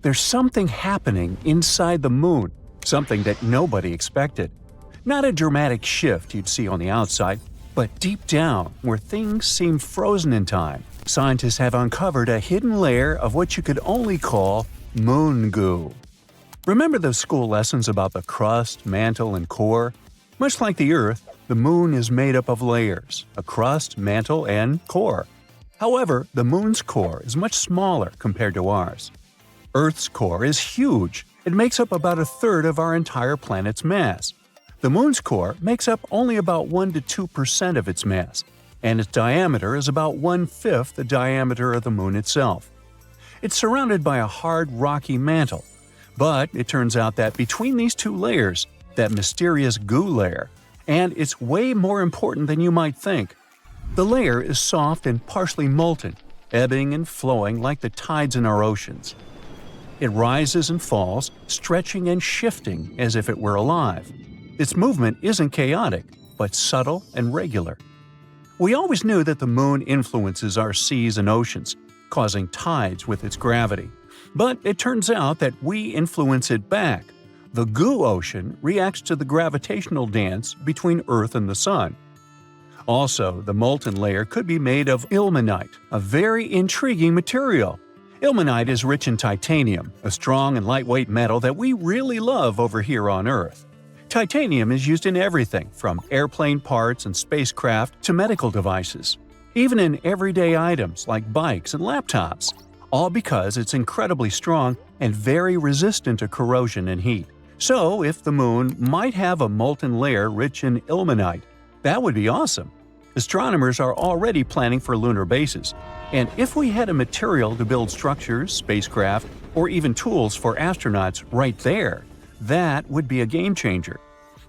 There's something happening inside the moon, something that nobody expected. Not a dramatic shift you'd see on the outside, but deep down, where things seem frozen in time, scientists have uncovered a hidden layer of what you could only call moon goo. Remember those school lessons about the crust, mantle, and core? Much like the Earth, the moon is made up of layers: a crust, mantle, and core. However, the moon's core is much smaller compared to ours. Earth's core is huge. It makes up about a third of our entire planet's mass. The moon's core makes up only about 1 to 2% of its mass, and its diameter is about 1/5 the diameter of the moon itself. It's surrounded by a hard, rocky mantle. But it turns out that between these two layers, that mysterious goo layer, and it's way more important than you might think. The layer is soft and partially molten, ebbing and flowing like the tides in our oceans. It rises and falls, stretching and shifting as if it were alive. Its movement isn't chaotic, but subtle and regular. We always knew that the moon influences our seas and oceans, causing tides with its gravity. But it turns out that we influence it back. The goo ocean reacts to the gravitational dance between Earth and the Sun. Also, the molten layer could be made of ilmenite, a very intriguing material. Ilmenite is rich in titanium, a strong and lightweight metal that we really love over here on Earth. Titanium is used in everything from airplane parts and spacecraft to medical devices, even in everyday items like bikes and laptops, all because it's incredibly strong and very resistant to corrosion and heat. So, if the moon might have a molten layer rich in ilmenite, that would be awesome. Astronomers are already planning for lunar bases, and if we had a material to build structures, spacecraft, or even tools for astronauts right there, that would be a game changer.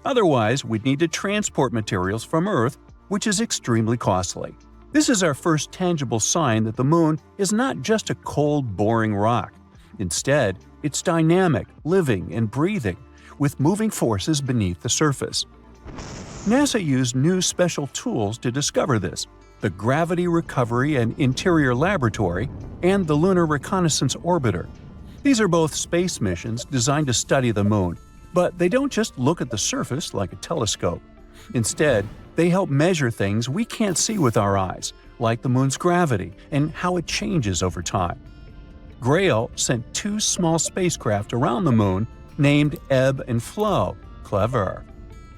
Otherwise, we'd need to transport materials from Earth, which is extremely costly. This is our first tangible sign that the moon is not just a cold, boring rock. Instead, it's dynamic, living, and breathing, with moving forces beneath the surface. NASA used new special tools to discover this: the Gravity Recovery and Interior Laboratory and the Lunar Reconnaissance Orbiter. These are both space missions designed to study the moon, but they don't just look at the surface like a telescope. Instead, they help measure things we can't see with our eyes, like the moon's gravity and how it changes over time. GRAIL sent 2 small spacecraft around the moon named Ebb and Flow. Clever.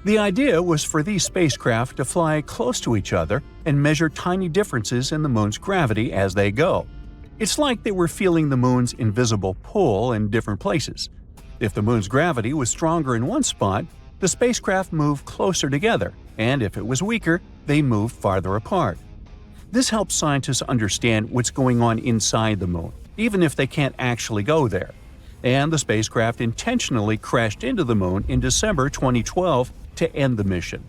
The idea was for these spacecraft to fly close to each other and measure tiny differences in the moon's gravity as they go. It's like they were feeling the moon's invisible pull in different places. If the moon's gravity was stronger in one spot, the spacecraft moved closer together, and if it was weaker, they moved farther apart. This helps scientists understand what's going on inside the moon, even if they can't actually go there. And the spacecraft intentionally crashed into the moon in December 2012 to end the mission.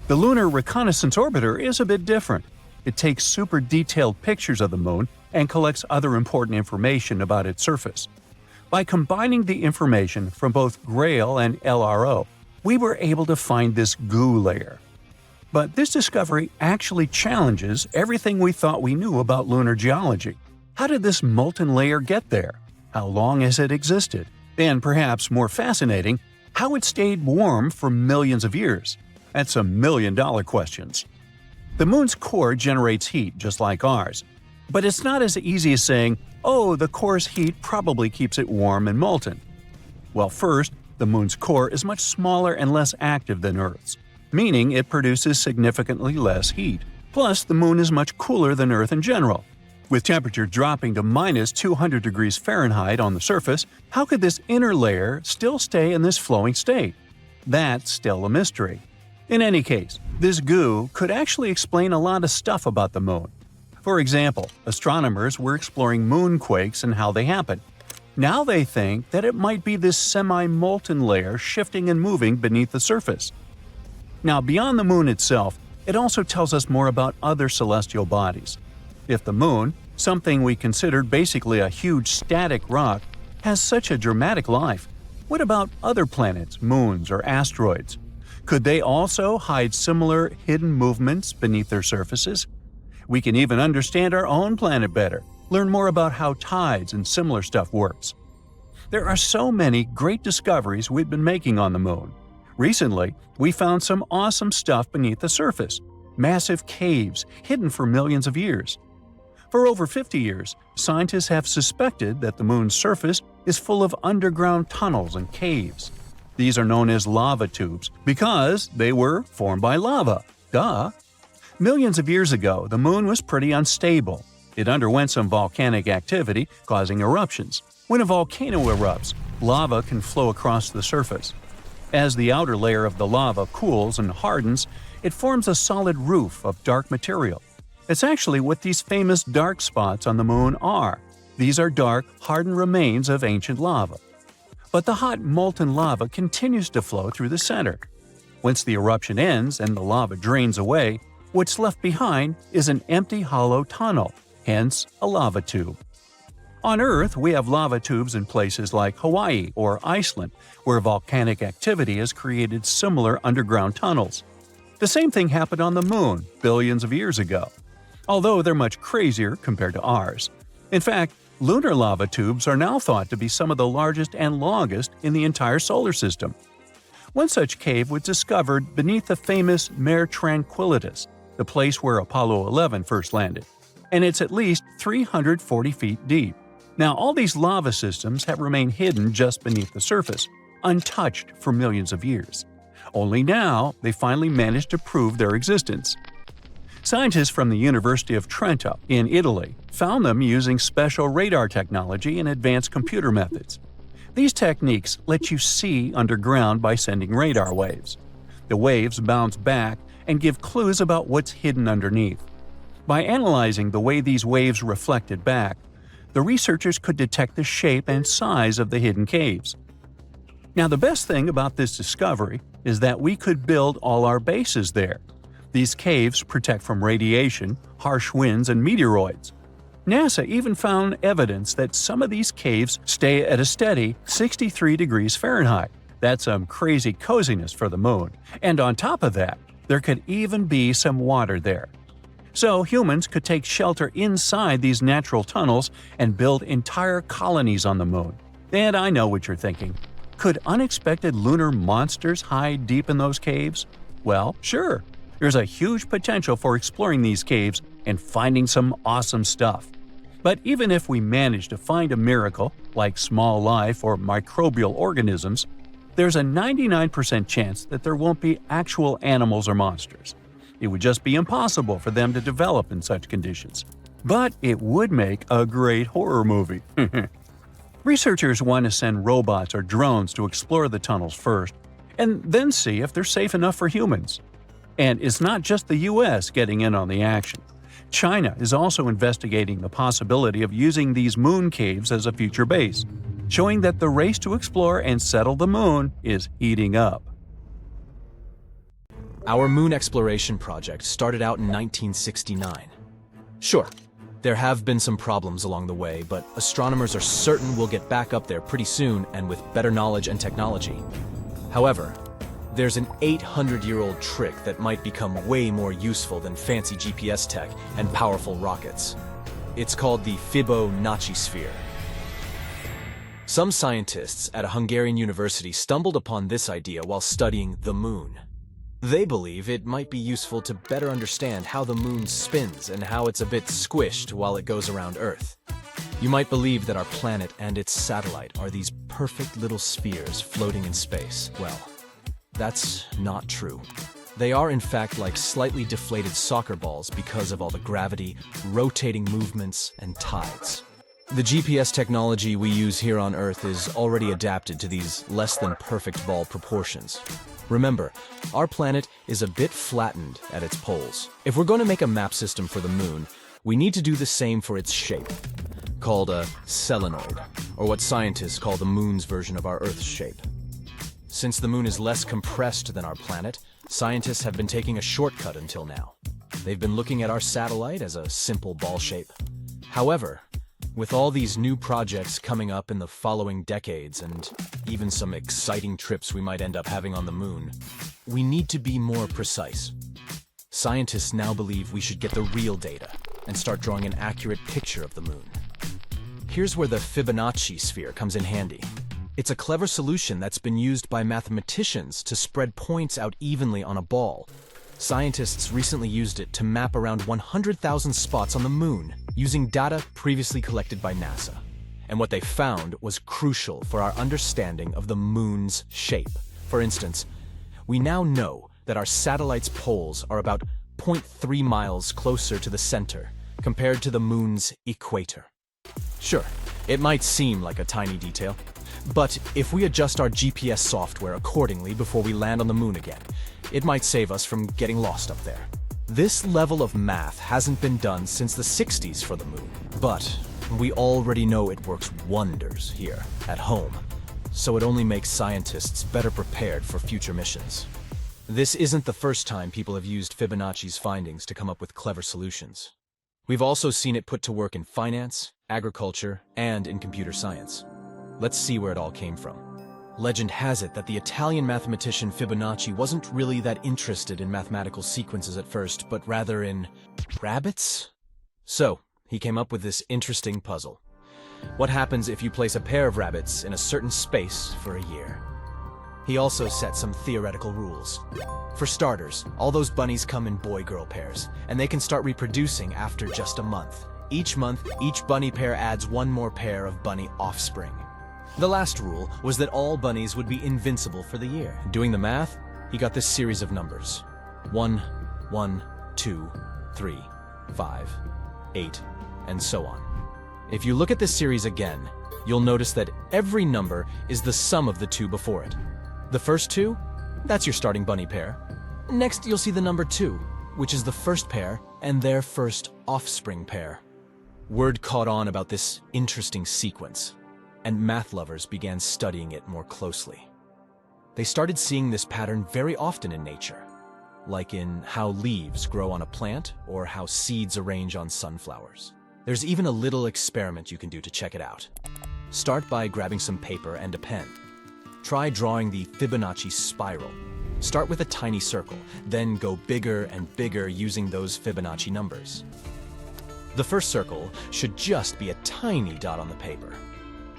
The Lunar Reconnaissance Orbiter is a bit different. It takes super detailed pictures of the moon and collects other important information about its surface. By combining the information from both GRAIL and LRO, we were able to find this goo layer. But this discovery actually challenges everything we thought we knew about lunar geology. How did this molten layer get there? How long has it existed? And perhaps more fascinating, how it stayed warm for millions of years. That's some million-dollar questions. The moon's core generates heat just like ours. But it's not as easy as saying, oh, the core's heat probably keeps it warm and molten. Well, first, the moon's core is much smaller and less active than Earth's, meaning it produces significantly less heat. Plus, the moon is much cooler than Earth in general. With temperature dropping to minus 200 degrees Fahrenheit on the surface, how could this inner layer still stay in this flowing state? That's still a mystery. In any case, this goo could actually explain a lot of stuff about the moon. For example, astronomers were exploring moonquakes and how they happen. Now they think that it might be this semi-molten layer shifting and moving beneath the surface. Now, beyond the moon itself, it also tells us more about other celestial bodies. If the moon, something we considered basically a huge static rock, has such a dramatic life, what about other planets, moons, or asteroids? Could they also hide similar hidden movements beneath their surfaces? We can even understand our own planet better, learn more about how tides and similar stuff works. There are so many great discoveries we've been making on the Moon. Recently, we found some awesome stuff beneath the surface, massive caves hidden for millions of years. For over 50 years, scientists have suspected that the Moon's surface is full of underground tunnels and caves. These are known as lava tubes because they were formed by lava. Duh! Millions of years ago, the Moon was pretty unstable. It underwent some volcanic activity, causing eruptions. When a volcano erupts, lava can flow across the surface. As the outer layer of the lava cools and hardens, it forms a solid roof of dark material. It's actually what these famous dark spots on the Moon are. These are dark, hardened remains of ancient lava. But the hot, molten lava continues to flow through the center. Once the eruption ends and the lava drains away, what's left behind is an empty hollow tunnel, hence a lava tube. On Earth, we have lava tubes in places like Hawaii or Iceland, where volcanic activity has created similar underground tunnels. The same thing happened on the Moon billions of years ago, although they're much crazier compared to ours. In fact, lunar lava tubes are now thought to be some of the largest and longest in the entire solar system. One such cave was discovered beneath the famous Mare Tranquillitatis, the place where Apollo 11 first landed, and it's at least 340 feet deep. Now, all these lava systems have remained hidden just beneath the surface, untouched for millions of years. Only now, they finally managed to prove their existence. Scientists from the University of Trento in Italy found them using special radar technology and advanced computer methods. These techniques let you see underground by sending radar waves. The waves bounce back and give clues about what's hidden underneath. By analyzing the way these waves reflected back, the researchers could detect the shape and size of the hidden caves. Now, the best thing about this discovery is that we could build all our bases there. These caves protect from radiation, harsh winds, and meteoroids. NASA even found evidence that some of these caves stay at a steady 63 degrees Fahrenheit. That's some crazy coziness for the Moon. And on top of that, there could even be some water there. So humans could take shelter inside these natural tunnels and build entire colonies on the Moon. And I know what you're thinking. Could unexpected lunar monsters hide deep in those caves? Well, sure. There's a huge potential for exploring these caves and finding some awesome stuff. But even if we manage to find a miracle, like small life or microbial organisms, there's a 99% chance that there won't be actual animals or monsters. It would just be impossible for them to develop in such conditions. But it would make a great horror movie. Researchers want to send robots or drones to explore the tunnels first, and then see if they're safe enough for humans. And it's not just the US getting in on the action. China is also investigating the possibility of using these moon caves as a future base, showing that the race to explore and settle the Moon is heating up. Our moon exploration project started out in 1969. Sure, there have been some problems along the way, but astronomers are certain we'll get back up there pretty soon and with better knowledge and technology. However, there's an 800-year-old trick that might become way more useful than fancy GPS tech and powerful rockets. It's called the Fibonacci sphere. Some scientists at a Hungarian university stumbled upon this idea while studying the Moon. They believe it might be useful to better understand how the Moon spins and how it's a bit squished while it goes around Earth. You might believe that our planet and its satellite are these perfect little spheres floating in space. Well, that's not true. They are in fact like slightly deflated soccer balls because of all the gravity, rotating movements, and tides. The GPS technology we use here on Earth is already adapted to these less than perfect ball proportions. Remember, our planet is a bit flattened at its poles. If we're going to make a map system for the Moon, we need to do the same for its shape, called a solenoid, or what scientists call the Moon's version of our Earth's shape. Since the Moon is less compressed than our planet, scientists have been taking a shortcut until now. They've been looking at our satellite as a simple ball shape. However, with all these new projects coming up in the following decades and even some exciting trips we might end up having on the Moon, we need to be more precise. Scientists now believe we should get the real data and start drawing an accurate picture of the Moon. Here's where the Fibonacci sphere comes in handy. It's a clever solution that's been used by mathematicians to spread points out evenly on a ball. Scientists recently used it to map around 100,000 spots on the moon using data previously collected by NASA. And what they found was crucial for our understanding of the moon's shape. For instance, we now know that our satellite's poles are about 0.3 miles closer to the center compared to the moon's equator. Sure, it might seem like a tiny detail, but if we adjust our GPS software accordingly before we land on the moon again, it might save us from getting lost up there. This level of math hasn't been done since the 60s for the moon, but we already know it works wonders here, at home, so it only makes scientists better prepared for future missions. This isn't the first time people have used Fibonacci's findings to come up with clever solutions. We've also seen it put to work in finance, agriculture, and in computer science. Let's see where it all came from. Legend has it that the Italian mathematician Fibonacci wasn't really that interested in mathematical sequences at first, but rather in rabbits? So, he came up with this interesting puzzle. What happens if you place a pair of rabbits in a certain space for a year? He also set some theoretical rules. For starters, all those bunnies come in boy-girl pairs, and they can start reproducing after just a month. Each month, each bunny pair adds one more pair of bunny offspring. The last rule was that all bunnies would be invincible for the year. Doing the math, he got this series of numbers. 1, 1, 2, 3, 5, 8, and so on. If you look at this series again, you'll notice that every number is the sum of the two before it. The first two, that's your starting bunny pair. Next, you'll see the number 2, which is the first pair and their first offspring pair. Word caught on about this interesting sequence, and math lovers began studying it more closely. They started seeing this pattern very often in nature, like in how leaves grow on a plant or how seeds arrange on sunflowers. There's even a little experiment you can do to check it out. Start by grabbing some paper and a pen. Try drawing the Fibonacci spiral. Start with a tiny circle, then go bigger and bigger using those Fibonacci numbers. The first circle should just be a tiny dot on the paper,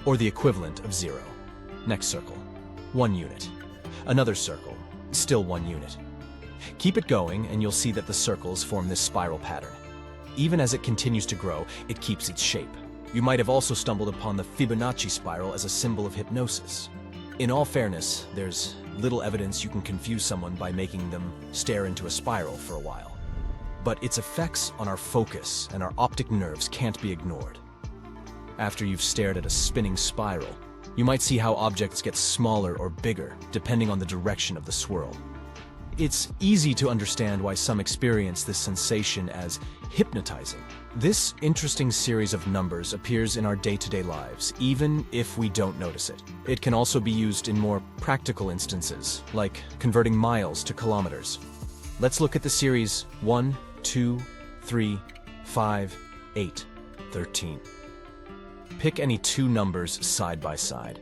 or the equivalent of 0. Next circle, 1 unit. Another circle, still 1 unit. Keep it going and you'll see that the circles form this spiral pattern. Even as it continues to grow, it keeps its shape. You might have also stumbled upon the Fibonacci spiral as a symbol of hypnosis. In all fairness, there's little evidence you can confuse someone by making them stare into a spiral for a while. But its effects on our focus and our optic nerves can't be ignored. After you've stared at a spinning spiral, you might see how objects get smaller or bigger, depending on the direction of the swirl. It's easy to understand why some experience this sensation as hypnotizing. This interesting series of numbers appears in our day-to-day lives, even if we don't notice it. It can also be used in more practical instances, like converting miles to kilometers. Let's look at the series 1, 2, 3, 5, 8, 13. Pick any two numbers side by side.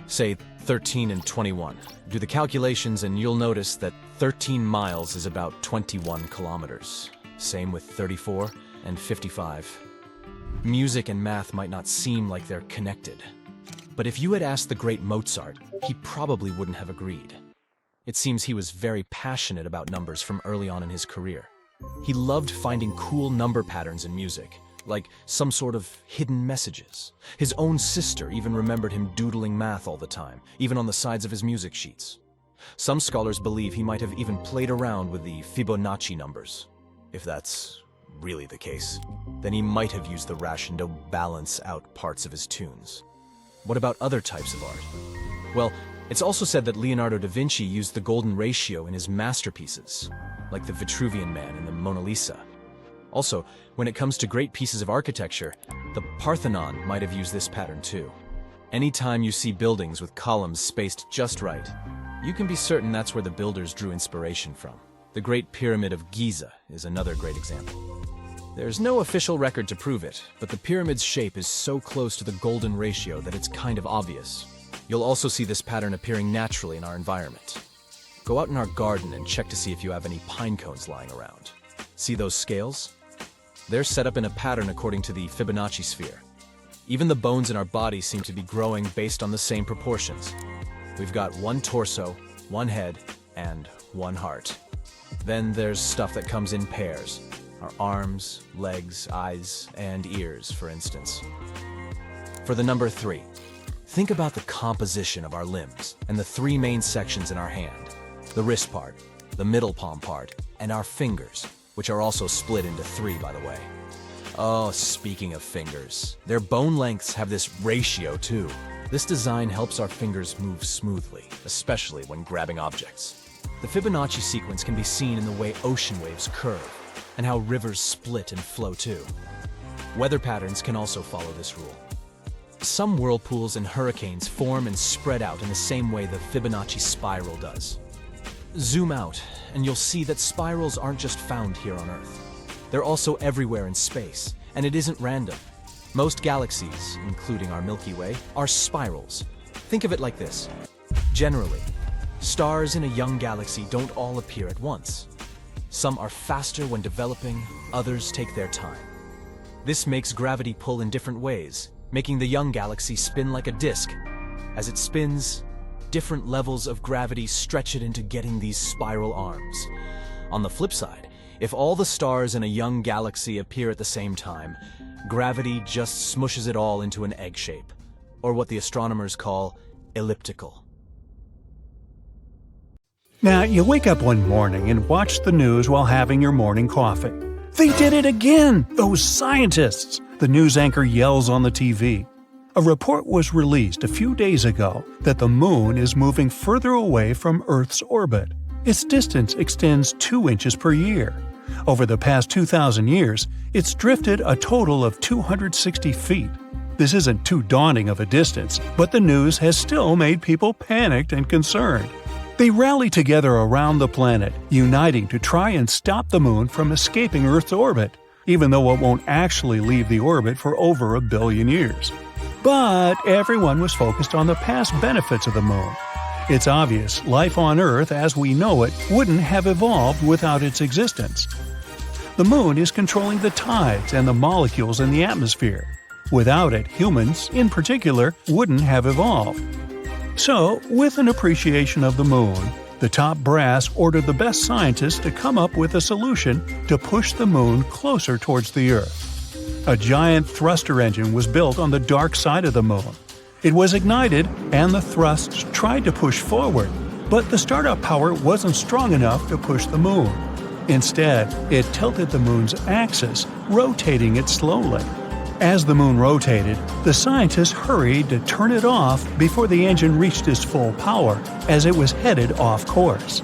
Say 13 and 21. Do the calculations and you'll notice that 13 miles is about 21 kilometers. Same with 34 and 55. Music and math might not seem like they're connected, but if you had asked the great Mozart, he probably wouldn't have agreed. It seems he was very passionate about numbers from early on in his career. He loved finding cool number patterns in music, like some sort of hidden messages. His own sister even remembered him doodling math all the time, even on the sides of his music sheets. Some scholars believe he might have even played around with the Fibonacci numbers. If that's really the case, then he might have used the ration to balance out parts of his tunes. What about other types of art? Well, it's also said that Leonardo da Vinci used the golden ratio in his masterpieces, like the Vitruvian Man and the Mona Lisa. Also, when it comes to great pieces of architecture, the Parthenon might have used this pattern too. Anytime you see buildings with columns spaced just right, you can be certain that's where the builders drew inspiration from. The Great Pyramid of Giza is another great example. There's no official record to prove it, but the pyramid's shape is so close to the golden ratio that it's kind of obvious. You'll also see this pattern appearing naturally in our environment. Go out in our garden and check to see if you have any pine cones lying around. See those scales? They're set up in a pattern according to the Fibonacci sphere. Even the bones in our body seem to be growing based on the same proportions. We've got one torso, one head, and one heart. Then there's stuff that comes in pairs. Our arms, legs, eyes, and ears, for instance. For the number 3, think about the composition of our limbs and the 3 main sections in our hand. The wrist part, the middle palm part, and our fingers, which are also split into 3, by the way. Oh, speaking of fingers, their bone lengths have this ratio too. This design helps our fingers move smoothly, especially when grabbing objects. The Fibonacci sequence can be seen in the way ocean waves curve, and how rivers split and flow too. Weather patterns can also follow this rule. Some whirlpools and hurricanes form and spread out in the same way the Fibonacci spiral does. Zoom out, and you'll see that spirals aren't just found here on Earth. They're also everywhere in space, and it isn't random. Most galaxies, including our Milky Way, are spirals. Think of it like this. Generally, stars in a young galaxy don't all appear at once. Some are faster when developing, others take their time. This makes gravity pull in different ways, making the young galaxy spin like a disk. As it spins, different levels of gravity stretch it into getting these spiral arms. On the flip side, if all the stars in a young galaxy appear at the same time, gravity just smushes it all into an egg shape, or what the astronomers call elliptical. Now, you wake up one morning and watch the news while having your morning coffee. They did it again! Those scientists! The news anchor yells on the TV. A report was released a few days ago that the moon is moving further away from Earth's orbit. Its distance extends 2 inches per year. Over the past 2,000 years, it's drifted a total of 260 feet. This isn't too daunting of a distance, but the news has still made people panicked and concerned. They rally together around the planet, uniting to try and stop the moon from escaping Earth's orbit, even though it won't actually leave the orbit for over 1 billion years. But everyone was focused on the past benefits of the moon. It's obvious life on Earth as we know it wouldn't have evolved without its existence. The moon is controlling the tides and the molecules in the atmosphere. Without it, humans, in particular, wouldn't have evolved. So, with an appreciation of the moon, the top brass ordered the best scientists to come up with a solution to push the moon closer towards the Earth. A giant thruster engine was built on the dark side of the moon. It was ignited, and the thrusts tried to push forward, but the startup power wasn't strong enough to push the moon. Instead, it tilted the moon's axis, rotating it slowly. As the moon rotated, the scientists hurried to turn it off before the engine reached its full power, as it was headed off course.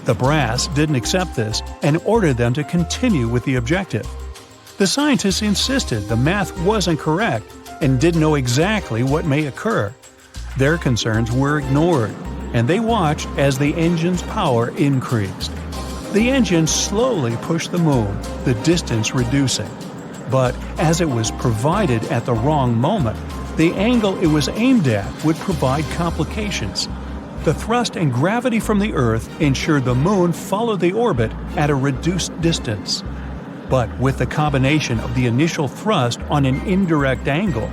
The brass didn't accept this and ordered them to continue with the objective. The scientists insisted the math wasn't correct and didn't know exactly what may occur. Their concerns were ignored, and they watched as the engine's power increased. The engine slowly pushed the moon, the distance reducing. But as it was provided at the wrong moment, the angle it was aimed at would provide complications. The thrust and gravity from the Earth ensured the moon followed the orbit at a reduced distance. But with the combination of the initial thrust on an indirect angle,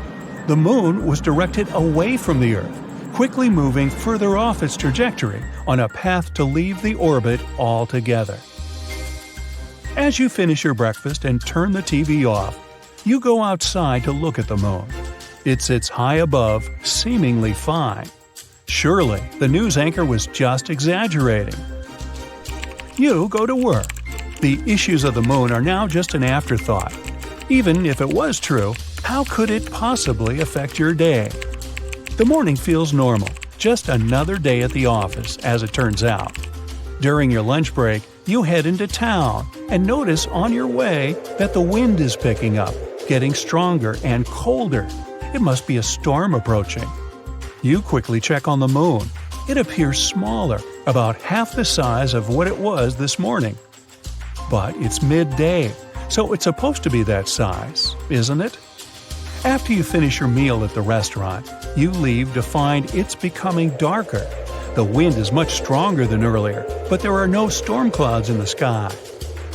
the moon was directed away from the Earth, quickly moving further off its trajectory on a path to leave the orbit altogether. As you finish your breakfast and turn the TV off, you go outside to look at the moon. It sits high above, seemingly fine. Surely, the news anchor was just exaggerating. You go to work. The issues of the moon are now just an afterthought. Even if it was true, how could it possibly affect your day? The morning feels normal, just another day at the office, as it turns out. During your lunch break, you head into town and notice on your way that the wind is picking up, getting stronger and colder. It must be a storm approaching. You quickly check on the moon. It appears smaller, about half the size of what it was this morning. But it's midday, so it's supposed to be that size, isn't it? After you finish your meal at the restaurant, you leave to find it's becoming darker. The wind is much stronger than earlier, but there are no storm clouds in the sky.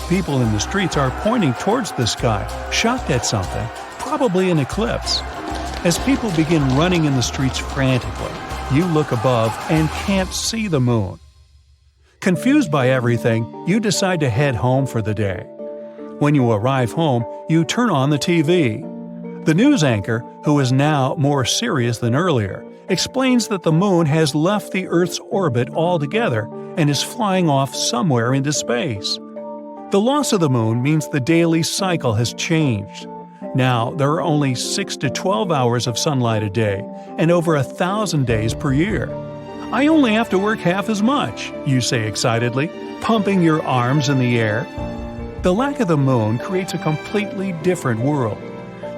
People in the streets are pointing towards the sky, shocked at something, probably an eclipse. As people begin running in the streets frantically, you look above and can't see the moon. Confused by everything, you decide to head home for the day. When you arrive home, you turn on the TV. The news anchor, who is now more serious than earlier, explains that the moon has left the Earth's orbit altogether and is flying off somewhere into space. The loss of the moon means the daily cycle has changed. Now, there are only 6 to 12 hours of sunlight a day and over 1,000 days per year. I only have to work half as much, you say excitedly, pumping your arms in the air. The lack of the moon creates a completely different world.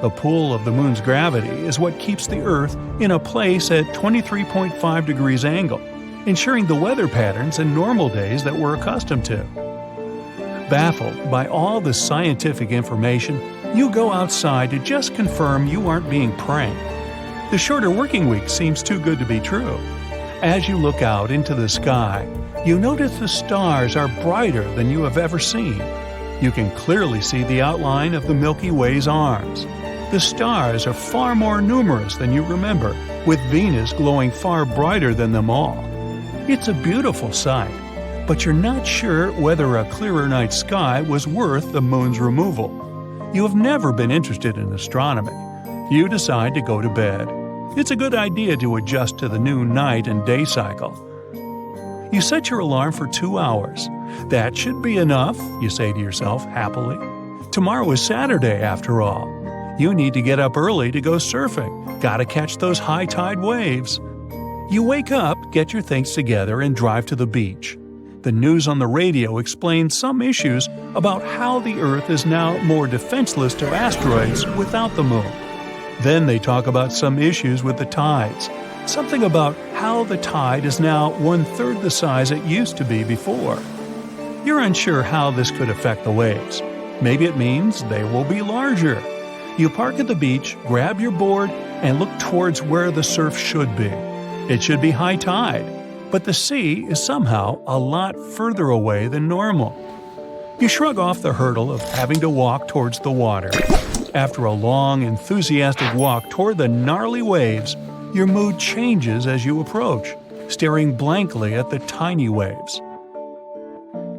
The pull of the moon's gravity is what keeps the Earth in a place at 23.5 degrees angle, ensuring the weather patterns and normal days that we're accustomed to. Baffled by all the scientific information, you go outside to just confirm you aren't being pranked. The shorter working week seems too good to be true. As you look out into the sky, you notice the stars are brighter than you have ever seen. You can clearly see the outline of the Milky Way's arms. The stars are far more numerous than you remember, with Venus glowing far brighter than them all. It's a beautiful sight, but you're not sure whether a clearer night sky was worth the moon's removal. You have never been interested in astronomy. You decide to go to bed. It's a good idea to adjust to the new night and day cycle. You set your alarm for 2 hours. That should be enough, you say to yourself happily. Tomorrow is Saturday, after all. You need to get up early to go surfing. Gotta catch those high tide waves. You wake up, get your things together, and drive to the beach. The news on the radio explains some issues about how the Earth is now more defenseless to asteroids without the moon. Then they talk about some issues with the tides. Something about how the tide is now 1/3 the size it used to be before. You're unsure how this could affect the waves. Maybe it means they will be larger. You park at the beach, grab your board, and look towards where the surf should be. It should be high tide, but the sea is somehow a lot further away than normal. You shrug off the hurdle of having to walk towards the water. After a long, enthusiastic walk toward the gnarly waves, your mood changes as you approach, staring blankly at the tiny waves.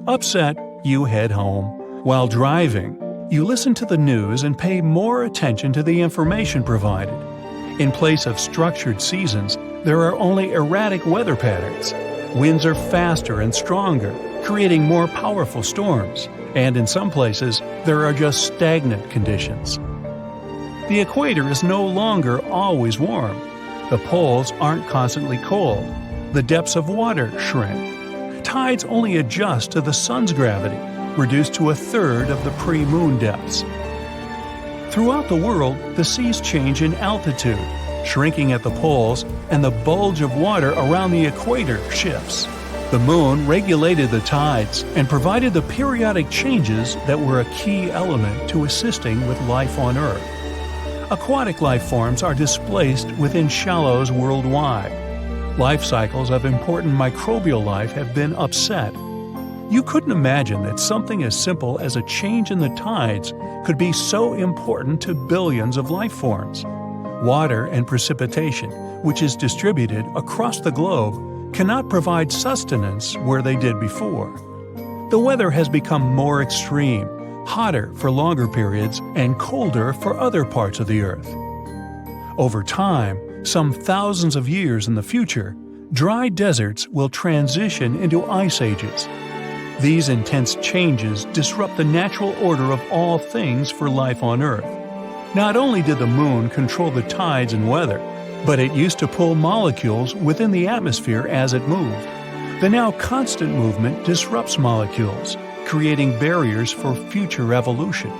Upset, you head home. While driving, you listen to the news and pay more attention to the information provided. In place of structured seasons, there are only erratic weather patterns. Winds are faster and stronger, creating more powerful storms, and in some places, there are just stagnant conditions. The equator is no longer always warm. The poles aren't constantly cold. The depths of water shrink. Tides only adjust to the sun's gravity, reduced to 1/3 of the pre-moon depths. Throughout the world, the seas change in altitude, shrinking at the poles, and the bulge of water around the equator shifts. The moon regulated the tides and provided the periodic changes that were a key element to assisting with life on Earth. Aquatic life forms are displaced within shallows worldwide. Life cycles of important microbial life have been upset. You couldn't imagine that something as simple as a change in the tides could be so important to billions of life forms. Water and precipitation, which is distributed across the globe, cannot provide sustenance where they did before. The weather has become more extreme, hotter for longer periods and colder for other parts of the Earth. Over time, some thousands of years in the future, dry deserts will transition into ice ages. These intense changes disrupt the natural order of all things for life on Earth. Not only did the moon control the tides and weather, but it used to pull molecules within the atmosphere as it moved. The now constant movement disrupts molecules, creating barriers for future evolution.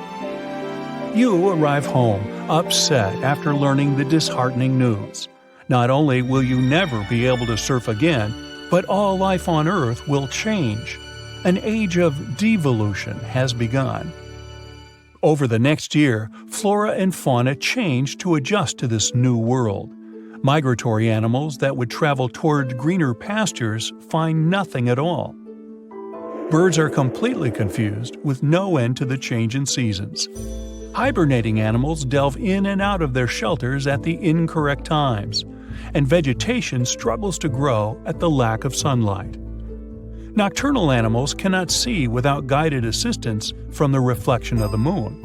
You arrive home, upset after learning the disheartening news. Not only will you never be able to surf again, but all life on Earth will change. An age of devolution has begun. Over the next year, flora and fauna change to adjust to this new world. Migratory animals that would travel toward greener pastures find nothing at all. Birds are completely confused, with no end to the change in seasons. Hibernating animals delve in and out of their shelters at the incorrect times, and vegetation struggles to grow at the lack of sunlight. Nocturnal animals cannot see without guided assistance from the reflection of the moon.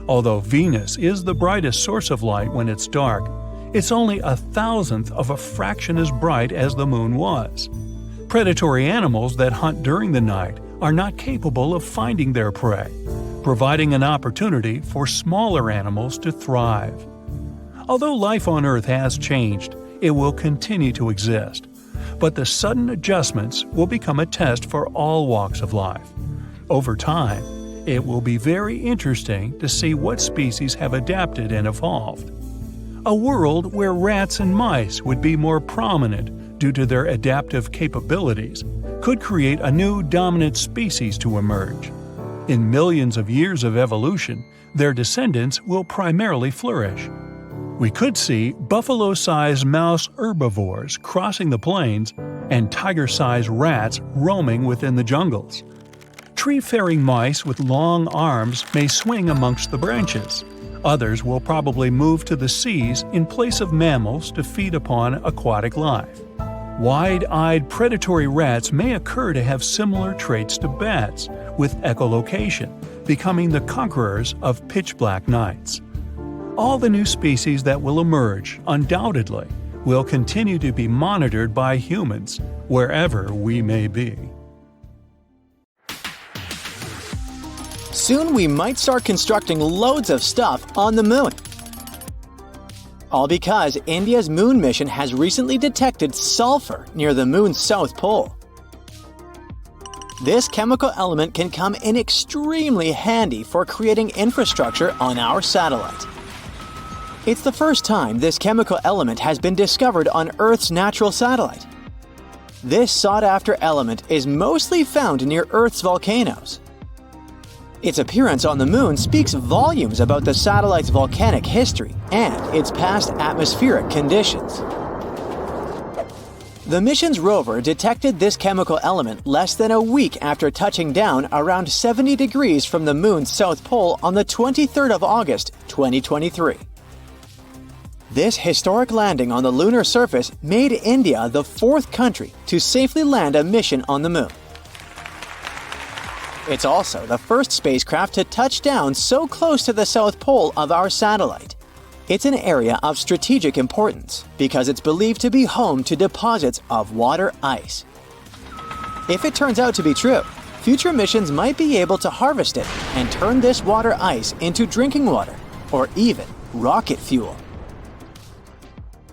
Although Venus is the brightest source of light when it's dark, it's only 1,000th of a fraction as bright as the moon was. Predatory animals that hunt during the night are not capable of finding their prey, providing an opportunity for smaller animals to thrive. Although life on Earth has changed, it will continue to exist. But the sudden adjustments will become a test for all walks of life. Over time, it will be very interesting to see what species have adapted and evolved. A world where rats and mice would be more prominent due to their adaptive capabilities could create a new dominant species to emerge. In millions of years of evolution, their descendants will primarily flourish. We could see buffalo-sized mouse herbivores crossing the plains and tiger-sized rats roaming within the jungles. Tree-faring mice with long arms may swing amongst the branches. Others will probably move to the seas in place of mammals to feed upon aquatic life. Wide-eyed predatory rats may occur to have similar traits to bats, with echolocation, becoming the conquerors of pitch-black nights. All the new species that will emerge, undoubtedly, will continue to be monitored by humans, wherever we may be. Soon we might start constructing loads of stuff on the moon. All because India's moon mission has recently detected sulfur near the moon's south pole. This chemical element can come in extremely handy for creating infrastructure on our satellite. It's the first time this chemical element has been discovered on Earth's natural satellite. This sought-after element is mostly found near Earth's volcanoes. Its appearance on the moon speaks volumes about the satellite's volcanic history and its past atmospheric conditions. The mission's rover detected this chemical element less than a week after touching down around 70 degrees from the moon's south pole on the 23rd of August, 2023. This historic landing on the lunar surface made India the fourth country to safely land a mission on the moon. It's also the first spacecraft to touch down so close to the south pole of our satellite. It's an area of strategic importance because it's believed to be home to deposits of water ice. If it turns out to be true, future missions might be able to harvest it and turn this water ice into drinking water or even rocket fuel.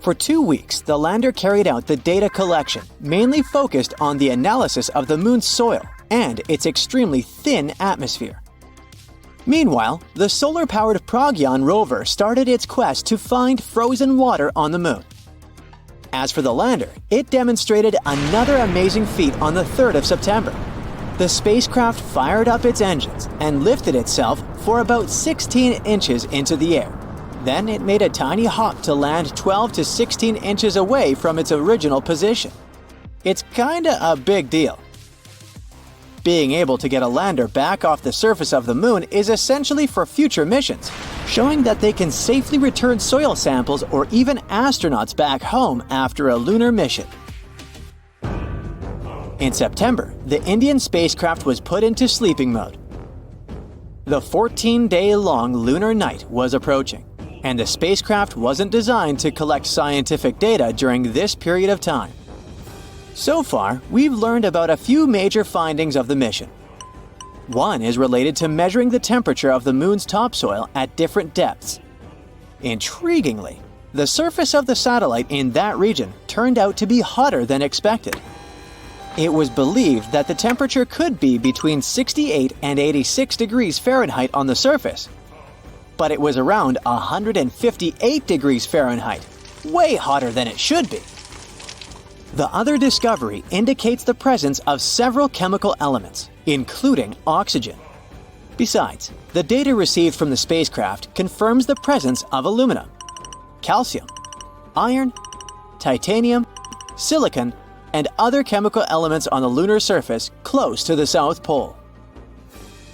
For 2 weeks, the lander carried out the data collection, mainly focused on the analysis of the moon's soil and its extremely thin atmosphere. Meanwhile, the solar-powered Pragyan rover started its quest to find frozen water on the moon. As for the lander, it demonstrated another amazing feat on the 3rd of September. The spacecraft fired up its engines and lifted itself for about 16 inches into the air. Then it made a tiny hop to land 12 to 16 inches away from its original position. It's kinda a big deal. Being able to get a lander back off the surface of the moon is essentially for future missions, showing that they can safely return soil samples or even astronauts back home after a lunar mission. In September, the Indian spacecraft was put into sleeping mode. The 14-day-long lunar night was approaching, and the spacecraft wasn't designed to collect scientific data during this period of time. So far, we've learned about a few major findings of the mission. One is related to measuring the temperature of the moon's topsoil at different depths. Intriguingly, the surface of the satellite in that region turned out to be hotter than expected. It was believed that the temperature could be between 68 and 86 degrees Fahrenheit on the surface, but it was around 158 degrees Fahrenheit, way hotter than it should be. The other discovery indicates the presence of several chemical elements, including oxygen. Besides, the data received from the spacecraft confirms the presence of aluminum, calcium, iron, titanium, silicon, and other chemical elements on the lunar surface close to the South Pole.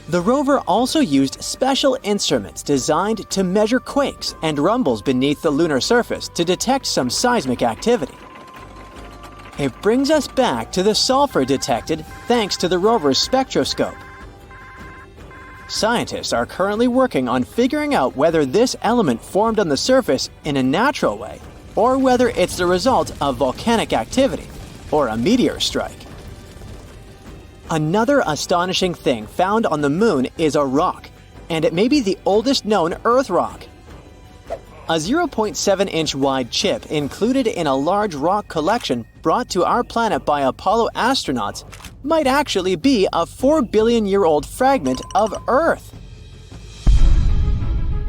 The rover also used special instruments designed to measure quakes and rumbles beneath the lunar surface to detect some seismic activity. It brings us back to the sulfur detected thanks to the rover's spectroscope. Scientists are currently working on figuring out whether this element formed on the surface in a natural way or whether it's the result of volcanic activity or a meteor strike. Another astonishing thing found on the moon is a rock, and it may be the oldest known Earth rock. A 0.7-inch wide chip included in a large rock collection brought to our planet by Apollo astronauts might actually be a 4-billion-year-old fragment of Earth.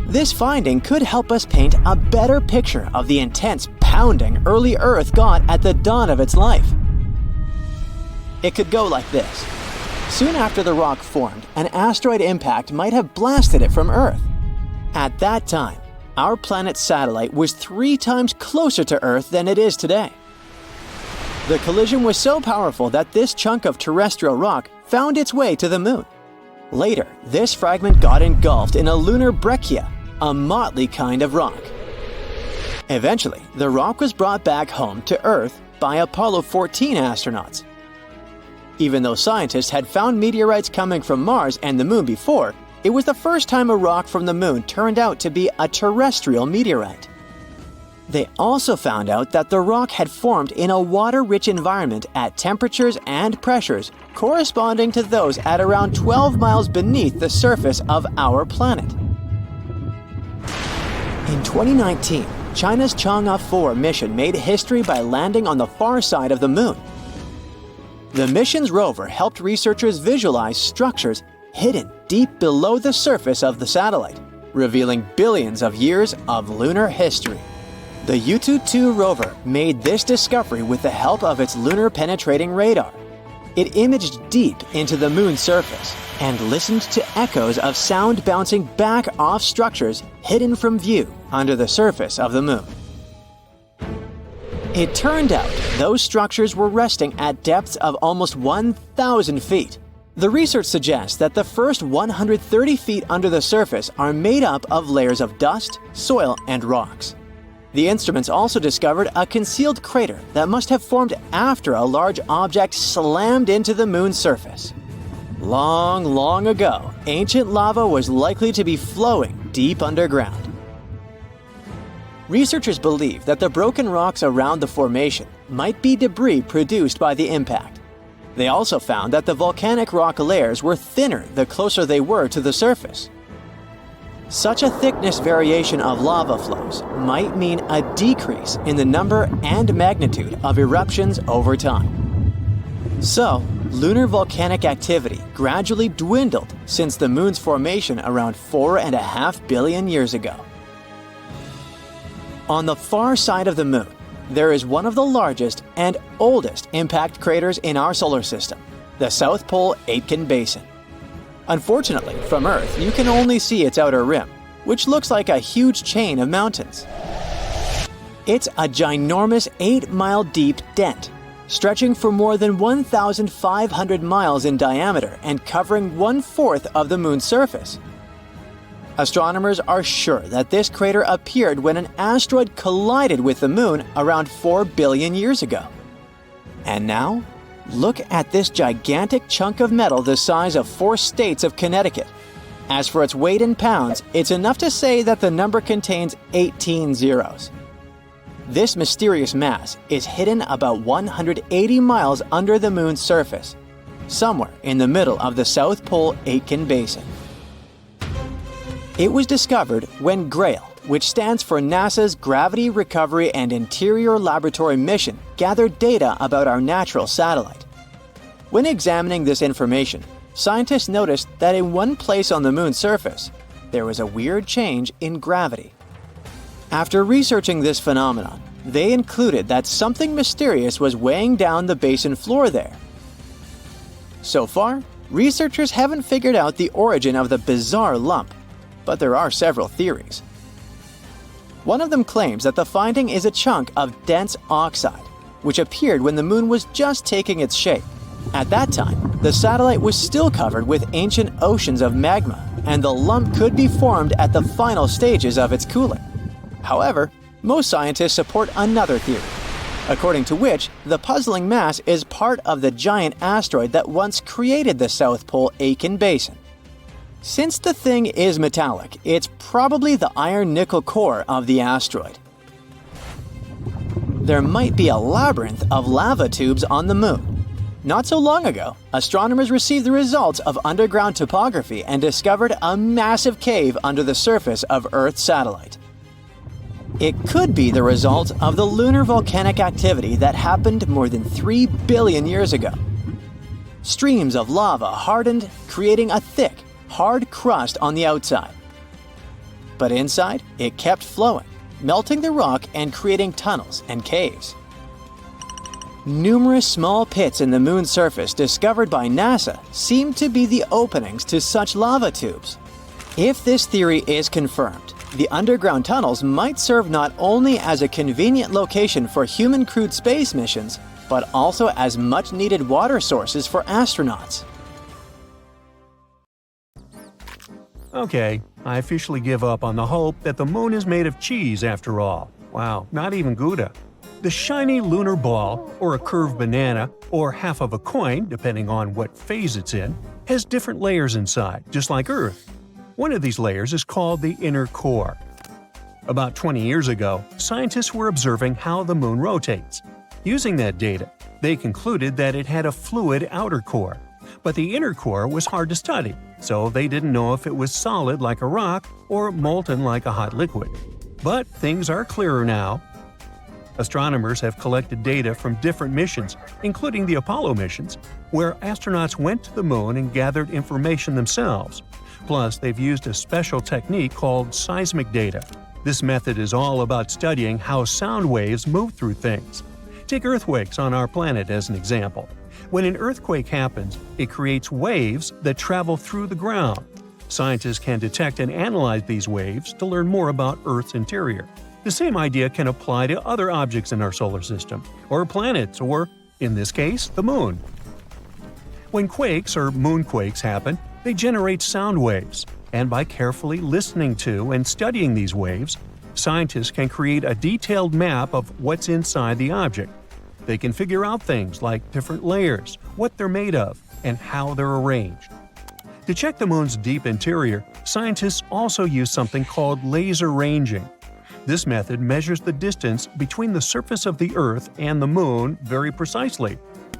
This finding could help us paint a better picture of the intense pounding early Earth got at the dawn of its life. It could go like this. Soon after the rock formed, an asteroid impact might have blasted it from Earth. At that time, our planet's satellite was 3 times closer to Earth than it is today. The collision was so powerful that this chunk of terrestrial rock found its way to the moon. Later, this fragment got engulfed in a lunar breccia, a motley kind of rock. Eventually, the rock was brought back home to Earth by Apollo 14 astronauts. Even though scientists had found meteorites coming from Mars and the Moon before, it was the first time a rock from the Moon turned out to be a terrestrial meteorite. They also found out that the rock had formed in a water-rich environment at temperatures and pressures corresponding to those at around 12 miles beneath the surface of our planet. In 2019, China's Chang'e 4 mission made history by landing on the far side of the Moon. The mission's rover helped researchers visualize structures hidden deep below the surface of the satellite, revealing billions of years of lunar history. The Yutu-2 rover made this discovery with the help of its lunar penetrating radar. It imaged deep into the Moon's surface and listened to echoes of sound bouncing back off structures hidden from view under the surface of the Moon. It turned out those structures were resting at depths of almost 1,000 feet. The research suggests that the first 130 feet under the surface are made up of layers of dust, soil, and rocks. The instruments also discovered a concealed crater that must have formed after a large object slammed into the Moon's surface. Long, long ago, ancient lava was likely to be flowing deep underground. Researchers believe that the broken rocks around the formation might be debris produced by the impact. They also found that the volcanic rock layers were thinner the closer they were to the surface. Such a thickness variation of lava flows might mean a decrease in the number and magnitude of eruptions over time. So, lunar volcanic activity gradually dwindled since the Moon's formation around 4.5 billion years ago. On the far side of the Moon, there is one of the largest and oldest impact craters in our solar system, the South Pole Aitken Basin. Unfortunately, from Earth, you can only see its outer rim, which looks like a huge chain of mountains. It's a ginormous 8-mile deep dent, stretching for more than 1,500 miles in diameter and covering 1/4 of the Moon's surface. Astronomers are sure that this crater appeared when an asteroid collided with the Moon around 4 billion years ago. And now, look at this gigantic chunk of metal the size of 4 states of Connecticut. As for its weight in pounds, it's enough to say that the number contains 18 zeros. This mysterious mass is hidden about 180 miles under the Moon's surface, somewhere in the middle of the South Pole Aitken Basin. It was discovered when GRAIL, which stands for NASA's Gravity Recovery and Interior Laboratory mission, gathered data about our natural satellite. When examining this information, scientists noticed that in one place on the Moon's surface, there was a weird change in gravity. After researching this phenomenon, they concluded that something mysterious was weighing down the basin floor there. So far, researchers haven't figured out the origin of the bizarre lump, but there are several theories. One of them claims that the finding is a chunk of dense oxide, which appeared when the Moon was just taking its shape, At that time, the satellite was still covered with ancient oceans of magma, and the lump could be formed at the final stages of its cooling. However, most scientists support another theory, according to which the puzzling mass is part of the giant asteroid that once created the South Pole Aitken Basin. Since the thing is metallic, it's probably the iron-nickel core of the asteroid. There might be a labyrinth of lava tubes on the moon. Not so long ago, astronomers received the results of underground topography and discovered a massive cave under the surface of Earth's satellite. It could be the result of the lunar volcanic activity that happened more than 3 billion years ago. Streams of lava hardened, creating a thick, hard crust on the outside. But inside, it kept flowing, melting the rock and creating tunnels and caves. Numerous small pits in the moon's surface discovered by NASA seem to be the openings to such lava tubes. If this theory is confirmed, the underground tunnels might serve not only as a convenient location for human-crewed space missions, but also as much-needed water sources for astronauts. Okay, I officially give up on the hope that the moon is made of cheese after all. Wow, not even Gouda. The shiny lunar ball, or a curved banana, or half of a coin, depending on what phase it's in, has different layers inside, just like Earth. One of these layers is called the inner core. About 20 years ago, scientists were observing how the moon rotates. Using that data, they concluded that it had a fluid outer core. But the inner core was hard to study, so they didn't know if it was solid like a rock or molten like a hot liquid. But things are clearer now. Astronomers have collected data from different missions, including the Apollo missions, where astronauts went to the moon and gathered information themselves. Plus, they've used a special technique called seismic data. This method is all about studying how sound waves move through things. Take earthquakes on our planet as an example. When an earthquake happens, it creates waves that travel through the ground. Scientists can detect and analyze these waves to learn more about Earth's interior. The same idea can apply to other objects in our solar system, or planets, or, in this case, the moon. When quakes or moonquakes happen, they generate sound waves, and by carefully listening to and studying these waves, scientists can create a detailed map of what's inside the object. They can figure out things like different layers, what they're made of, and how they're arranged. To check the moon's deep interior, scientists also use something called laser ranging. This method measures the distance between the surface of the Earth and the moon very precisely.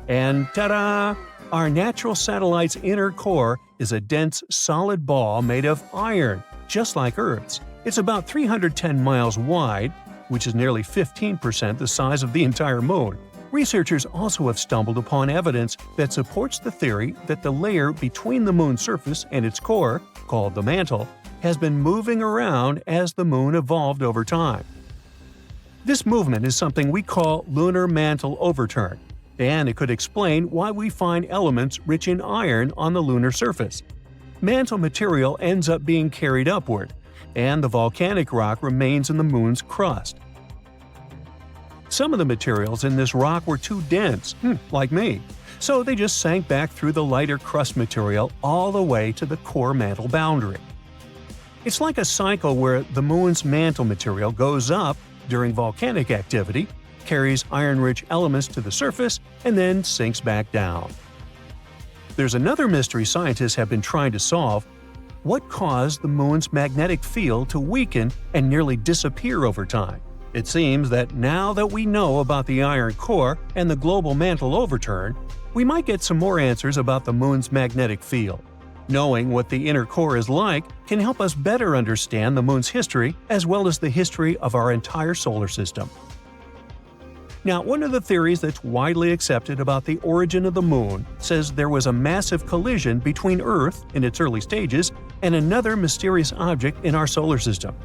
And ta-da! Our natural satellite's inner core is a dense, solid ball made of iron, just like Earth's. It's about 310 miles wide, which is nearly 15% the size of the entire moon. Researchers also have stumbled upon evidence that supports the theory that the layer between the moon's surface and its core, called the mantle, has been moving around as the moon evolved over time. This movement is something we call lunar mantle overturn, and it could explain why we find elements rich in iron on the lunar surface. Mantle material ends up being carried upward, and the volcanic rock remains in the moon's crust. Some of the materials in this rock were too dense, like me, so they just sank back through the lighter crust material all the way to the core mantle boundary. It's like a cycle where the moon's mantle material goes up during volcanic activity, carries iron-rich elements to the surface, and then sinks back down. There's another mystery scientists have been trying to solve. What caused the moon's magnetic field to weaken and nearly disappear over time? It seems that now that we know about the iron core and the global mantle overturn, we might get some more answers about the moon's magnetic field. Knowing what the inner core is like can help us better understand the moon's history as well as the history of our entire solar system. Now, one of the theories that's widely accepted about the origin of the moon says there was a massive collision between Earth in its early stages and another mysterious object in our solar system.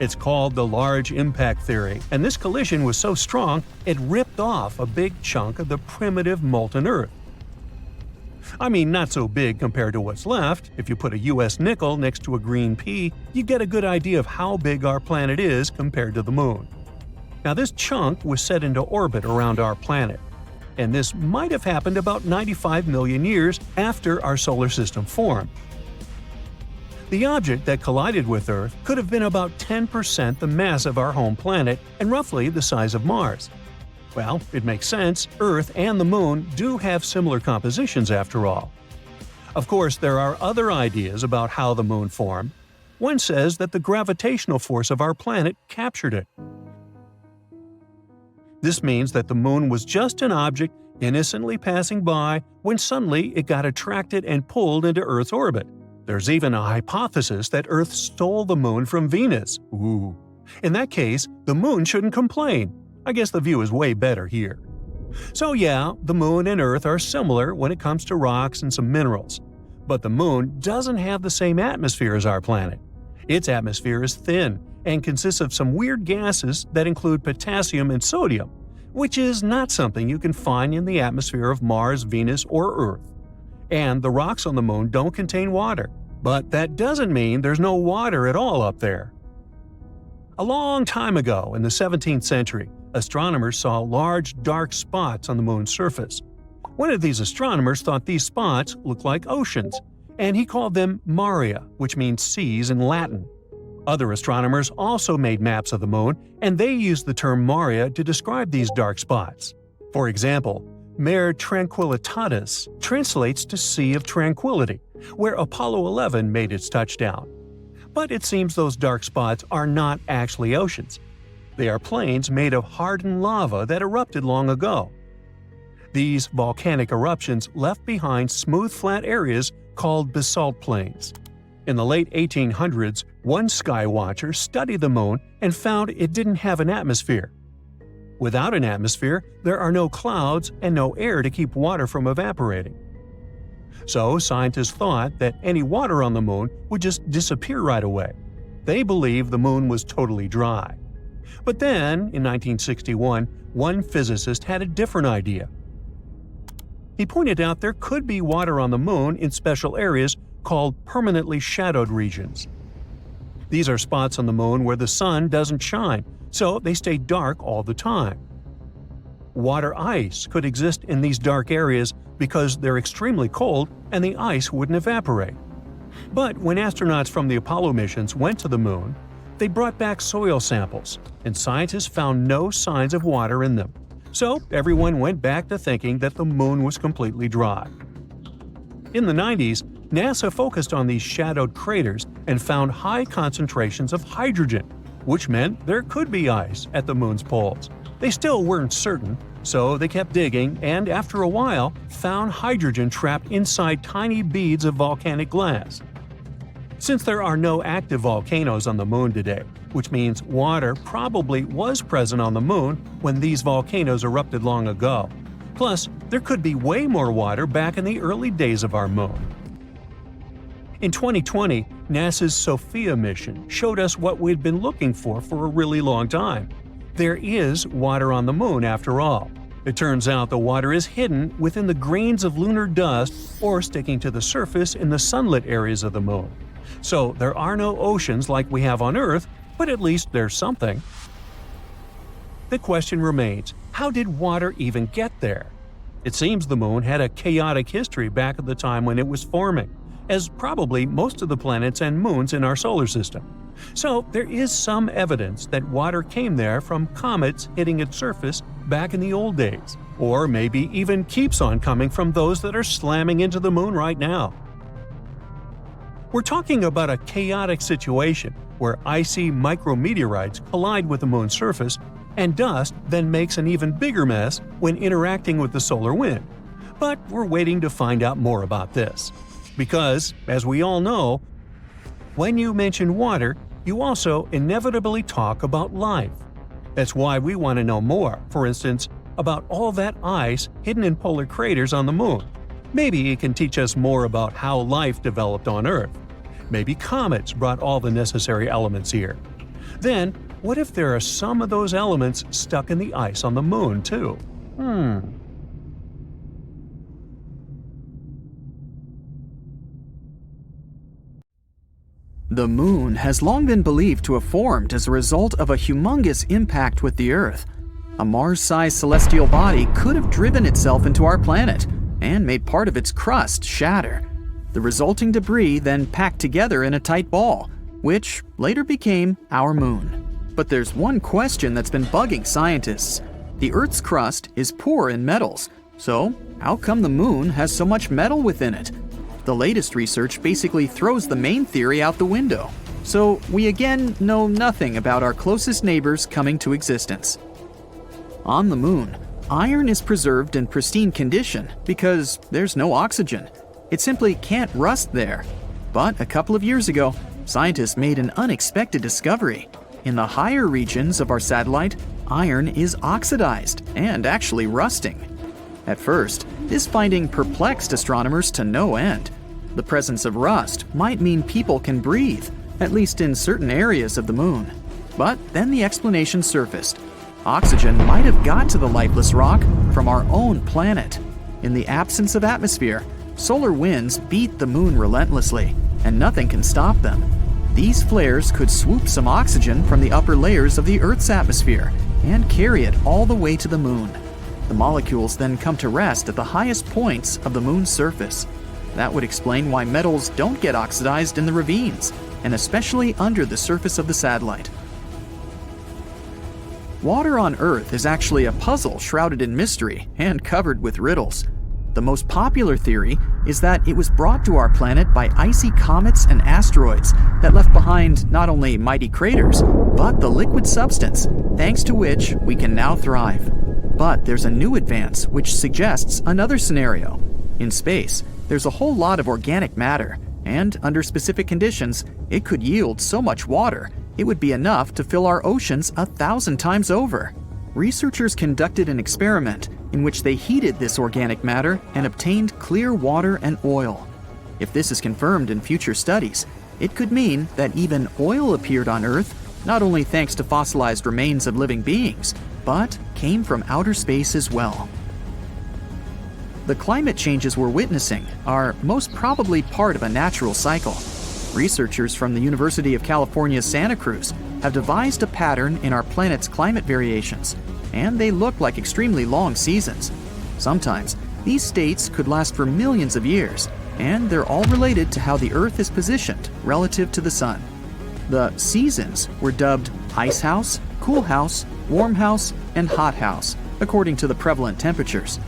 It's called the Large Impact Theory, and this collision was so strong it ripped off a big chunk of the primitive molten Earth. I mean, not so big compared to what's left. If you put a US nickel next to a green pea, you get a good idea of how big our planet is compared to the moon. Now, this chunk was set into orbit around our planet, and this might have happened about 95 million years after our solar system formed. The object that collided with Earth could have been about 10% the mass of our home planet and roughly the size of Mars. Well, it makes sense, Earth and the Moon do have similar compositions after all. Of course, there are other ideas about how the Moon formed. One says that the gravitational force of our planet captured it. This means that the Moon was just an object innocently passing by when suddenly it got attracted and pulled into Earth's orbit. There's even a hypothesis that Earth stole the Moon from Venus. Ooh. In that case, the Moon shouldn't complain. I guess the view is way better here. So yeah, the Moon and Earth are similar when it comes to rocks and some minerals. But the Moon doesn't have the same atmosphere as our planet. Its atmosphere is thin and consists of some weird gases that include potassium and sodium, which is not something you can find in the atmosphere of Mars, Venus, or Earth. And the rocks on the Moon don't contain water. But that doesn't mean there's no water at all up there. A long time ago, in the 17th century, astronomers saw large dark spots on the Moon's surface. One of these astronomers thought these spots looked like oceans, and he called them maria, which means seas in Latin. Other astronomers also made maps of the Moon, and they used the term maria to describe these dark spots. For example, Mare Tranquillitatis translates to Sea of Tranquility, where Apollo 11 made its touchdown. But it seems those dark spots are not actually oceans. They are plains made of hardened lava that erupted long ago. These volcanic eruptions left behind smooth flat areas called basalt plains. In the late 1800s, one sky watcher studied the Moon and found it didn't have an atmosphere. Without an atmosphere, there are no clouds and no air to keep water from evaporating. So scientists thought that any water on the Moon would just disappear right away. They believed the Moon was totally dry. But then, in 1961, one physicist had a different idea. He pointed out there could be water on the Moon in special areas called permanently shadowed regions. These are spots on the Moon where the sun doesn't shine, so they stay dark all the time. Water ice could exist in these dark areas because they're extremely cold and the ice wouldn't evaporate. But when astronauts from the Apollo missions went to the Moon, they brought back soil samples, and scientists found no signs of water in them. So everyone went back to thinking that the Moon was completely dry. In the 90s, NASA focused on these shadowed craters and found high concentrations of hydrogen, which meant there could be ice at the Moon's poles. They still weren't certain, so they kept digging and after a while found hydrogen trapped inside tiny beads of volcanic glass. Since there are no active volcanoes on the Moon today, which means water probably was present on the Moon when these volcanoes erupted long ago. Plus, there could be way more water back in the early days of our Moon. In 2020, NASA's SOFIA mission showed us what we'd been looking for a really long time. There is water on the Moon after all. It turns out the water is hidden within the grains of lunar dust or sticking to the surface in the sunlit areas of the Moon. So there are no oceans like we have on Earth, but at least there's something. The question remains, how did water even get there? It seems the Moon had a chaotic history back at the time when it was forming, as probably most of the planets and moons in our solar system. So there is some evidence that water came there from comets hitting its surface back in the old days, or maybe even keeps on coming from those that are slamming into the Moon right now. We're talking about a chaotic situation where icy micrometeorites collide with the Moon's surface, and dust then makes an even bigger mess when interacting with the solar wind. But we're waiting to find out more about this. Because, as we all know, when you mention water, you also inevitably talk about life. That's why we want to know more, for instance, about all that ice hidden in polar craters on the Moon. Maybe it can teach us more about how life developed on Earth. Maybe comets brought all the necessary elements here. Then, what if there are some of those elements stuck in the ice on the Moon, too? The Moon has long been believed to have formed as a result of a humongous impact with the Earth. A Mars-sized celestial body could have driven itself into our planet and made part of its crust shatter. The resulting debris then packed together in a tight ball, which later became our moon. But there's one question that's been bugging scientists. The Earth's crust is poor in metals, so how come the moon has so much metal within it? The latest research basically throws the main theory out the window. So we again know nothing about our closest neighbors coming to existence. On the moon, iron is preserved in pristine condition because there's no oxygen. It simply can't rust there. But a couple of years ago, scientists made an unexpected discovery. In the higher regions of our satellite, iron is oxidized and actually rusting. At first, this finding perplexed astronomers to no end. The presence of rust might mean people can breathe, at least in certain areas of the moon. But then the explanation surfaced. Oxygen might have got to the lifeless rock from our own planet. In the absence of atmosphere, solar winds beat the moon relentlessly, and nothing can stop them. These flares could swoop some oxygen from the upper layers of the Earth's atmosphere and carry it all the way to the moon. The molecules then come to rest at the highest points of the moon's surface. That would explain why metals don't get oxidized in the ravines, and especially under the surface of the satellite. Water on Earth is actually a puzzle shrouded in mystery and covered with riddles. The most popular theory is that it was brought to our planet by icy comets and asteroids that left behind not only mighty craters, but the liquid substance, thanks to which we can now thrive. But there's a new advance which suggests another scenario. In space, there's a whole lot of organic matter, and under specific conditions, it could yield so much water it would be enough to fill our oceans 1,000 times over. Researchers conducted an experiment in which they heated this organic matter and obtained clear water and oil. If this is confirmed in future studies, it could mean that even oil appeared on Earth, not only thanks to fossilized remains of living beings, but came from outer space as well. The climate changes we're witnessing are most probably part of a natural cycle. Researchers from the University of California's Santa Cruz have devised a pattern in our planet's climate variations, and they look like extremely long seasons. Sometimes, these states could last for millions of years, and they're all related to how the Earth is positioned relative to the Sun. The seasons were dubbed Ice House, Cool House, Warm House, and Hot House, according to the prevalent temperatures.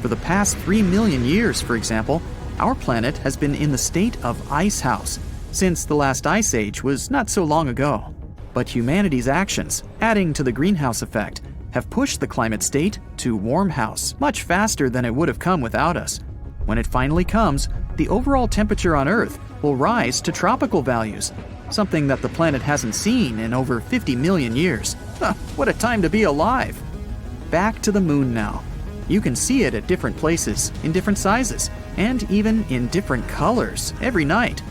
For the past 3 million years, for example, our planet has been in the state of Ice House, since the last ice age was not so long ago. But humanity's actions, adding to the greenhouse effect, have pushed the climate state to Warm House much faster than it would have come without us. When it finally comes, the overall temperature on Earth will rise to tropical values, something that the planet hasn't seen in over 50 million years. What a time to be alive! Back to the moon now. You can see it at different places, in different sizes, and even in different colors every night.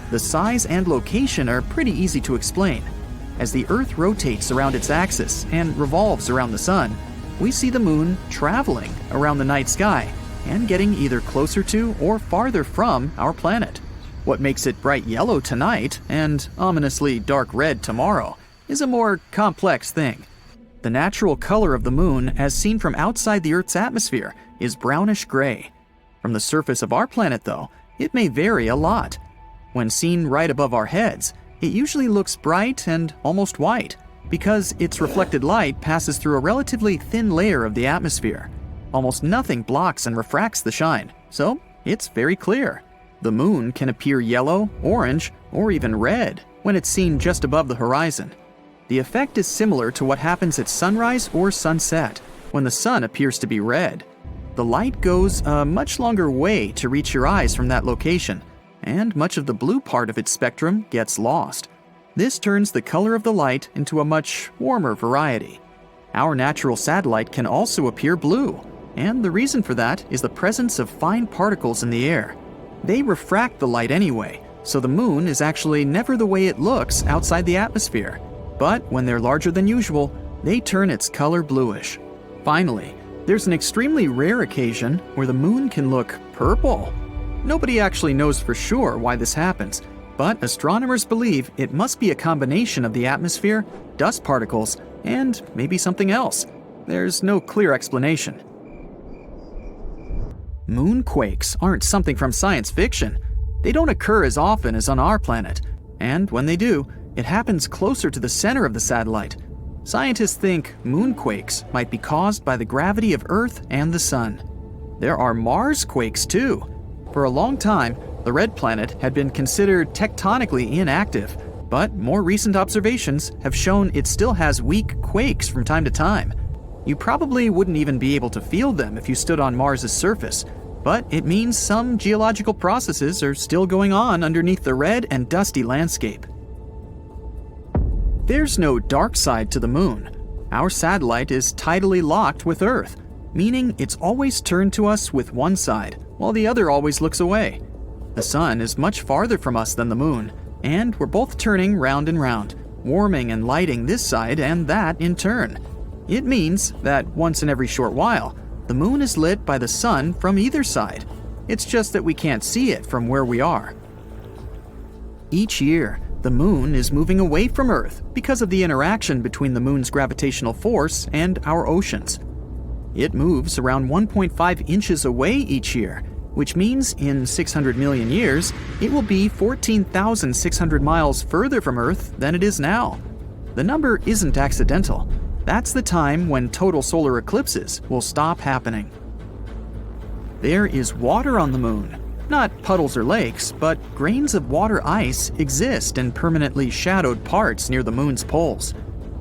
The size and location are pretty easy to explain. As the Earth rotates around its axis and revolves around the Sun, we see the moon traveling around the night sky and getting either closer to or farther from our planet. What makes it bright yellow tonight and ominously dark red tomorrow is a more complex thing. The natural color of the moon, as seen from outside the Earth's atmosphere, is brownish gray. From the surface of our planet, though, it may vary a lot. When seen right above our heads, it usually looks bright and almost white, because its reflected light passes through a relatively thin layer of the atmosphere. Almost nothing blocks and refracts the shine, so it's very clear. The moon can appear yellow, orange, or even red when it's seen just above the horizon. The effect is similar to what happens at sunrise or sunset, when the sun appears to be red. The light goes a much longer way to reach your eyes from that location, and much of the blue part of its spectrum gets lost. This turns the color of the light into a much warmer variety. Our natural satellite can also appear blue, and the reason for that is the presence of fine particles in the air. They refract the light anyway, so the moon is actually never the way it looks outside the atmosphere. But when they're larger than usual, they turn its color bluish. Finally, there's an extremely rare occasion where the moon can look purple. Nobody actually knows for sure why this happens, but astronomers believe it must be a combination of the atmosphere, dust particles, and maybe something else. there's no clear explanation. Moonquakes aren't something from science fiction. They don't occur as often as on our planet, and when they do, it happens closer to the center of the satellite. Scientists think moonquakes might be caused by the gravity of Earth and the Sun. There are Mars quakes too. For a long time, the red planet had been considered tectonically inactive, but more recent observations have shown it still has weak quakes from time to time. You probably wouldn't even be able to feel them if you stood on Mars's surface, but it means some geological processes are still going on underneath the red and dusty landscape. There's no dark side to the moon. Our satellite is tidally locked with Earth, meaning it's always turned to us with one side, while the other always looks away. The sun is much farther from us than the moon, and we're both turning round and round, warming and lighting this side and that in turn. It means that once in every short while, the moon is lit by the sun from either side. It's just that we can't see it from where we are. Each year, the moon is moving away from Earth because of the interaction between the moon's gravitational force and our oceans. It moves around 1.5 inches away each year, which means in 600 million years, it will be 14,600 miles further from Earth than it is now. The number isn't accidental. That's the time when total solar eclipses will stop happening. There is water on the moon. Not puddles or lakes, but grains of water ice exist in permanently shadowed parts near the moon's poles.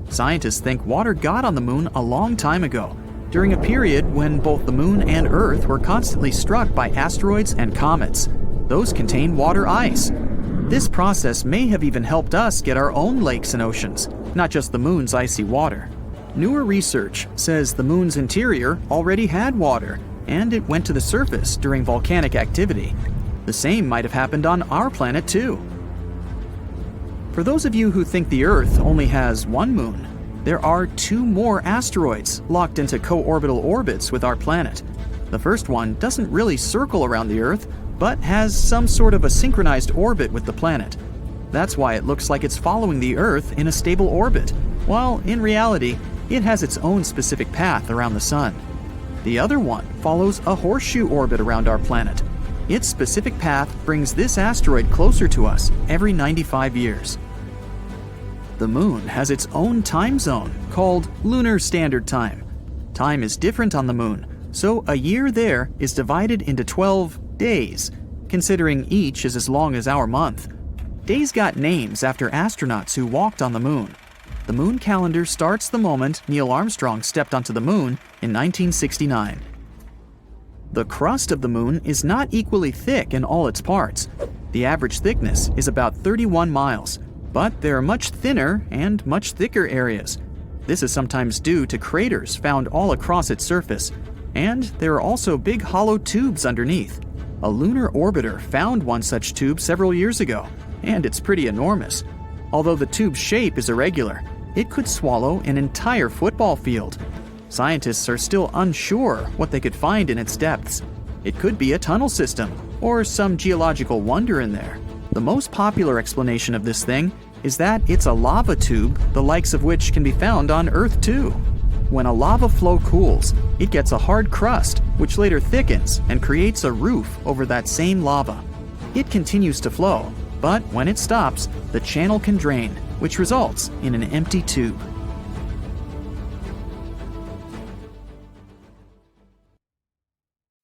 Scientists think water got on the moon a long time ago, during a period when both the moon and Earth were constantly struck by asteroids and comets. Those contain water ice. This process may have even helped us get our own lakes and oceans, not just the moon's icy water. Newer research says the moon's interior already had water, and it went to the surface during volcanic activity. The same might have happened on our planet too. For those of you who think the Earth only has one moon, there are 2 more asteroids locked into co-orbital orbits with our planet. The first one doesn't really circle around the Earth, but has some sort of a synchronized orbit with the planet. That's why it looks like it's following the Earth in a stable orbit, while in reality, it has its own specific path around the Sun. The other one follows a horseshoe orbit around our planet. Its specific path brings this asteroid closer to us every 95 years. The moon has its own time zone called Lunar Standard Time. Time is different on the moon, so a year there is divided into 12 days, considering each is as long as our month. Days got names after astronauts who walked on the moon. The moon calendar starts the moment Neil Armstrong stepped onto the moon in 1969. The crust of the moon is not equally thick in all its parts. The average thickness is about 31 miles, but there are much thinner and much thicker areas. This is sometimes due to craters found all across its surface, and there are also big hollow tubes underneath. A lunar orbiter found one such tube several years ago, and it's pretty enormous. Although the tube's shape is irregular, it could swallow an entire football field. Scientists are still unsure what they could find in its depths. It could be a tunnel system, or some geological wonder in there. The most popular explanation of this thing is that it's a lava tube, the likes of which can be found on Earth too. When a lava flow cools, it gets a hard crust, which later thickens and creates a roof over that same lava. It continues to flow, but when it stops, the channel can drain, which results in an empty tube.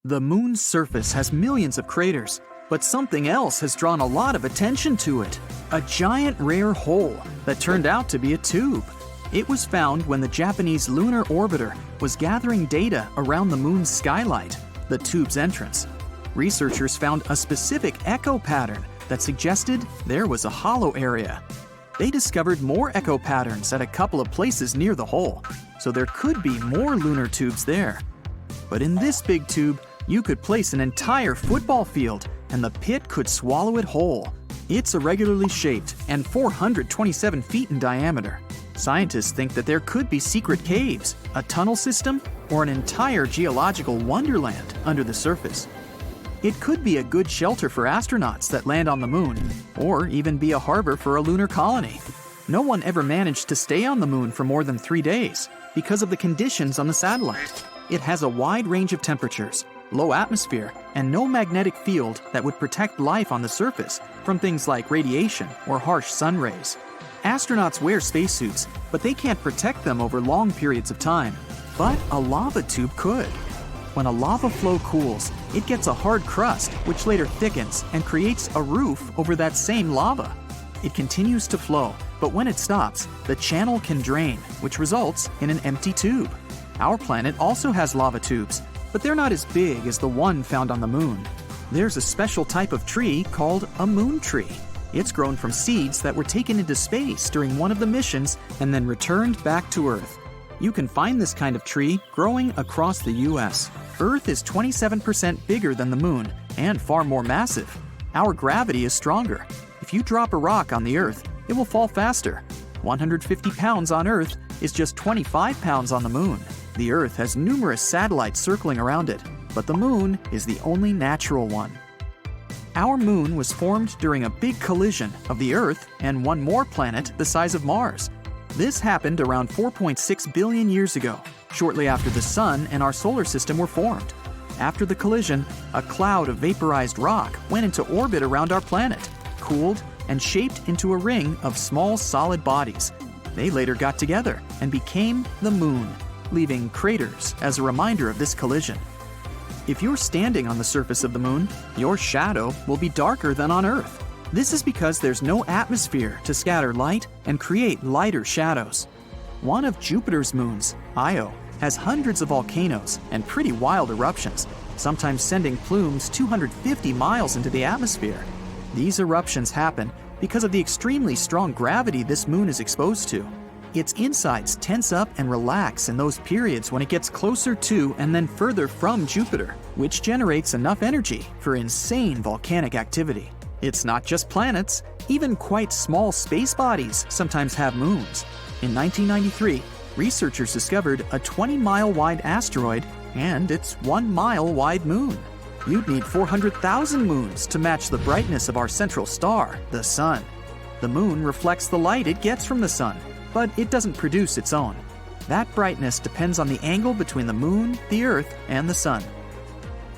The moon's surface has millions of craters, but something else has drawn a lot of attention to it. A giant rare hole that turned out to be a tube. It was found when the Japanese lunar orbiter was gathering data around the moon's skylight, the tube's entrance. Researchers found a specific echo pattern that suggested there was a hollow area. They discovered more echo patterns at a couple of places near the hole, so there could be more lunar tubes there. But in this big tube, you could place an entire football field and the pit could swallow it whole. It's irregularly shaped and 427 feet in diameter. Scientists think that there could be secret caves, a tunnel system, or an entire geological wonderland under the surface. It could be a good shelter for astronauts that land on the moon, or even be a harbor for a lunar colony. No one ever managed to stay on the moon for more than 3 days. because of the conditions on the satellite. It has a wide range of temperatures, low atmosphere, and no magnetic field that would protect life on the surface from things like radiation or harsh sun rays. Astronauts wear spacesuits, but they can't protect them over long periods of time. But a lava tube could. When a lava flow cools, it gets a hard crust, which later thickens and creates a roof over that same lava. It continues to flow, but when it stops, the channel can drain, which results in an empty tube. Our planet also has lava tubes, but they're not as big as the one found on the moon. There's a special type of tree called a moon tree. It's grown from seeds that were taken into space during one of the missions and then returned back to Earth. You can find this kind of tree growing across the US. Earth is 27% bigger than the moon and far more massive. Our gravity is stronger. If you drop a rock on the Earth, it will fall faster. 150 pounds on Earth is just 25 pounds on the moon. The Earth has numerous satellites circling around it, but the moon is the only natural one. Our moon was formed during a big collision of the Earth and one more planet the size of Mars. This happened around 4.6 billion years ago, shortly after the Sun and our solar system were formed. After the collision, a cloud of vaporized rock went into orbit around our planet, cooled, and shaped into a ring of small solid bodies. They later got together and became the moon, leaving craters as a reminder of this collision. If you're standing on the surface of the moon, your shadow will be darker than on Earth. This is because there's no atmosphere to scatter light and create lighter shadows. One of Jupiter's moons, Io, has hundreds of volcanoes and pretty wild eruptions, sometimes sending plumes 250 miles into the atmosphere. These eruptions happen because of the extremely strong gravity this moon is exposed to. Its insides tense up and relax in those periods when it gets closer to and then further from Jupiter, which generates enough energy for insane volcanic activity. It's not just planets, even quite small space bodies sometimes have moons. In 1993, researchers discovered a 20-mile wide asteroid and its 1-mile wide moon. You'd need 400,000 moons to match the brightness of our central star, the Sun. The moon reflects the light it gets from the Sun, but it doesn't produce its own. That brightness depends on the angle between the moon, the Earth, and the Sun.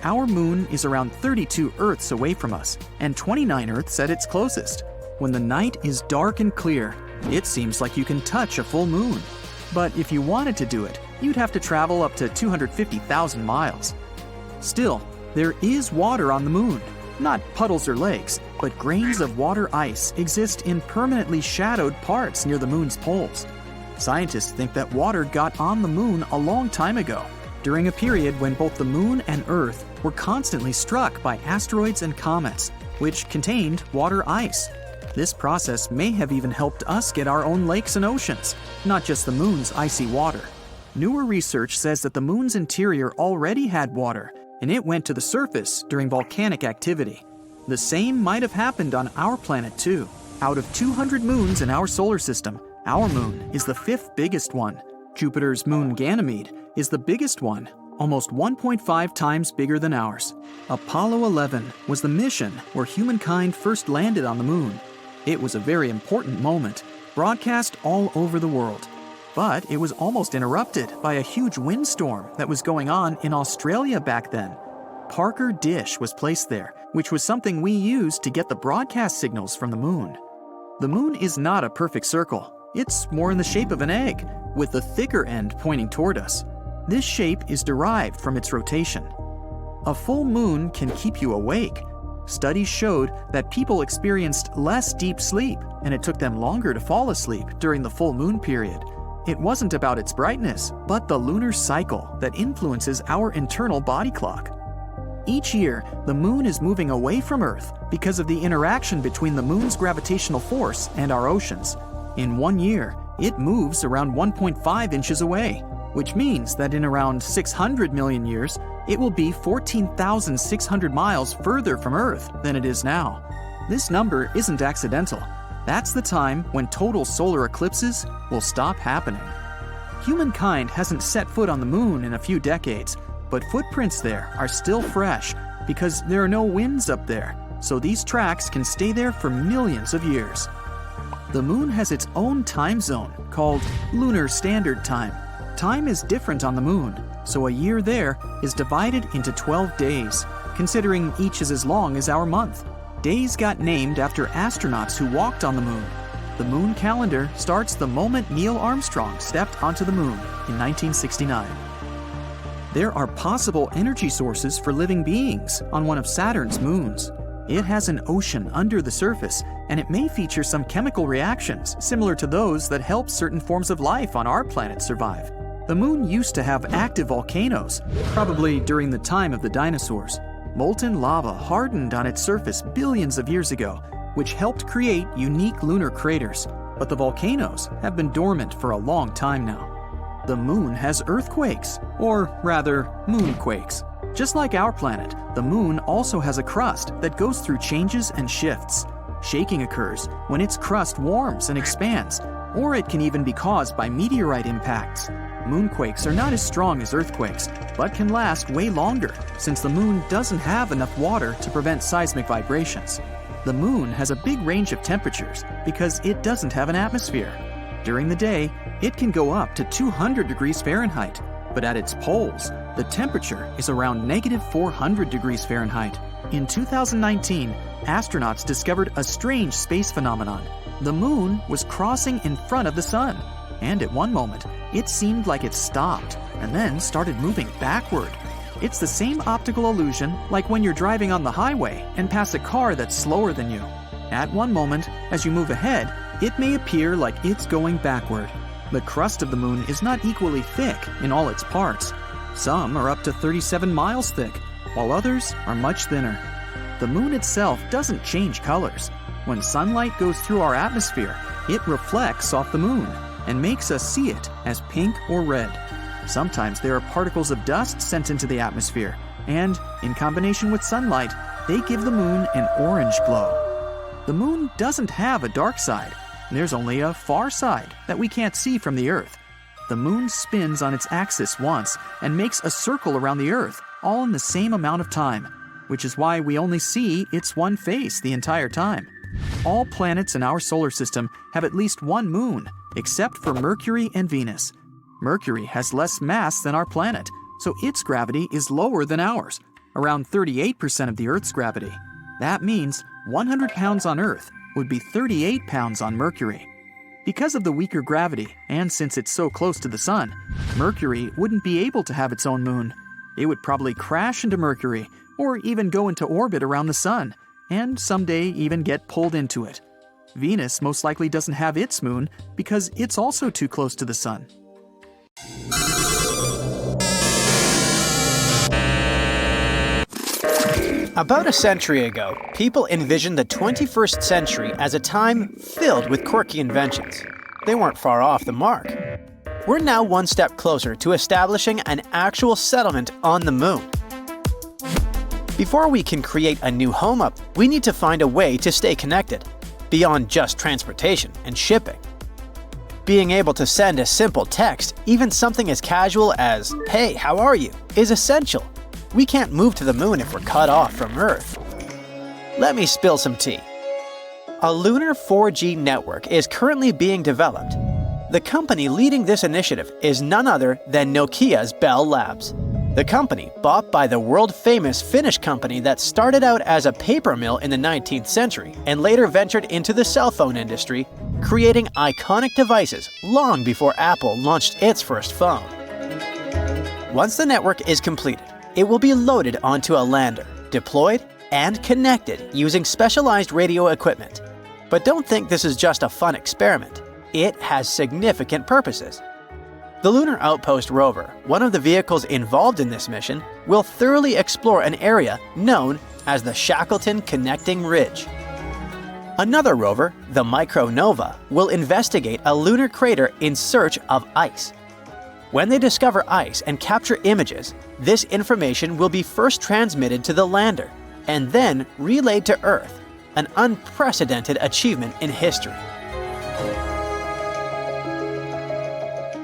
Our moon is around 32 Earths away from us, and 29 Earths at its closest. When the night is dark and clear, it seems like you can touch a full moon. But if you wanted to do it, you'd have to travel up to 250,000 miles. Still, there is water on the moon. Not puddles or lakes, but grains of water ice exist in permanently shadowed parts near the moon's poles. Scientists think that water got on the moon a long time ago, during a period when both the moon and Earth were constantly struck by asteroids and comets, which contained water ice. This process may have even helped us get our own lakes and oceans, not just the moon's icy water. Newer research says that the moon's interior already had water, and it went to the surface during volcanic activity. The same might have happened on our planet too. Out of 200 moons in our solar system, our moon is the 5th biggest one. Jupiter's moon Ganymede is the biggest one, almost 1.5 times bigger than ours. Apollo 11 was the mission where humankind first landed on the moon. It was a very important moment, broadcast all over the world. But it was almost interrupted by a huge windstorm that was going on in Australia back then. Parker Dish was placed there, which was something we used to get the broadcast signals from the moon. The moon is not a perfect circle. It's more in the shape of an egg, with the thicker end pointing toward us. This shape is derived from its rotation. A full moon can keep you awake. Studies showed that people experienced less deep sleep, and it took them longer to fall asleep during the full moon period. It wasn't about its brightness, but the lunar cycle that influences our internal body clock. Each year, the moon is moving away from Earth because of the interaction between the moon's gravitational force and our oceans. In 1 year, it moves around 1.5 inches away, which means that in around 600 million years, it will be 14,600 miles further from Earth than it is now. This number isn't accidental. That's the time when total solar eclipses will stop happening. Humankind hasn't set foot on the moon in a few decades, but footprints there are still fresh because there are no winds up there, so these tracks can stay there for millions of years. The moon has its own time zone called Lunar Standard Time. Time is different on the moon, so a year there is divided into 12 days, considering each is as long as our month. Days got named after astronauts who walked on the moon. The moon calendar starts the moment Neil Armstrong stepped onto the moon in 1969. There are possible energy sources for living beings on one of Saturn's moons. It has an ocean under the surface, and it may feature some chemical reactions similar to those that help certain forms of life on our planet survive. The moon used to have active volcanoes, probably during the time of the dinosaurs. Molten lava hardened on its surface billions of years ago, which helped create unique lunar craters, but the volcanoes have been dormant for a long time now. The moon has earthquakes, or rather, moonquakes. Just like our planet, the moon also has a crust that goes through changes and shifts. Shaking occurs when its crust warms and expands, or it can even be caused by meteorite impacts. Moonquakes are not as strong as earthquakes, but can last way longer since the moon doesn't have enough water to prevent seismic vibrations. The moon has a big range of temperatures because it doesn't have an atmosphere. During the day, it can go up to 200 degrees Fahrenheit, but at its poles, the temperature is around -400 degrees Fahrenheit. In 2019, astronauts discovered a strange space phenomenon. The moon was crossing in front of the sun, and at one moment, it seemed like it stopped and then started moving backward. It's the same optical illusion like when you're driving on the highway and pass a car that's slower than you. At one moment, as you move ahead, it may appear like it's going backward. The crust of the moon is not equally thick in all its parts. Some are up to 37 miles thick, while others are much thinner. The moon itself doesn't change colors. When sunlight goes through our atmosphere, it reflects off the moon and makes us see it as pink or red. Sometimes there are particles of dust sent into the atmosphere, and, in combination with sunlight, they give the moon an orange glow. The moon doesn't have a dark side. There's only a far side that we can't see from the Earth. The moon spins on its axis once and makes a circle around the Earth, all in the same amount of time, which is why we only see its one face the entire time. All planets in our solar system have at least one moon, except for Mercury and Venus. Mercury has less mass than our planet, so its gravity is lower than ours, around 38% of the Earth's gravity. That means 100 pounds on Earth would be 38 pounds on Mercury. Because of the weaker gravity, and since it's so close to the Sun, Mercury wouldn't be able to have its own moon. It would probably crash into Mercury, or even go into orbit around the Sun, and someday even get pulled into it. Venus most likely doesn't have its moon because it's also too close to the Sun. About a century ago, people envisioned the 21st century as a time filled with quirky inventions. They weren't far off the mark. We're now one step closer to establishing an actual settlement on the moon. Before we can create a new home up, we need to find a way to stay connected, beyond just transportation and shipping. Being able to send a simple text, even something as casual as, "Hey, how are you?" is essential. We can't move to the moon if we're cut off from Earth. Let me spill some tea. A lunar 4G network is currently being developed. The company leading this initiative is none other than Nokia's Bell Labs. The company, bought by the world-famous Finnish company that started out as a paper mill in the 19th century and later ventured into the cell phone industry, creating iconic devices long before Apple launched its first phone. Once the network is completed, it will be loaded onto a lander, deployed, and connected using specialized radio equipment. But don't think this is just a fun experiment. It has significant purposes. The Lunar Outpost rover, one of the vehicles involved in this mission, will thoroughly explore an area known as the Shackleton Connecting Ridge. Another rover, the Micronova, will investigate a lunar crater in search of ice. When they discover ice and capture images, this information will be first transmitted to the lander and then relayed to Earth, an unprecedented achievement in history.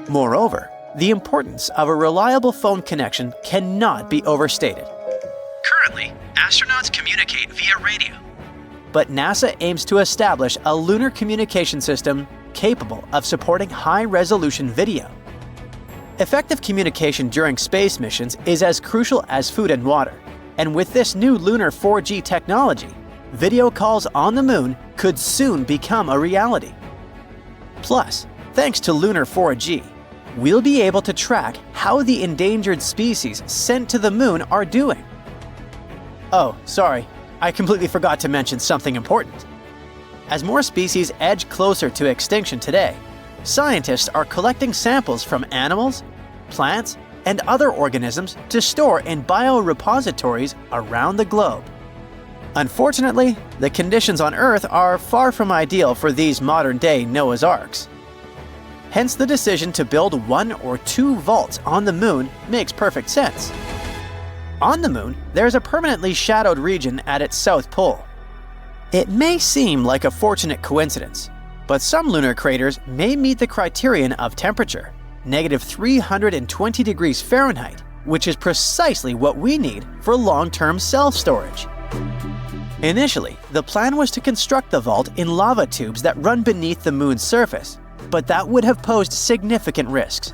Moreover, the importance of a reliable phone connection cannot be overstated. Currently, astronauts communicate via radio. But NASA aims to establish a lunar communication system capable of supporting high-resolution video. Effective communication during space missions is as crucial as food and water, and with this new lunar 4G technology, video calls on the moon could soon become a reality. Plus, thanks to lunar 4G, we'll be able to track how the endangered species sent to the moon are doing. Oh, sorry, I completely forgot to mention something important. As more species edge closer to extinction today, scientists are collecting samples from animals, plants, and other organisms to store in biorepositories around the globe. Unfortunately, the conditions on Earth are far from ideal for these modern-day Noah's Arks. Hence, the decision to build 1 or 2 vaults on the moon makes perfect sense. On the moon, there's a permanently shadowed region at its south pole. It may seem like a fortunate coincidence, but some lunar craters may meet the criterion of temperature, -320 degrees Fahrenheit, which is precisely what we need for long-term self-storage. Initially, the plan was to construct the vault in lava tubes that run beneath the moon's surface, but that would have posed significant risks.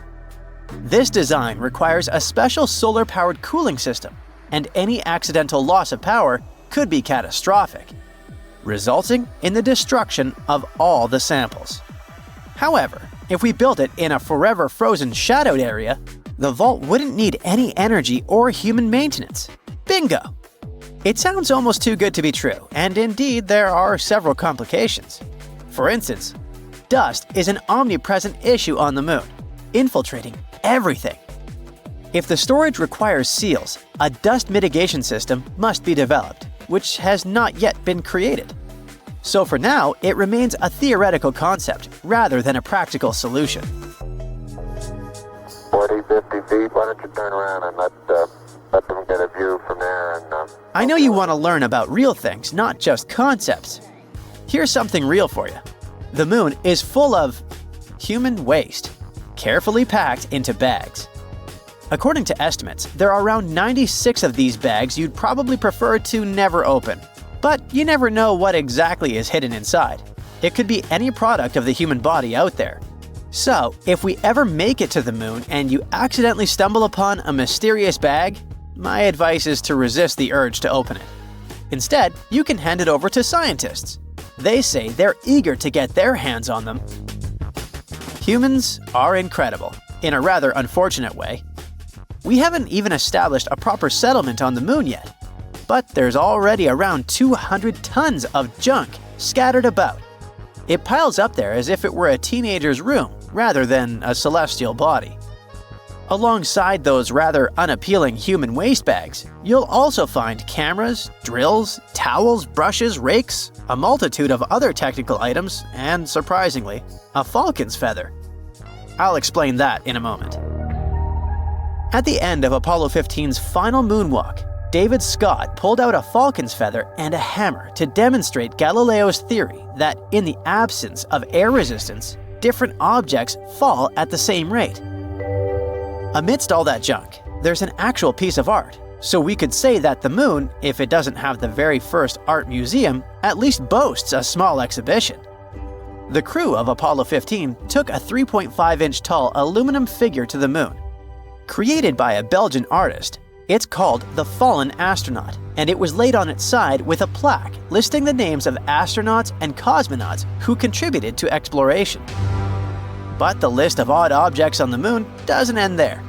This design requires a special solar-powered cooling system, and any accidental loss of power could be catastrophic, resulting in the destruction of all the samples. However, if we built it in a forever frozen shadowed area, the vault wouldn't need any energy or human maintenance. Bingo! It sounds almost too good to be true, and indeed there are several complications. For instance, dust is an omnipresent issue on the moon, infiltrating everything. If the storage requires seals, a dust mitigation system must be developed, which has not yet been created. So for now, it remains a theoretical concept rather than a practical solution. 40, 50 feet, why don't you turn around and let them get a view from there and... I know you want to learn about real things, not just concepts. Here's something real for you. The moon is full of human waste, carefully packed into bags. According to estimates, there are around 96 of these bags you'd probably prefer to never open. But you never know what exactly is hidden inside. It could be any product of the human body out there. So, if we ever make it to the moon and you accidentally stumble upon a mysterious bag, my advice is to resist the urge to open it. Instead, you can hand it over to scientists. They say they're eager to get their hands on them. Humans are incredible, in a rather unfortunate way. We haven't even established a proper settlement on the moon yet, but there's already around 200 tons of junk scattered about. It piles up there as if it were a teenager's room rather than a celestial body. Alongside those rather unappealing human waste bags, you'll also find cameras, drills, towels, brushes, rakes, a multitude of other technical items, and surprisingly, a falcon's feather. I'll explain that in a moment. At the end of Apollo 15's final moonwalk, David Scott pulled out a falcon's feather and a hammer to demonstrate Galileo's theory that in the absence of air resistance, different objects fall at the same rate. Amidst all that junk, there's an actual piece of art, so we could say that the moon, if it doesn't have the very first art museum, at least boasts a small exhibition. The crew of Apollo 15 took a 3.5-inch tall aluminum figure to the moon. Created by a Belgian artist, it's called the Fallen Astronaut, and it was laid on its side with a plaque listing the names of astronauts and cosmonauts who contributed to exploration. But the list of odd objects on the moon doesn't end there.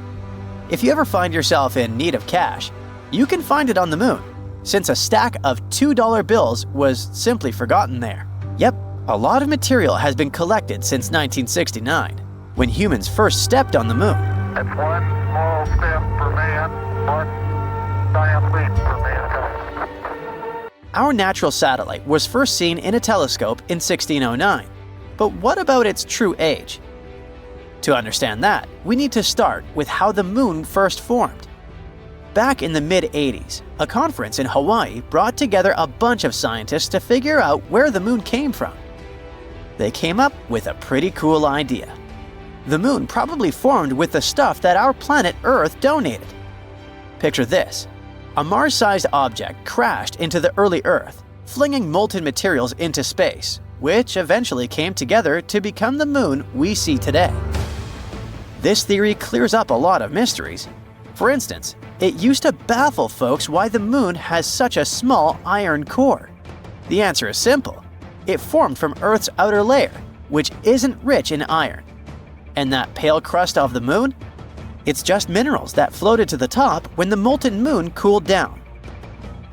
If you ever find yourself in need of cash, you can find it on the moon, since a stack of $2 bills was simply forgotten there. Yep, a lot of material has been collected since 1969, when humans first stepped on the moon. It's one small step for man, one giant leap for mankind. Our natural satellite was first seen in a telescope in 1609. But what about its true age? To understand that, we need to start with how the moon first formed. Back in the mid-80s, a conference in Hawaii brought together a bunch of scientists to figure out where the moon came from. They came up with a pretty cool idea. The moon probably formed with the stuff that our planet Earth donated. Picture this. A Mars-sized object crashed into the early Earth, flinging molten materials into space, which eventually came together to become the moon we see today. This theory clears up a lot of mysteries. For instance, it used to baffle folks why the moon has such a small iron core. The answer is simple. It formed from Earth's outer layer, which isn't rich in iron. And that pale crust of the moon? It's just minerals that floated to the top when the molten moon cooled down.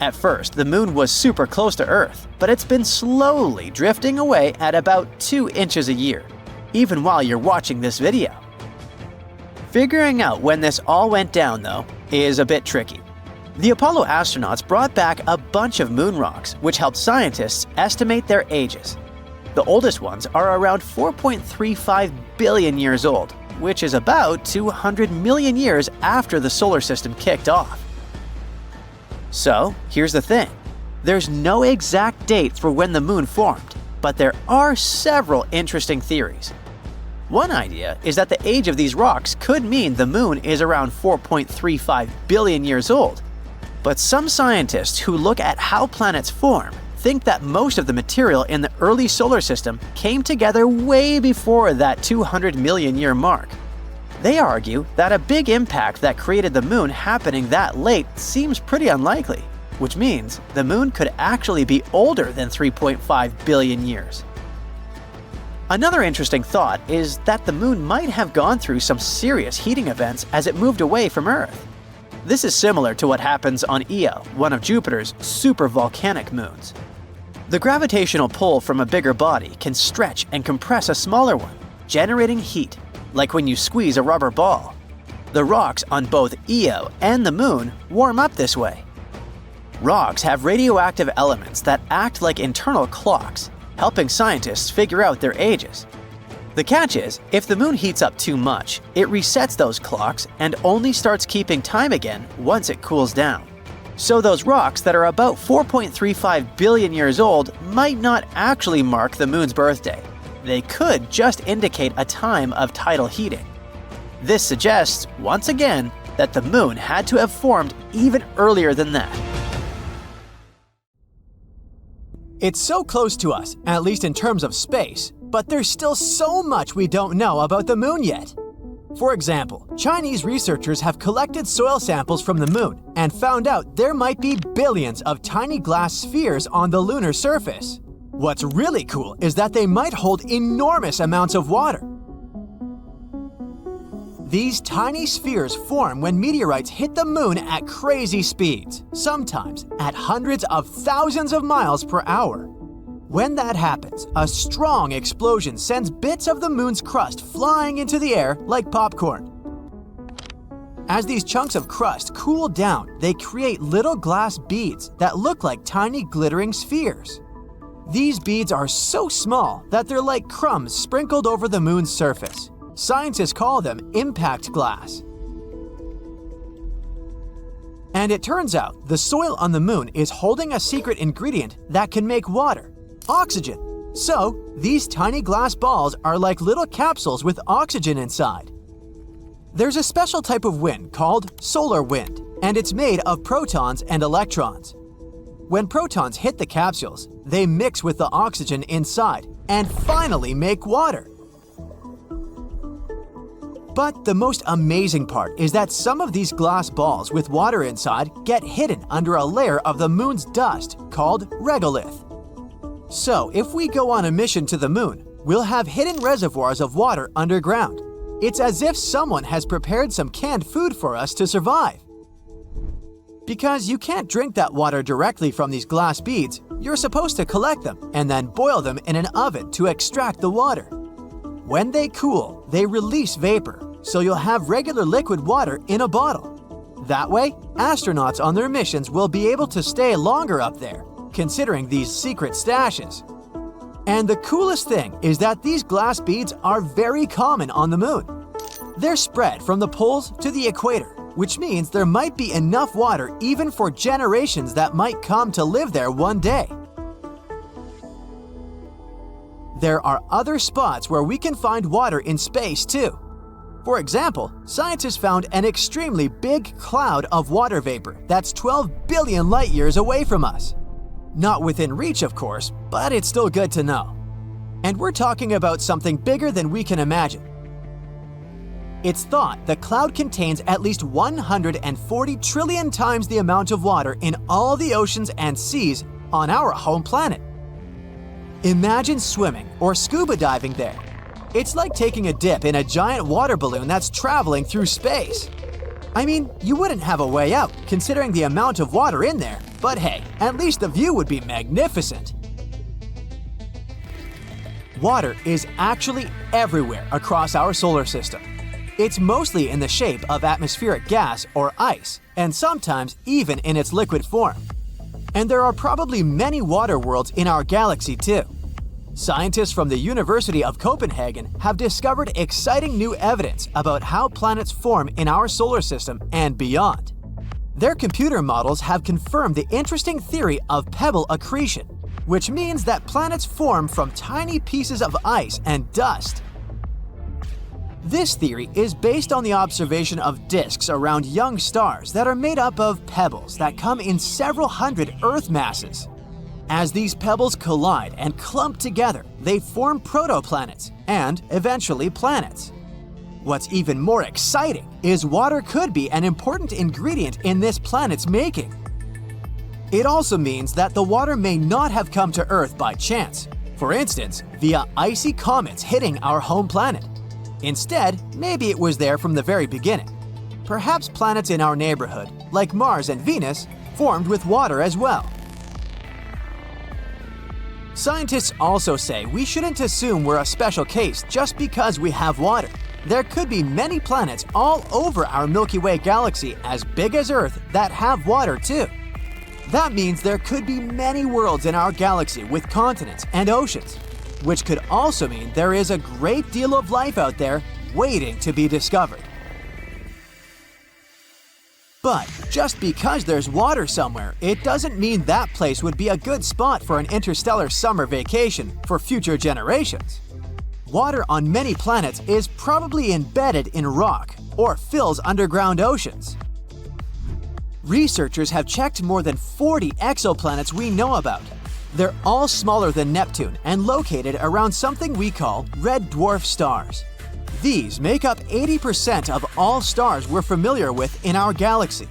At first, the moon was super close to Earth, but it's been slowly drifting away at about 2 inches a year, even while you're watching this video. Figuring out when this all went down, though, is a bit tricky. The Apollo astronauts brought back a bunch of moon rocks, which helped scientists estimate their ages. The oldest ones are around 4.35 billion years old, which is about 200 million years after the solar system kicked off. So, here's the thing. There's no exact date for when the moon formed, but there are several interesting theories. One idea is that the age of these rocks could mean the moon is around 4.35 billion years old. But some scientists who look at how planets form think that most of the material in the early solar system came together way before that 200 million year mark. They argue that a big impact that created the moon happening that late seems pretty unlikely, which means the moon could actually be older than 3.5 billion years. Another interesting thought is that the moon might have gone through some serious heating events as it moved away from Earth. This is similar to what happens on Io, one of Jupiter's supervolcanic moons. The gravitational pull from a bigger body can stretch and compress a smaller one, generating heat, like when you squeeze a rubber ball. The rocks on both Io and the moon warm up this way. Rocks have radioactive elements that act like internal clocks, helping scientists figure out their ages. The catch is, if the moon heats up too much, it resets those clocks and only starts keeping time again once it cools down. So those rocks that are about 4.35 billion years old might not actually mark the moon's birthday. They could just indicate a time of tidal heating. This suggests, once again, that the moon had to have formed even earlier than that. It's so close to us, at least in terms of space, but there's still so much we don't know about the moon yet. For example, Chinese researchers have collected soil samples from the moon and found out there might be billions of tiny glass spheres on the lunar surface. What's really cool is that they might hold enormous amounts of water. These tiny spheres form when meteorites hit the moon at crazy speeds, sometimes at hundreds of thousands of miles per hour. When that happens, a strong explosion sends bits of the moon's crust flying into the air like popcorn. As these chunks of crust cool down, they create little glass beads that look like tiny glittering spheres. These beads are so small that they're like crumbs sprinkled over the moon's surface. Scientists call them impact glass. And it turns out the soil on the moon is holding a secret ingredient that can make water: oxygen. So, these tiny glass balls are like little capsules with oxygen inside. There's a special type of wind called solar wind, and it's made of protons and electrons. When protons hit the capsules, they mix with the oxygen inside and finally make water. But the most amazing part is that some of these glass balls with water inside get hidden under a layer of the moon's dust called regolith. So if we go on a mission to the moon, we'll have hidden reservoirs of water underground. It's as if someone has prepared some canned food for us to survive. Because you can't drink that water directly from these glass beads, you're supposed to collect them and then boil them in an oven to extract the water. When they cool, they release vapor, so you'll have regular liquid water in a bottle. That way, astronauts on their missions will be able to stay longer up there, considering these secret stashes. And the coolest thing is that these glass beads are very common on the moon. They're spread from the poles to the equator, which means there might be enough water even for generations that might come to live there one day. There are other spots where we can find water in space too. For example, scientists found an extremely big cloud of water vapor that's 12 billion light years away from us. Not within reach, of course, but it's still good to know. And we're talking about something bigger than we can imagine. It's thought the cloud contains at least 140 trillion times the amount of water in all the oceans and seas on our home planet. Imagine swimming or scuba diving there. It's like taking a dip in a giant water balloon that's traveling through space. I mean, you wouldn't have a way out considering the amount of water in there, but hey, at least the view would be magnificent. Water is actually everywhere across our solar system. It's mostly in the shape of atmospheric gas or ice, and sometimes even in its liquid form. And there are probably many water worlds in our galaxy too. Scientists from the University of Copenhagen have discovered exciting new evidence about how planets form in our solar system and beyond. Their computer models have confirmed the interesting theory of pebble accretion, which means that planets form from tiny pieces of ice and dust. This theory is based on the observation of disks around young stars that are made up of pebbles that come in several hundred Earth masses. As these pebbles collide and clump together, they form protoplanets and, eventually, planets. What's even more exciting is water could be an important ingredient in this planet's making. It also means that the water may not have come to Earth by chance, for instance, via icy comets hitting our home planet. Instead, maybe it was there from the very beginning. Perhaps planets in our neighborhood, like Mars and Venus, formed with water as well. Scientists also say we shouldn't assume we're a special case just because we have water. There could be many planets all over our Milky Way galaxy as big as Earth that have water too. That means there could be many worlds in our galaxy with continents and oceans, which could also mean there is a great deal of life out there waiting to be discovered. But just because there's water somewhere, it doesn't mean that place would be a good spot for an interstellar summer vacation for future generations. Water on many planets is probably embedded in rock or fills underground oceans. Researchers have checked more than 40 exoplanets we know about. They're all smaller than Neptune and located around something we call red dwarf stars. These make up 80% of all stars we're familiar with in our galaxy.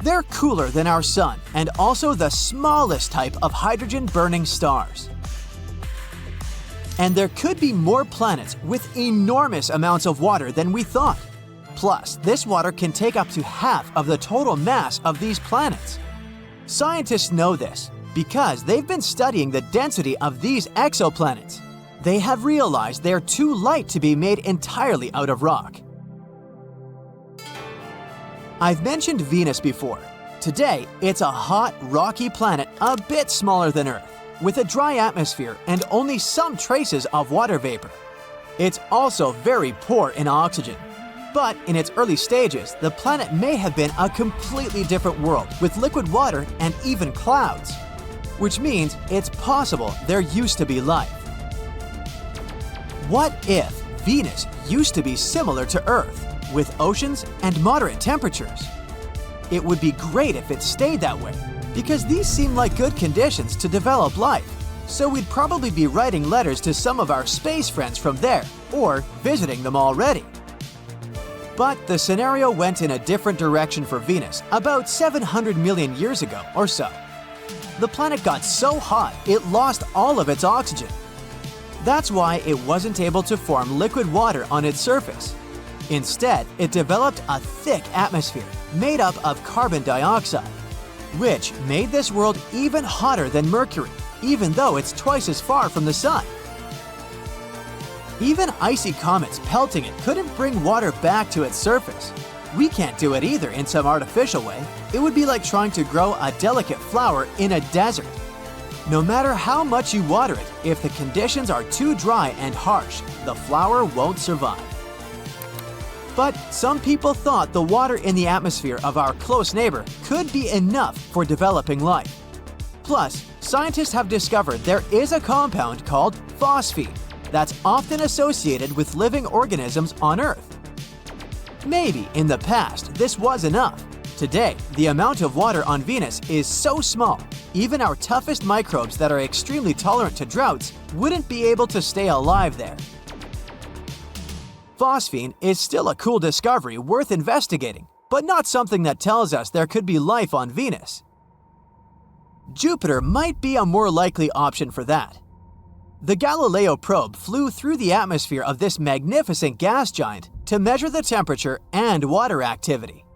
They're cooler than our Sun and also the smallest type of hydrogen-burning stars. And there could be more planets with enormous amounts of water than we thought. Plus, this water can take up to half of the total mass of these planets. Scientists know this because they've been studying the density of these exoplanets. They have realized they're too light to be made entirely out of rock. I've mentioned Venus before. Today, it's a hot, rocky planet a bit smaller than Earth, with a dry atmosphere and only some traces of water vapor. It's also very poor in oxygen. But in its early stages, the planet may have been a completely different world with liquid water and even clouds, which means it's possible there used to be life. What if Venus used to be similar to Earth, with oceans and moderate temperatures? It would be great if it stayed that way, because these seem like good conditions to develop life, so we'd probably be writing letters to some of our space friends from there, or visiting them already. But the scenario went in a different direction for Venus about 700 million years ago or so. The planet got so hot it lost all of its oxygen. That's why it wasn't able to form liquid water on its surface. Instead, it developed a thick atmosphere made up of carbon dioxide, which made this world even hotter than Mercury, even though it's twice as far from the Sun. Even icy comets pelting it couldn't bring water back to its surface. We can't do it either in some artificial way. It would be like trying to grow a delicate flower in a desert. No matter how much you water it, if the conditions are too dry and harsh, the flower won't survive. But some people thought the water in the atmosphere of our close neighbor could be enough for developing life. Plus, scientists have discovered there is a compound called phosphine that's often associated with living organisms on Earth. Maybe in the past this was enough. Today, the amount of water on Venus is so small, even our toughest microbes that are extremely tolerant to droughts wouldn't be able to stay alive there. phosphine is still a cool discovery worth investigating, but not something that tells us there could be life on Venus. Jupiter might be a more likely option for that. The Galileo probe flew through the atmosphere of this magnificent gas giant to measure the temperature and water activity.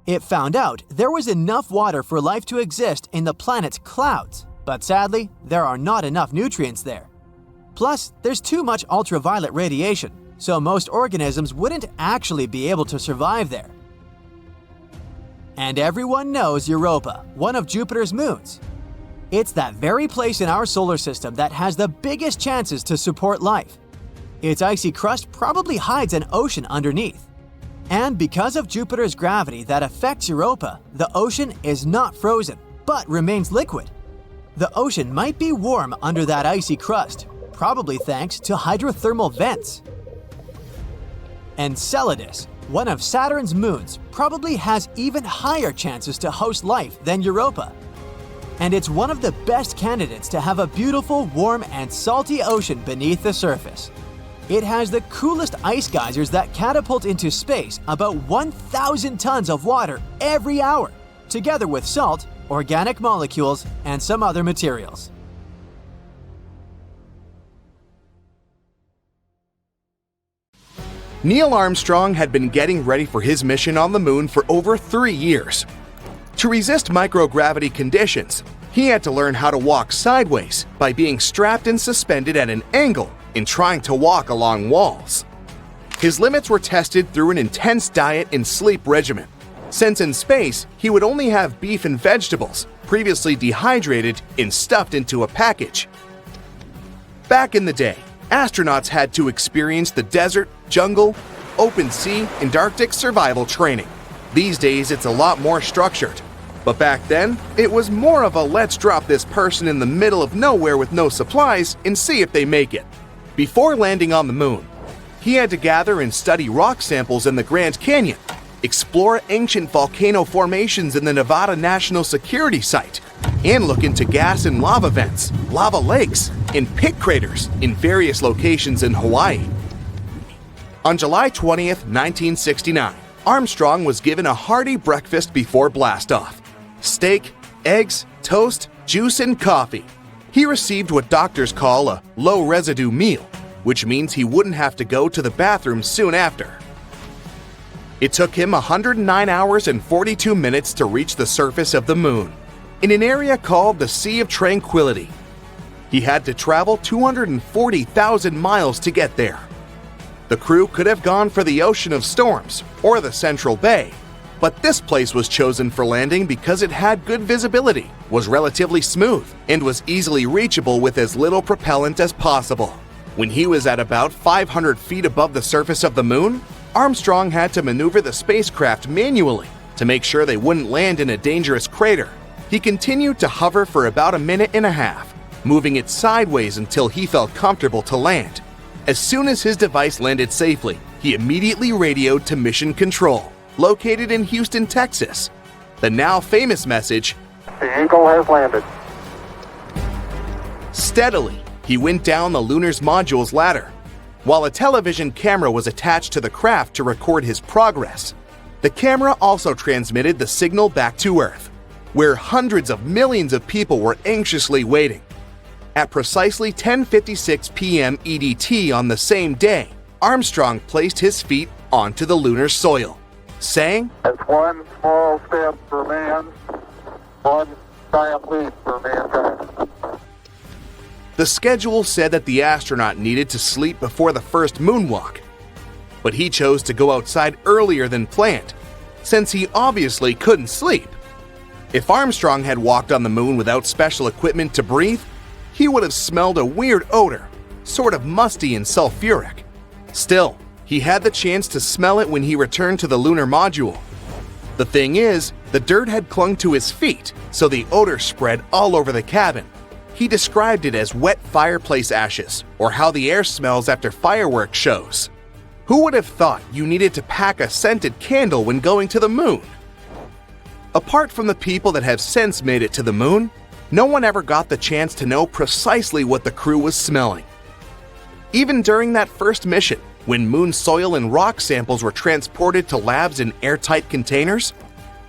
It found out there was enough water for life to exist in the planet's clouds, but sadly, there are not enough nutrients there. Plus, there's too much ultraviolet radiation, so most organisms wouldn't actually be able to survive there. And everyone knows Europa, one of Jupiter's moons. It's that very place in our solar system that has the biggest chances to support life. Its icy crust probably hides an ocean underneath. And because of Jupiter's gravity that affects Europa, the ocean is not frozen, but remains liquid. The ocean might be warm under that icy crust, probably thanks to hydrothermal vents. Enceladus, one of Saturn's moons, probably has even higher chances to host life than Europa. And it's one of the best candidates to have a beautiful, warm, and salty ocean beneath the surface. It has the coolest ice geysers that catapult into space about 1,000 tons of water every hour, together with salt, organic molecules, and some other materials. Neil Armstrong had been getting ready for his mission on the moon for over 3 years. To resist microgravity conditions, he had to learn how to walk sideways by being strapped and suspended at an angle in trying to walk along walls. His limits were tested through an intense diet and sleep regimen, since in space he would only have beef and vegetables, previously dehydrated and stuffed into a package. Back in the day, astronauts had to experience the desert, jungle, open sea, and Arctic survival training. These days it's a lot more structured, but back then it was more of a let's drop this person in the middle of nowhere with no supplies and see if they make it. Before landing on the moon, he had to gather and study rock samples in the Grand Canyon, explore ancient volcano formations in the Nevada National Security Site, and look into gas and lava vents, lava lakes, and pit craters in various locations in Hawaii. On July 20th, 1969, Armstrong was given a hearty breakfast before blastoff. Steak, eggs, toast, juice, and coffee. He received what doctors call a low-residue meal, which means he wouldn't have to go to the bathroom soon after. It took him 109 hours and 42 minutes to reach the surface of the moon, in an area called the Sea of Tranquility. He had to travel 240,000 miles to get there. The crew could have gone for the Ocean of Storms or the Central Bay, but this place was chosen for landing because it had good visibility, was relatively smooth, and was easily reachable with as little propellant as possible. When he was at about 500 feet above the surface of the moon, Armstrong had to maneuver the spacecraft manually to make sure they wouldn't land in a dangerous crater. He continued to hover for about a minute and a half, moving it sideways until he felt comfortable to land. As soon as his device landed safely, he immediately radioed to Mission Control, located in Houston, Texas. The now famous message, The Eagle has landed. Steadily, he went down the Lunar's module's ladder, while a television camera was attached to the craft to record his progress. The camera also transmitted the signal back to Earth, where hundreds of millions of people were anxiously waiting. At precisely 10:56 p.m. EDT on the same day, Armstrong placed his feet onto the lunar soil, saying, It's one small step for man, one giant leap for mankind. The schedule said that the astronaut needed to sleep before the first moonwalk, but he chose to go outside earlier than planned, since he obviously couldn't sleep. If Armstrong had walked on the moon without special equipment to breathe, he would have smelled a weird odor, sort of musty and sulfuric. Still, he had the chance to smell it when he returned to the lunar module. The thing is, the dirt had clung to his feet, so the odor spread all over the cabin. He described it as wet fireplace ashes, or how the air smells after fireworks shows. Who would have thought you needed to pack a scented candle when going to the moon? Apart from the people that have since made it to the moon, no one ever got the chance to know precisely what the crew was smelling. Even during that first mission, when moon soil and rock samples were transported to labs in airtight containers?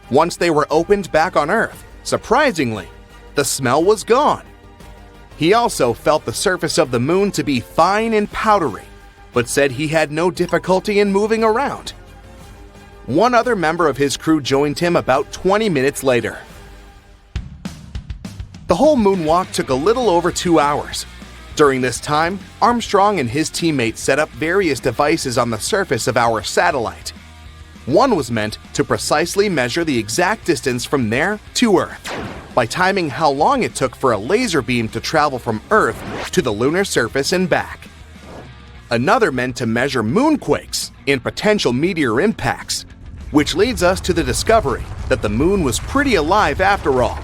Once they were opened back on Earth, surprisingly, the smell was gone. He also felt the surface of the moon to be fine and powdery, but said he had no difficulty in moving around. One other member of his crew joined him about 20 minutes later. The whole moonwalk took a little over 2 hours. During this time, Armstrong and his teammates set up various devices on the surface of our satellite. One was meant to precisely measure the exact distance from there to Earth, by timing how long it took for a laser beam to travel from Earth to the lunar surface and back. Another meant to measure moonquakes and potential meteor impacts, which leads us to the discovery that the moon was pretty alive after all.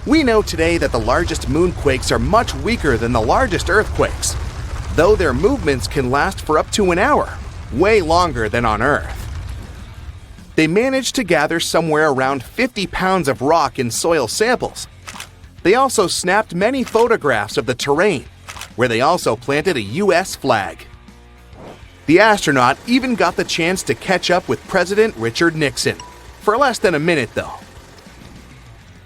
We know today that the largest moonquakes are much weaker than the largest earthquakes, though their movements can last for up to an hour, way longer than on Earth. They managed to gather somewhere around 50 pounds of rock and soil samples. They also snapped many photographs of the terrain, where they also planted a US flag. The astronaut even got the chance to catch up with President Richard Nixon, for less than a minute though.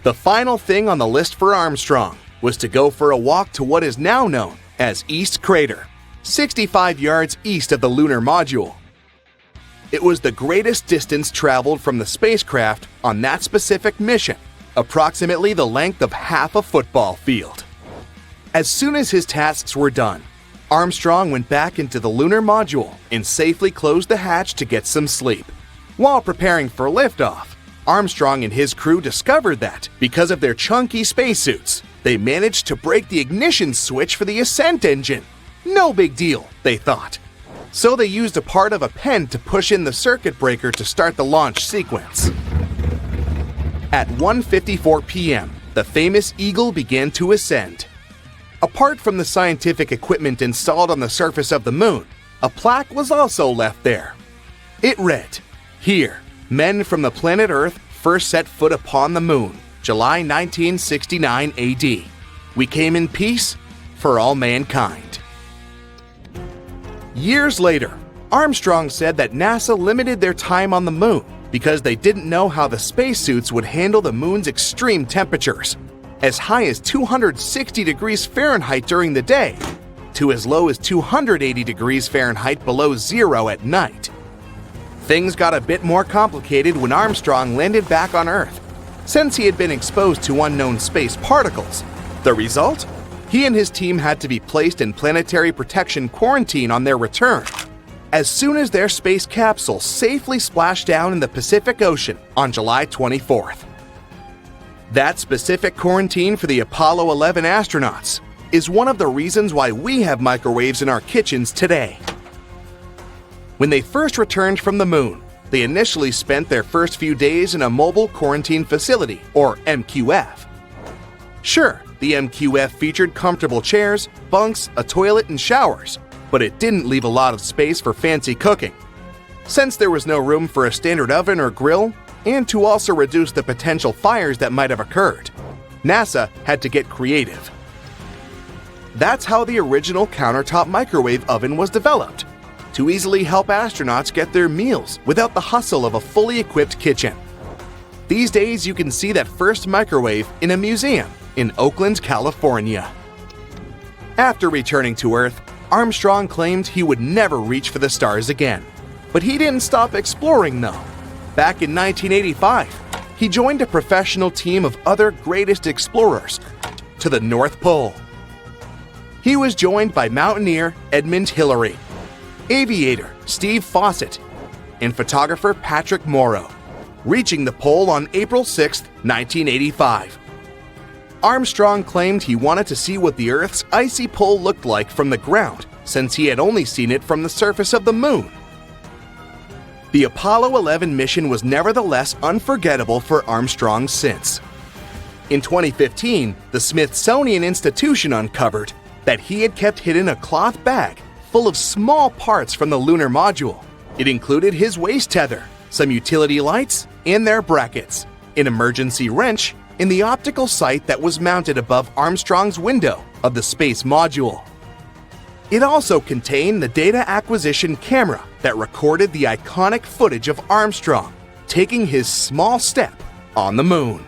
The final thing on the list for Armstrong was to go for a walk to what is now known as East Crater, 65 yards east of the lunar module. It was the greatest distance traveled from the spacecraft on that specific mission, approximately the length of half a football field. As soon as his tasks were done, Armstrong went back into the lunar module and safely closed the hatch to get some sleep. While preparing for liftoff, Armstrong and his crew discovered that, because of their chunky spacesuits, they managed to break the ignition switch for the ascent engine. No big deal, they thought. So they used a part of a pen to push in the circuit breaker to start the launch sequence. At 1:54 p.m., the famous Eagle began to ascend. Apart from the scientific equipment installed on the surface of the moon, a plaque was also left there. It read, "Here, men from the planet Earth first set foot upon the moon, July 1969 AD. We came in peace for all mankind." Years later, Armstrong said that NASA limited their time on the moon because they didn't know how the spacesuits would handle the moon's extreme temperatures, as high as 260 degrees Fahrenheit during the day, to as low as 280 degrees Fahrenheit below zero at night. Things got a bit more complicated when Armstrong landed back on Earth, since he had been exposed to unknown space particles. The result? He and his team had to be placed in planetary protection quarantine on their return, as soon as their space capsule safely splashed down in the Pacific Ocean on July 24th. That specific quarantine for the Apollo 11 astronauts is one of the reasons why we have microwaves in our kitchens today. When they first returned from the moon, they initially spent their first few days in a mobile quarantine facility, or MQF. Sure, the MQF featured comfortable chairs, bunks, a toilet, and showers, but it didn't leave a lot of space for fancy cooking. Since there was no room for a standard oven or grill, and to also reduce the potential fires that might have occurred, NASA had to get creative. That's how the original countertop microwave oven was developed, to easily help astronauts get their meals without the hustle of a fully equipped kitchen. These days, you can see that first microwave in a museum in Oakland, California. After returning to Earth, Armstrong claimed he would never reach for the stars again. But he didn't stop exploring though. Back in 1985, he joined a professional team of other greatest explorers to the North Pole. He was joined by mountaineer Edmund Hillary, aviator Steve Fawcett, and photographer Patrick Morrow, reaching the pole on April 6, 1985. Armstrong claimed he wanted to see what the Earth's icy pole looked like from the ground, since he had only seen it from the surface of the moon. The Apollo 11 mission was nevertheless unforgettable for Armstrong since. In 2015, the Smithsonian Institution uncovered that he had kept hidden a cloth bag full of small parts from the lunar module. It included his waist tether, some utility lights, and their brackets, an emergency wrench, and the optical sight that was mounted above Armstrong's window of the space module. It also contained the data acquisition camera that recorded the iconic footage of Armstrong taking his small step on the moon.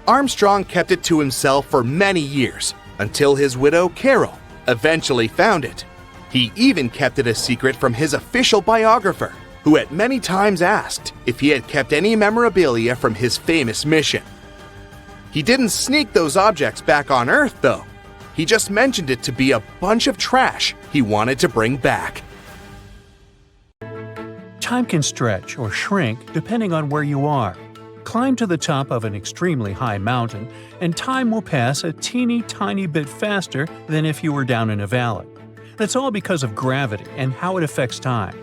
Armstrong kept it to himself for many years until his widow, Carol, eventually found it. He even kept it a secret from his official biographer, who had many times asked if he had kept any memorabilia from his famous mission. He didn't sneak those objects back on Earth, though. He just mentioned it to be a bunch of trash he wanted to bring back. Time can stretch or shrink depending on where you are. Climb to the top of an extremely high mountain, and time will pass a teeny tiny bit faster than if you were down in a valley. That's all because of gravity and how it affects time.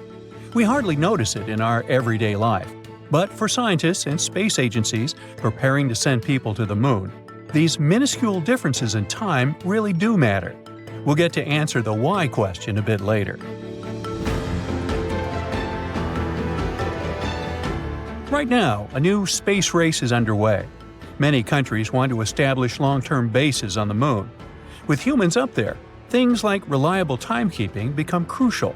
We hardly notice it in our everyday life, but for scientists and space agencies preparing to send people to the moon, these minuscule differences in time really do matter. We'll get to answer the why question a bit later. Right now, a new space race is underway. Many countries want to establish long-term bases on the moon. With humans up there, things like reliable timekeeping become crucial.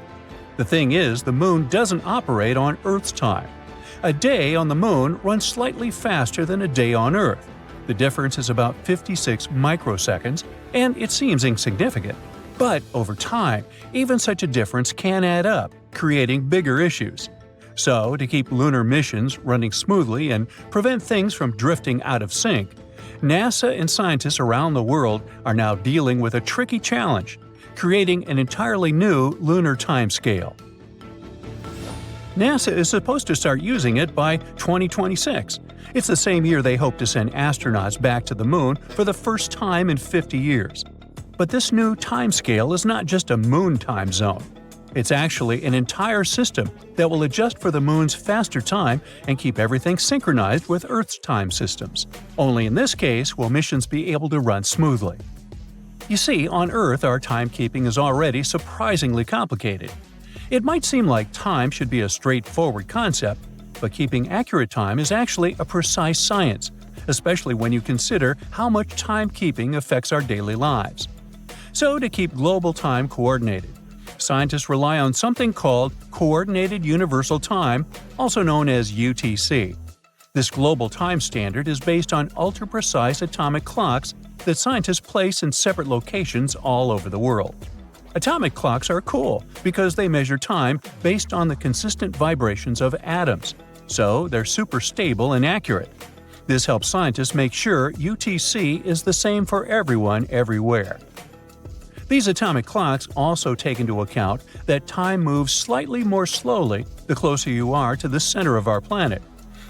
The thing is, the moon doesn't operate on Earth's time. A day on the moon runs slightly faster than a day on Earth. The difference is about 56 microseconds, and it seems insignificant. But over time, even such a difference can add up, creating bigger issues. So, to keep lunar missions running smoothly and prevent things from drifting out of sync, NASA and scientists around the world are now dealing with a tricky challenge: creating an entirely new lunar timescale. NASA is supposed to start using it by 2026. It's the same year they hope to send astronauts back to the moon for the first time in 50 years. But this new timescale is not just a moon time zone. It's actually an entire system that will adjust for the moon's faster time and keep everything synchronized with Earth's time systems. Only in this case will missions be able to run smoothly. You see, on Earth our timekeeping is already surprisingly complicated. It might seem like time should be a straightforward concept, but keeping accurate time is actually a precise science, especially when you consider how much timekeeping affects our daily lives. So, to keep global time coordinated, scientists rely on something called Coordinated Universal Time, also known as UTC. This global time standard is based on ultra-precise atomic clocks that scientists place in separate locations all over the world. Atomic clocks are cool because they measure time based on the consistent vibrations of atoms, so they're super stable and accurate. This helps scientists make sure UTC is the same for everyone everywhere. These atomic clocks also take into account that time moves slightly more slowly the closer you are to the center of our planet.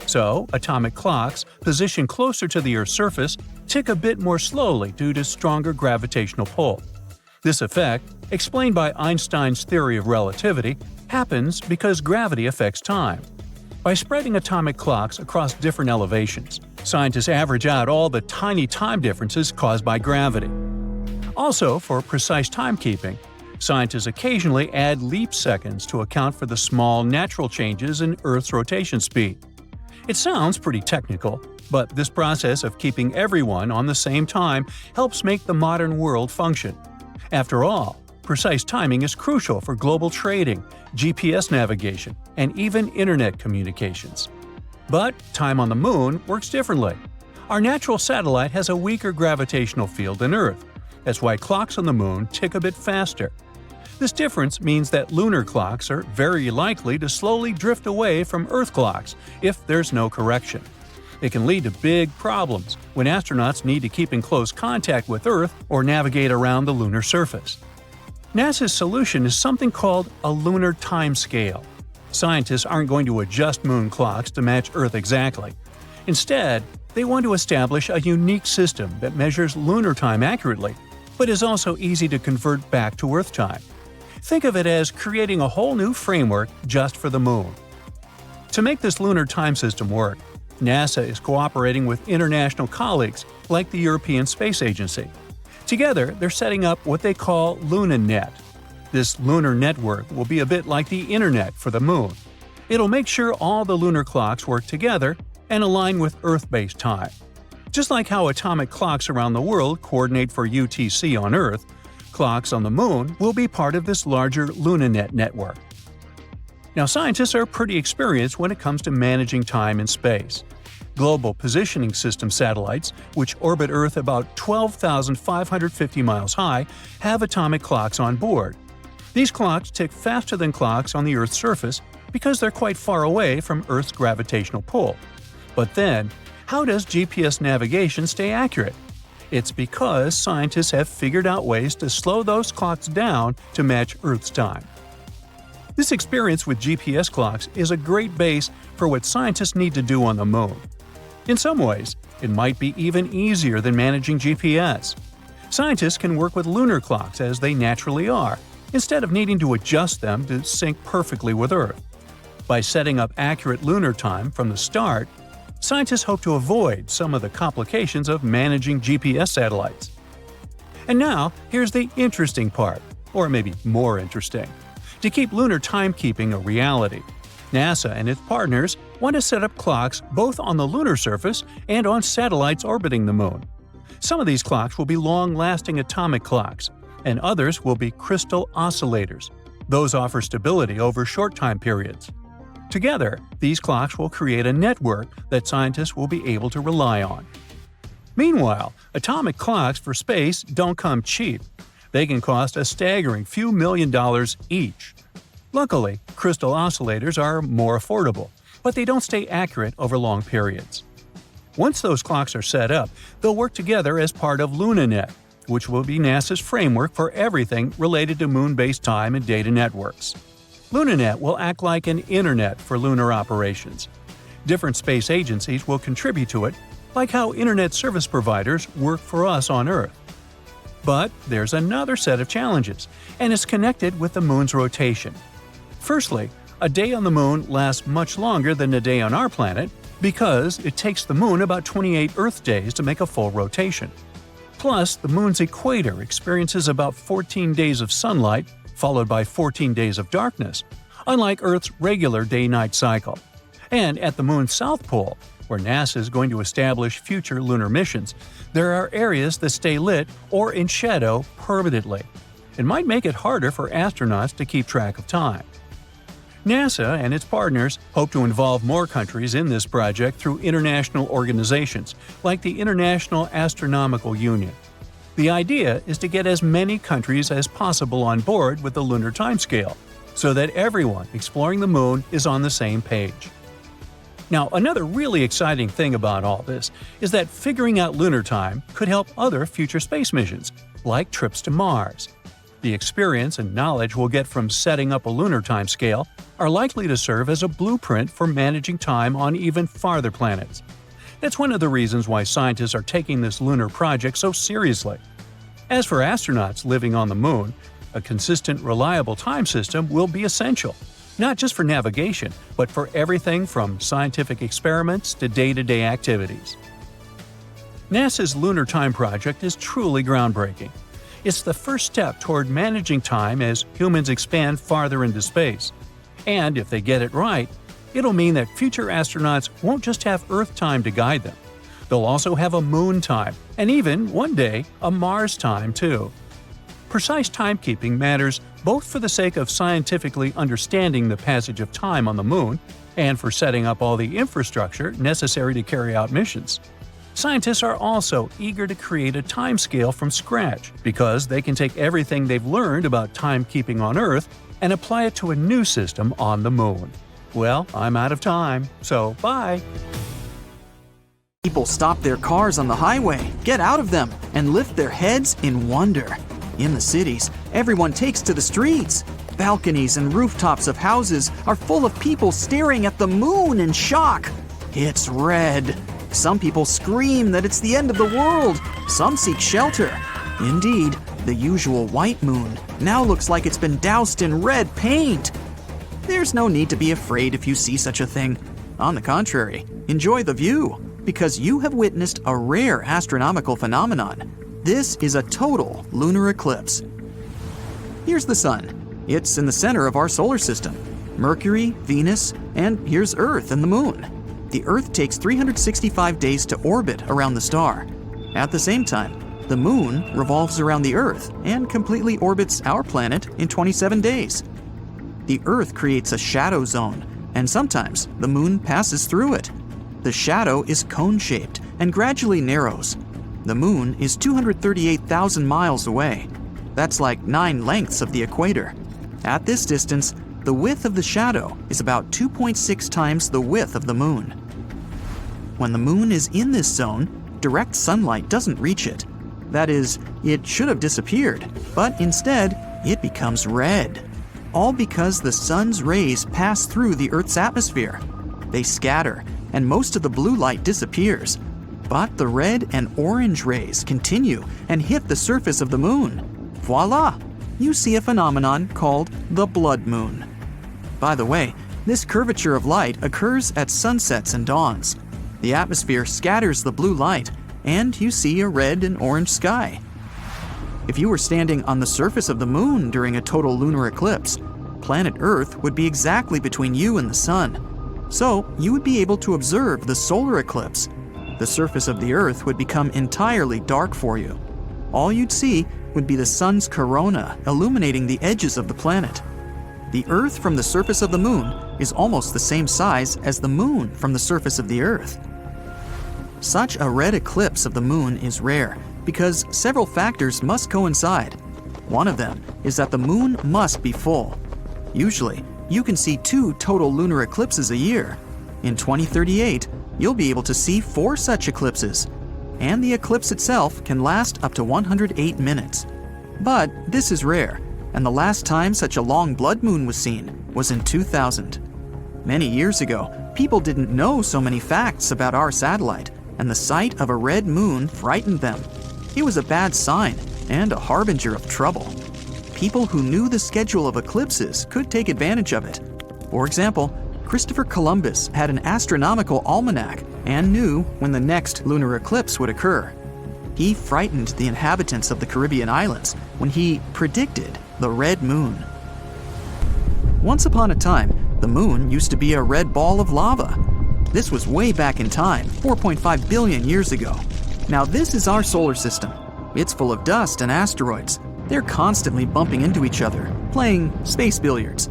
So, atomic clocks positioned closer to the Earth's surface tick a bit more slowly due to stronger gravitational pull. This effect, explained by Einstein's theory of relativity, happens because gravity affects time. By spreading atomic clocks across different elevations, scientists average out all the tiny time differences caused by gravity. Also, for precise timekeeping, scientists occasionally add leap seconds to account for the small natural changes in Earth's rotation speed. It sounds pretty technical, but this process of keeping everyone on the same time helps make the modern world function. After all, precise timing is crucial for global trading, GPS navigation, and even internet communications. But time on the moon works differently. Our natural satellite has a weaker gravitational field than Earth. That's why clocks on the moon tick a bit faster. This difference means that lunar clocks are very likely to slowly drift away from Earth clocks if there's no correction. It can lead to big problems when astronauts need to keep in close contact with Earth or navigate around the lunar surface. NASA's solution is something called a lunar timescale. Scientists aren't going to adjust moon clocks to match Earth exactly. Instead, they want to establish a unique system that measures lunar time accurately, but is also easy to convert back to Earth time. Think of it as creating a whole new framework just for the moon. To make this lunar time system work, NASA is cooperating with international colleagues like the European Space Agency. Together, they're setting up what they call LunaNet. This lunar network will be a bit like the Internet for the moon. It'll make sure all the lunar clocks work together and align with Earth-based time. Just like how atomic clocks around the world coordinate for UTC on Earth, clocks on the Moon will be part of this larger LunaNet network. Now, scientists are pretty experienced when it comes to managing time in space. Global Positioning System satellites, which orbit Earth about 12,550 miles high, have atomic clocks on board. These clocks tick faster than clocks on the Earth's surface because they're quite far away from Earth's gravitational pull. But then, how does GPS navigation stay accurate? It's because scientists have figured out ways to slow those clocks down to match Earth's time. This experience with GPS clocks is a great base for what scientists need to do on the Moon. In some ways, it might be even easier than managing GPS. Scientists can work with lunar clocks as they naturally are, instead of needing to adjust them to sync perfectly with Earth. By setting up accurate lunar time from the start, scientists hope to avoid some of the complications of managing GPS satellites. And now, here's the interesting part, or maybe more interesting. To keep lunar timekeeping a reality, NASA and its partners want to set up clocks both on the lunar surface and on satellites orbiting the Moon. Some of these clocks will be long-lasting atomic clocks, and others will be crystal oscillators. Those offer stability over short time periods. Together, these clocks will create a network that scientists will be able to rely on. Meanwhile, atomic clocks for space don't come cheap. They can cost a staggering few $1 million each. Luckily, crystal oscillators are more affordable, but they don't stay accurate over long periods. Once those clocks are set up, they'll work together as part of LunaNet, which will be NASA's framework for everything related to moon-based time and data networks. LunaNet will act like an internet for lunar operations. Different space agencies will contribute to it, like how internet service providers work for us on Earth. But there's another set of challenges, and it's connected with the Moon's rotation. Firstly, a day on the Moon lasts much longer than a day on our planet because it takes the Moon about 28 Earth days to make a full rotation. Plus, the Moon's equator experiences about 14 days of sunlight, followed by 14 days of darkness, unlike Earth's regular day-night cycle. And at the Moon's south pole, where NASA is going to establish future lunar missions, there are areas that stay lit or in shadow permanently. It might make it harder for astronauts to keep track of time. NASA and its partners hope to involve more countries in this project through international organizations, like the International Astronomical Union. The idea is to get as many countries as possible on board with the lunar timescale, so that everyone exploring the Moon is on the same page. Now, another really exciting thing about all this is that figuring out lunar time could help other future space missions, like trips to Mars. The experience and knowledge we'll get from setting up a lunar timescale are likely to serve as a blueprint for managing time on even farther planets. That's one of the reasons why scientists are taking this lunar project so seriously. As for astronauts living on the Moon, a consistent, reliable time system will be essential, not just for navigation, but for everything from scientific experiments to day-to-day activities. NASA's Lunar Time Project is truly groundbreaking. It's the first step toward managing time as humans expand farther into space. And if they get it right, it'll mean that future astronauts won't just have Earth time to guide them. They'll also have a Moon time, and even, one day, a Mars time too. Precise timekeeping matters both for the sake of scientifically understanding the passage of time on the Moon and for setting up all the infrastructure necessary to carry out missions. Scientists are also eager to create a timescale from scratch because they can take everything they've learned about timekeeping on Earth and apply it to a new system on the Moon. Well, I'm out of time, so bye! People stop their cars on the highway, get out of them, and lift their heads in wonder. In the cities, everyone takes to the streets. Balconies and rooftops of houses are full of people staring at the Moon in shock. It's red. Some people scream that it's the end of the world. Some seek shelter. Indeed, the usual white moon now looks like it's been doused in red paint. There's no need to be afraid if you see such a thing. On the contrary, enjoy the view, because you have witnessed a rare astronomical phenomenon. This is a total lunar eclipse. Here's the Sun. It's in the center of our solar system. Mercury, Venus, and here's Earth and the Moon. The Earth takes 365 days to orbit around the star. At the same time, The moon revolves around the Earth and completely orbits our planet in 27 days. The Earth creates a shadow zone, and sometimes the moon passes through it. The shadow is cone-shaped and gradually narrows. The moon is 238,000 miles away. That's like 9 lengths of the equator. At this distance, the width of the shadow is about 2.6 times the width of the moon. When the moon is in this zone, direct sunlight doesn't reach it. That is, it should have disappeared, but instead, it becomes red. All because the sun's rays pass through the Earth's atmosphere. They scatter, and most of the blue light disappears. But the red and orange rays continue and hit the surface of the moon. Voila! You see a phenomenon called the blood moon. By the way, this curvature of light occurs at sunsets and dawns. The atmosphere scatters the blue light, and you see a red and orange sky. If you were standing on the surface of the moon during a total lunar eclipse, planet Earth would be exactly between you and the sun. So you would be able to observe the solar eclipse. The surface of the Earth would become entirely dark for you. All you'd see would be the sun's corona illuminating the edges of the planet. The Earth from the surface of the moon is almost the same size as the moon from the surface of the Earth. Such a red eclipse of the moon is rare because several factors must coincide. One of them is that the moon must be full. Usually, you can see 2 total lunar eclipses a year. In 2038, you'll be able to see 4 such eclipses, and the eclipse itself can last up to 108 minutes. But this is rare, and the last time such a long blood moon was seen was in 2000. Many years ago, people didn't know so many facts about our satellite, and the sight of a red moon frightened them. It was a bad sign and a harbinger of trouble. People who knew the schedule of eclipses could take advantage of it. For example, Christopher Columbus had an astronomical almanac and knew when the next lunar eclipse would occur. He frightened the inhabitants of the Caribbean islands when he predicted the red moon. Once upon a time, the moon used to be a red ball of lava. This was way back in time, 4.5 billion years ago. Now this is our solar system. It's full of dust and asteroids. They're constantly bumping into each other, playing space billiards.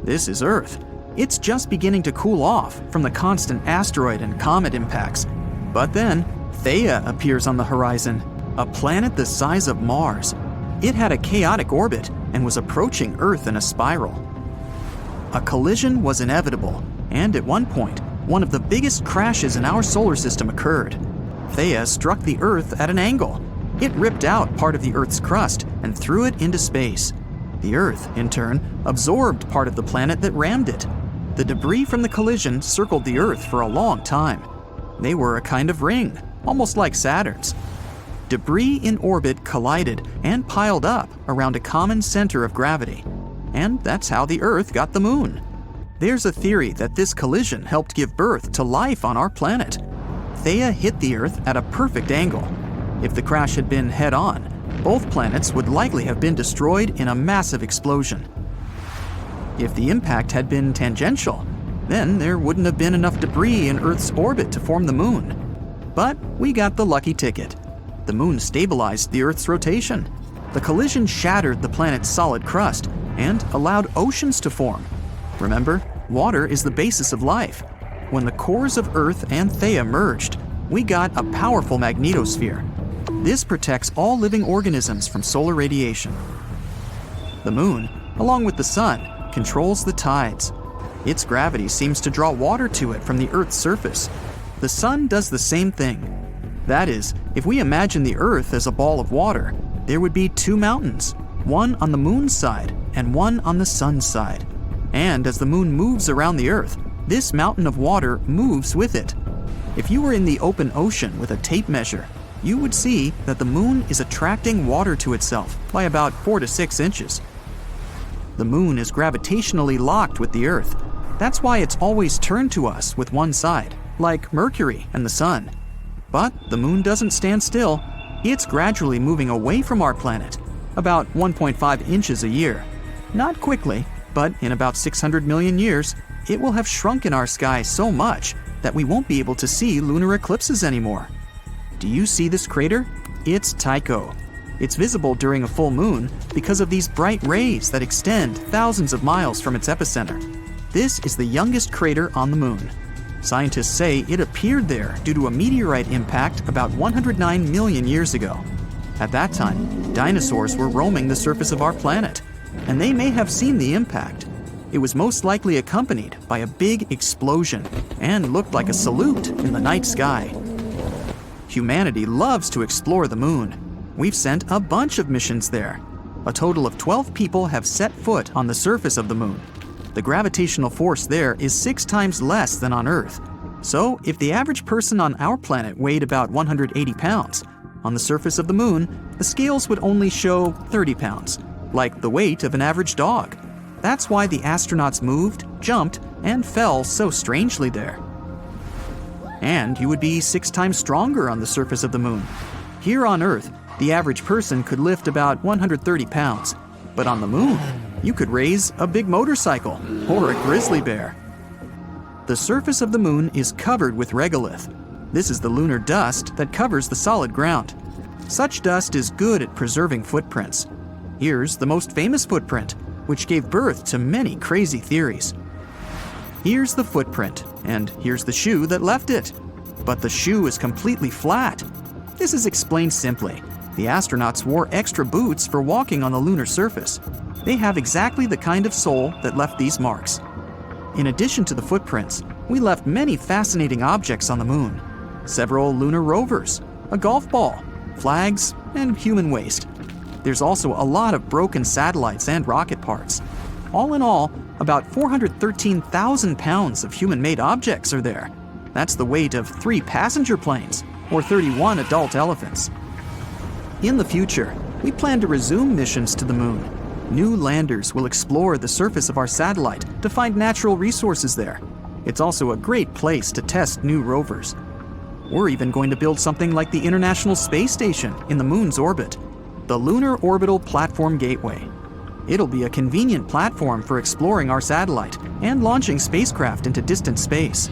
This is Earth. It's just beginning to cool off from the constant asteroid and comet impacts. But then, Theia appears on the horizon, a planet the size of Mars. It had a chaotic orbit and was approaching Earth in a spiral. A collision was inevitable, and at one point, one of the biggest crashes in our solar system occurred. Theia struck the Earth at an angle. It ripped out part of the Earth's crust and threw it into space. The Earth, in turn, absorbed part of the planet that rammed it. The debris from the collision circled the Earth for a long time. They were a kind of ring, almost like Saturn's. Debris in orbit collided and piled up around a common center of gravity. And that's how the Earth got the moon. There's a theory that this collision helped give birth to life on our planet. Theia hit the Earth at a perfect angle. If the crash had been head-on, both planets would likely have been destroyed in a massive explosion. If the impact had been tangential, then there wouldn't have been enough debris in Earth's orbit to form the moon. But we got the lucky ticket. The moon stabilized the Earth's rotation. The collision shattered the planet's solid crust and allowed oceans to form. Remember, water is the basis of life. When the cores of Earth and Theia merged, we got a powerful magnetosphere. This protects all living organisms from solar radiation. The moon, along with the sun, controls the tides. Its gravity seems to draw water to it from the Earth's surface. The sun does the same thing. That is, if we imagine the Earth as a ball of water, there would be 2 mountains, one on the moon's side and one on the sun's side. And as the moon moves around the Earth, this mountain of water moves with it. If you were in the open ocean with a tape measure, you would see that the moon is attracting water to itself by about 4 to 6 inches. The moon is gravitationally locked with the Earth. That's why it's always turned to us with one side, like Mercury and the sun. But the moon doesn't stand still. It's gradually moving away from our planet, about 1.5 inches a year. Not quickly, but in about 600 million years, it will have shrunk in our sky so much that we won't be able to see lunar eclipses anymore. Do you see this crater? It's Tycho. It's visible during a full moon because of these bright rays that extend thousands of miles from its epicenter. This is the youngest crater on the moon. Scientists say it appeared there due to a meteorite impact about 109 million years ago. At that time, dinosaurs were roaming the surface of our planet, and they may have seen the impact. It was most likely accompanied by a big explosion and looked like a salute in the night sky. Humanity loves to explore the moon. We've sent a bunch of missions there. A total of 12 people have set foot on the surface of the moon. The gravitational force there is 6 times less than on Earth. So, if the average person on our planet weighed about 180 pounds, on the surface of the moon, the scales would only show 30 pounds, like the weight of an average dog. That's why the astronauts moved, jumped, and fell so strangely there. And you would be 6 times stronger on the surface of the moon. Here on Earth, the average person could lift about 130 pounds, but on the moon, you could raise a big motorcycle or a grizzly bear. The surface of the moon is covered with regolith. This is the lunar dust that covers the solid ground. Such dust is good at preserving footprints. Here's the most famous footprint, which gave birth to many crazy theories. Here's the footprint, and here's the shoe that left it. But the shoe is completely flat. This is explained simply. The astronauts wore extra boots for walking on the lunar surface. They have exactly the kind of sole that left these marks. In addition to the footprints, we left many fascinating objects on the moon. Several lunar rovers, a golf ball, flags, and human waste. There's also a lot of broken satellites and rocket parts. All in all, about 413,000 pounds of human-made objects are there. That's the weight of 3 passenger planes, or 31 adult elephants. In the future, we plan to resume missions to the moon. New landers will explore the surface of our satellite to find natural resources there. It's also a great place to test new rovers. We're even going to build something like the International Space Station in the moon's orbit, the Lunar Orbital Platform Gateway. It'll be a convenient platform for exploring our satellite and launching spacecraft into distant space.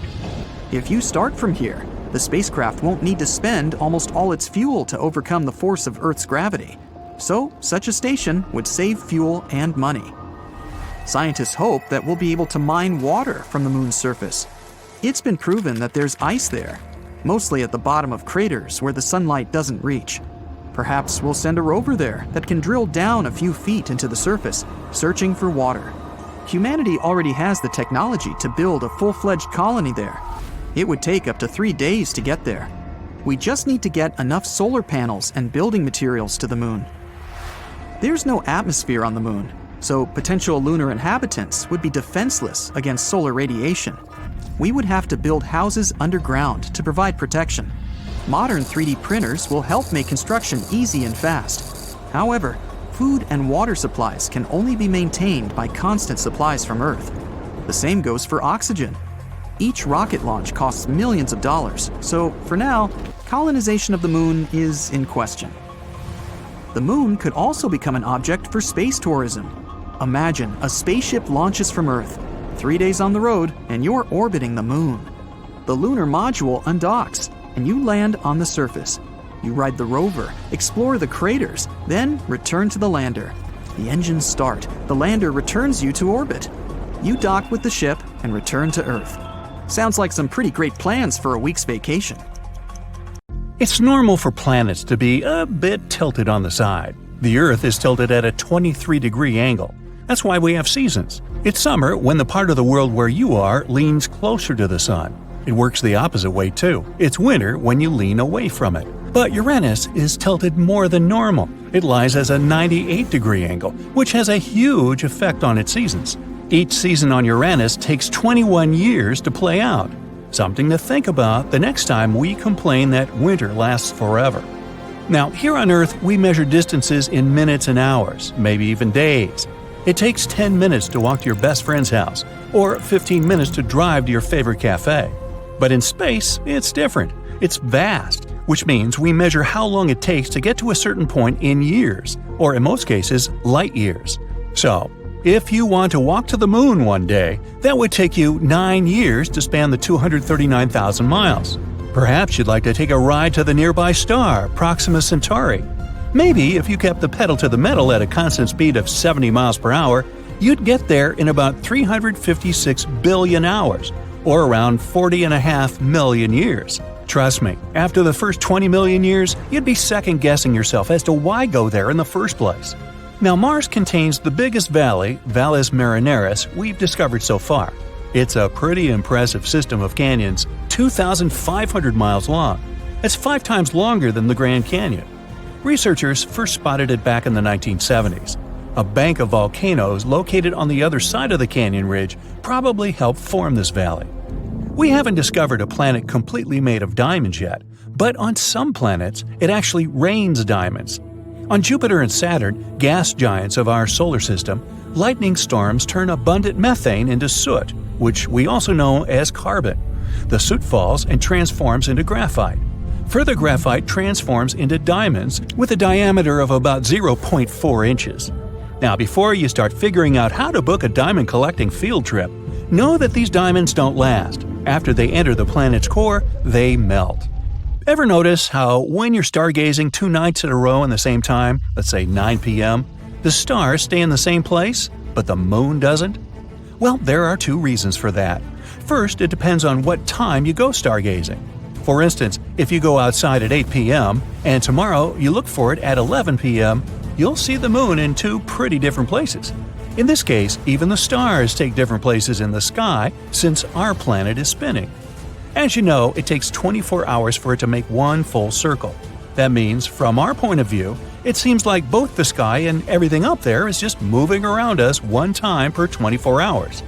If you start from here, the spacecraft won't need to spend almost all its fuel to overcome the force of Earth's gravity. So, such a station would save fuel and money. Scientists hope that we'll be able to mine water from the moon's surface. It's been proven that there's ice there, mostly at the bottom of craters where the sunlight doesn't reach. Perhaps we'll send a rover there that can drill down a few feet into the surface, searching for water. Humanity already has the technology to build a full-fledged colony there. It would take up to 3 days to get there. We just need to get enough solar panels and building materials to the moon. There's no atmosphere on the moon, so potential lunar inhabitants would be defenseless against solar radiation. We would have to build houses underground to provide protection. Modern 3D printers will help make construction easy and fast. However, food and water supplies can only be maintained by constant supplies from Earth. The same goes for oxygen. Each rocket launch costs millions of dollars, so for now, colonization of the moon is in question. The moon could also become an object for space tourism. Imagine a spaceship launches from Earth, 3 days on the road, and you're orbiting the moon. The lunar module undocks, and you land on the surface. You ride the rover, explore the craters, then return to the lander. The engines start, the lander returns you to orbit. You dock with the ship and return to Earth. Sounds like some pretty great plans for a week's vacation. It's normal for planets to be a bit tilted on the side. The Earth is tilted at a 23-degree angle. That's why we have seasons. It's summer when the part of the world where you are leans closer to the sun. It works the opposite way too. It's winter when you lean away from it. But Uranus is tilted more than normal. It lies as a 98-degree angle, which has a huge effect on its seasons. Each season on Uranus takes 21 years to play out. Something to think about the next time we complain that winter lasts forever. Now, here on Earth, we measure distances in minutes and hours, maybe even days. It takes 10 minutes to walk to your best friend's house, or 15 minutes to drive to your favorite cafe. But in space, it's different. It's vast, which means we measure how long it takes to get to a certain point in years, or in most cases, light years. So, if you want to walk to the moon one day, that would take you 9 years to span the 239,000 miles. Perhaps you'd like to take a ride to the nearby star, Proxima Centauri. Maybe if you kept the pedal to the metal at a constant speed of 70 miles per hour, you'd get there in about 356 billion hours, or around 40.5 million years. Trust me, after the first 20 million years, you'd be second-guessing yourself as to why go there in the first place. Now, Mars contains the biggest valley, Valles Marineris, we've discovered so far. It's a pretty impressive system of canyons, 2,500 miles long. That's 5 times longer than the Grand Canyon. Researchers first spotted it back in the 1970s. A bank of volcanoes located on the other side of the canyon ridge probably helped form this valley. We haven't discovered a planet completely made of diamonds yet, but on some planets, it actually rains diamonds. On Jupiter and Saturn, gas giants of our solar system, lightning storms turn abundant methane into soot, which we also know as carbon. The soot falls and transforms into graphite. Further graphite transforms into diamonds with a diameter of about 0.4 inches. Now, before you start figuring out how to book a diamond collecting field trip, know that these diamonds don't last. After they enter the planet's core, they melt. Ever notice how when you're stargazing 2 nights in a row in the same time, let's say 9 p.m., the stars stay in the same place, but the moon doesn't? Well, there are 2 reasons for that. First, it depends on what time you go stargazing. For instance, if you go outside at 8 p.m. and tomorrow you look for it at 11 p.m., you'll see the moon in 2 pretty different places. In this case, even the stars take different places in the sky since our planet is spinning. As you know, it takes 24 hours for it to make one full circle. That means, from our point of view, it seems like both the sky and everything up there is just moving around us one time per 24 hours.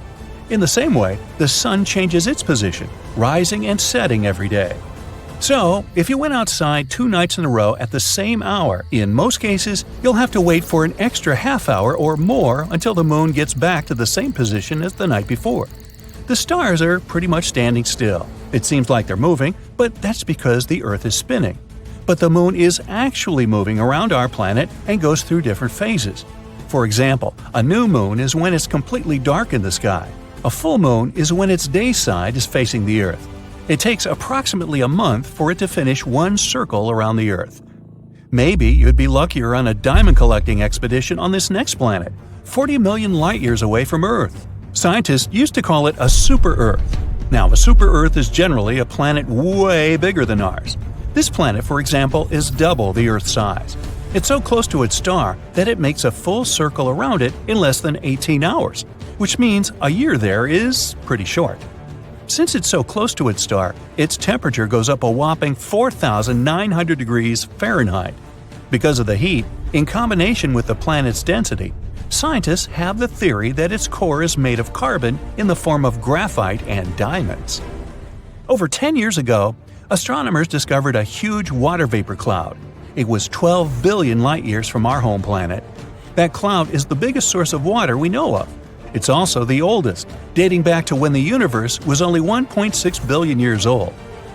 In the same way, the sun changes its position, rising and setting every day. So, if you went outside 2 nights in a row at the same hour, in most cases, you'll have to wait for an extra half hour or more until the moon gets back to the same position as the night before. The stars are pretty much standing still. It seems like they're moving, but that's because the Earth is spinning. But the moon is actually moving around our planet and goes through different phases. For example, a new moon is when it's completely dark in the sky. A full moon is when its day side is facing the Earth. It takes approximately a month for it to finish one circle around the Earth. Maybe you'd be luckier on a diamond collecting expedition on this next planet, 40 million light-years away from Earth. Scientists used to call it a super-Earth. Now, a super-Earth is generally a planet way bigger than ours. This planet, for example, is double the Earth's size. It's so close to its star that it makes a full circle around it in less than 18 hours, which means a year there is pretty short. Since it's so close to its star, its temperature goes up a whopping 4,900 degrees Fahrenheit. Because of the heat, in combination with the planet's density, scientists have the theory that its core is made of carbon in the form of graphite and diamonds. Over 10 years ago, astronomers discovered a huge water vapor cloud. It was 12 billion light-years from our home planet. That cloud is the biggest source of water we know of. It's also the oldest, dating back to when the universe was only 1.6 billion years old.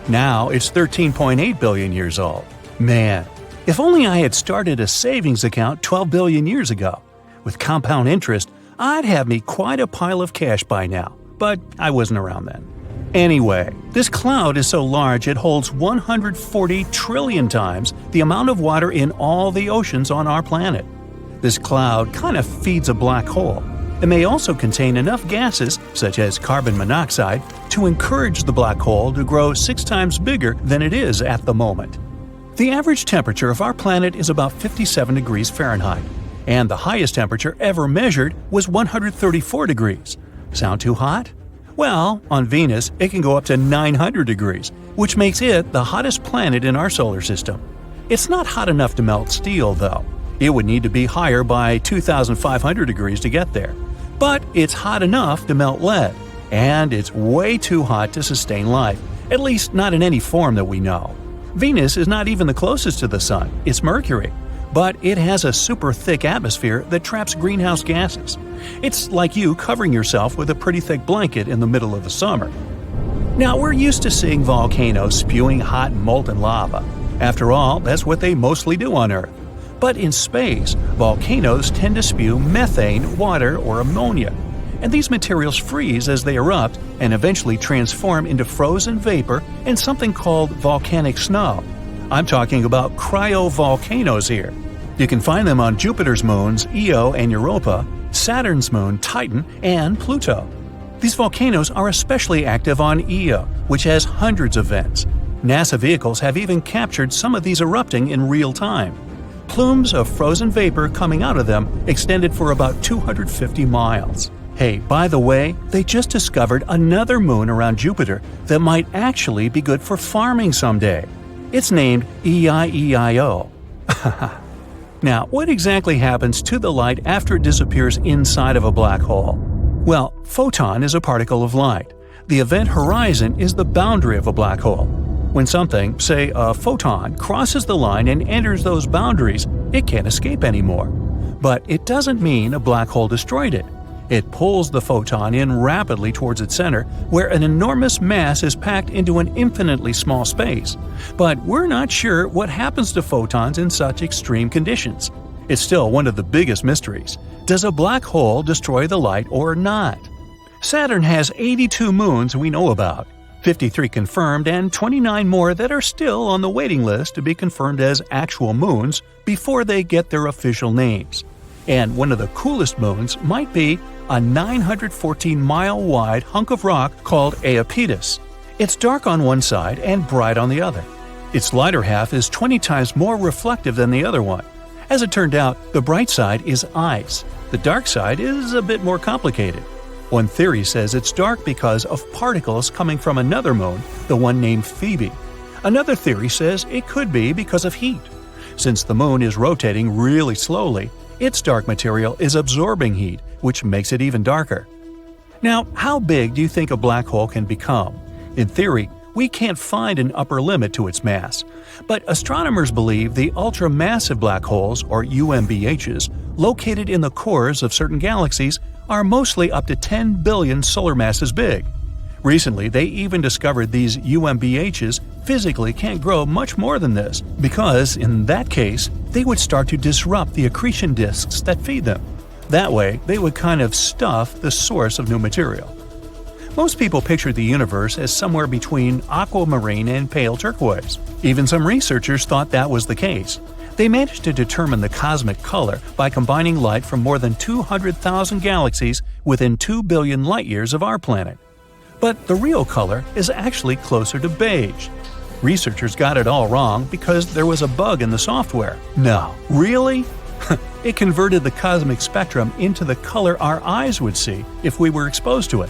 Now it's 13.8 billion years old. Man, if only I had started a savings account 12 billion years ago. With compound interest, I'd have me quite a pile of cash by now, but I wasn't around then. Anyway, this cloud is so large it holds 140 trillion times the amount of water in all the oceans on our planet. This cloud kind of feeds a black hole. It may also contain enough gases, such as carbon monoxide, to encourage the black hole to grow 6 times bigger than it is at the moment. The average temperature of our planet is about 57 degrees Fahrenheit, and the highest temperature ever measured was 134 degrees. Sound too hot? Well, on Venus, it can go up to 900 degrees, which makes it the hottest planet in our solar system. It's not hot enough to melt steel, though. It would need to be higher by 2,500 degrees to get there. But it's hot enough to melt lead, and it's way too hot to sustain life, at least not in any form that we know. Venus is not even the closest to the Sun, it's Mercury, but it has a super thick atmosphere that traps greenhouse gases. It's like you covering yourself with a pretty thick blanket in the middle of the summer. Now, we're used to seeing volcanoes spewing hot molten lava. After all, that's what they mostly do on Earth. But in space, volcanoes tend to spew methane, water, or ammonia. and these materials freeze as they erupt and eventually transform into frozen vapor and something called volcanic snow. I'm talking about cryovolcanoes here. You can find them on Jupiter's moons Io and Europa, Saturn's moon Titan, and Pluto. These volcanoes are especially active on Io, which has hundreds of vents. NASA vehicles have even captured some of these erupting in real time. Plumes of frozen vapor coming out of them extended for about 250 miles. Hey, by the way, they just discovered another moon around Jupiter that might actually be good for farming someday. It's named EIEIO. Now, what exactly happens to the light after it disappears inside of a black hole? Well, photon is a particle of light. The event horizon is the boundary of a black hole. When something, say a photon, crosses the line and enters those boundaries, it can't escape anymore. But it doesn't mean a black hole destroyed it. It pulls the photon in rapidly towards its center, where an enormous mass is packed into an infinitely small space. But we're not sure what happens to photons in such extreme conditions. It's still one of the biggest mysteries. Does a black hole destroy the light or not? Saturn has 82 moons we know about, 53 confirmed and 29 more that are still on the waiting list to be confirmed as actual moons before they get their official names. And one of the coolest moons might be a 914-mile-wide hunk of rock called Iapetus. It's dark on one side and bright on the other. Its lighter half is 20 times more reflective than the other one. As it turned out, the bright side is ice. The dark side is a bit more complicated. One theory says it's dark because of particles coming from another moon, the one named Phoebe. Another theory says it could be because of heat. Since the moon is rotating really slowly, its dark material is absorbing heat, which makes it even darker. Now, how big do you think a black hole can become? In theory, we can't find an upper limit to its mass, but astronomers believe the ultramassive black holes, or UMBHs, located in the cores of certain galaxies are mostly up to 10 billion solar masses big. Recently, they even discovered these UMBHs physically can't grow much more than this, because, in that case, they would start to disrupt the accretion disks that feed them. That way, they would kind of stuff the source of new material. Most people picture the universe as somewhere between aquamarine and pale turquoise. Even some researchers thought that was the case. They managed to determine the cosmic color by combining light from more than 200,000 galaxies within 2 billion light-years of our planet. But the real color is actually closer to beige. Researchers got it all wrong because there was a bug in the software. No, really? It converted the cosmic spectrum into the color our eyes would see if we were exposed to it.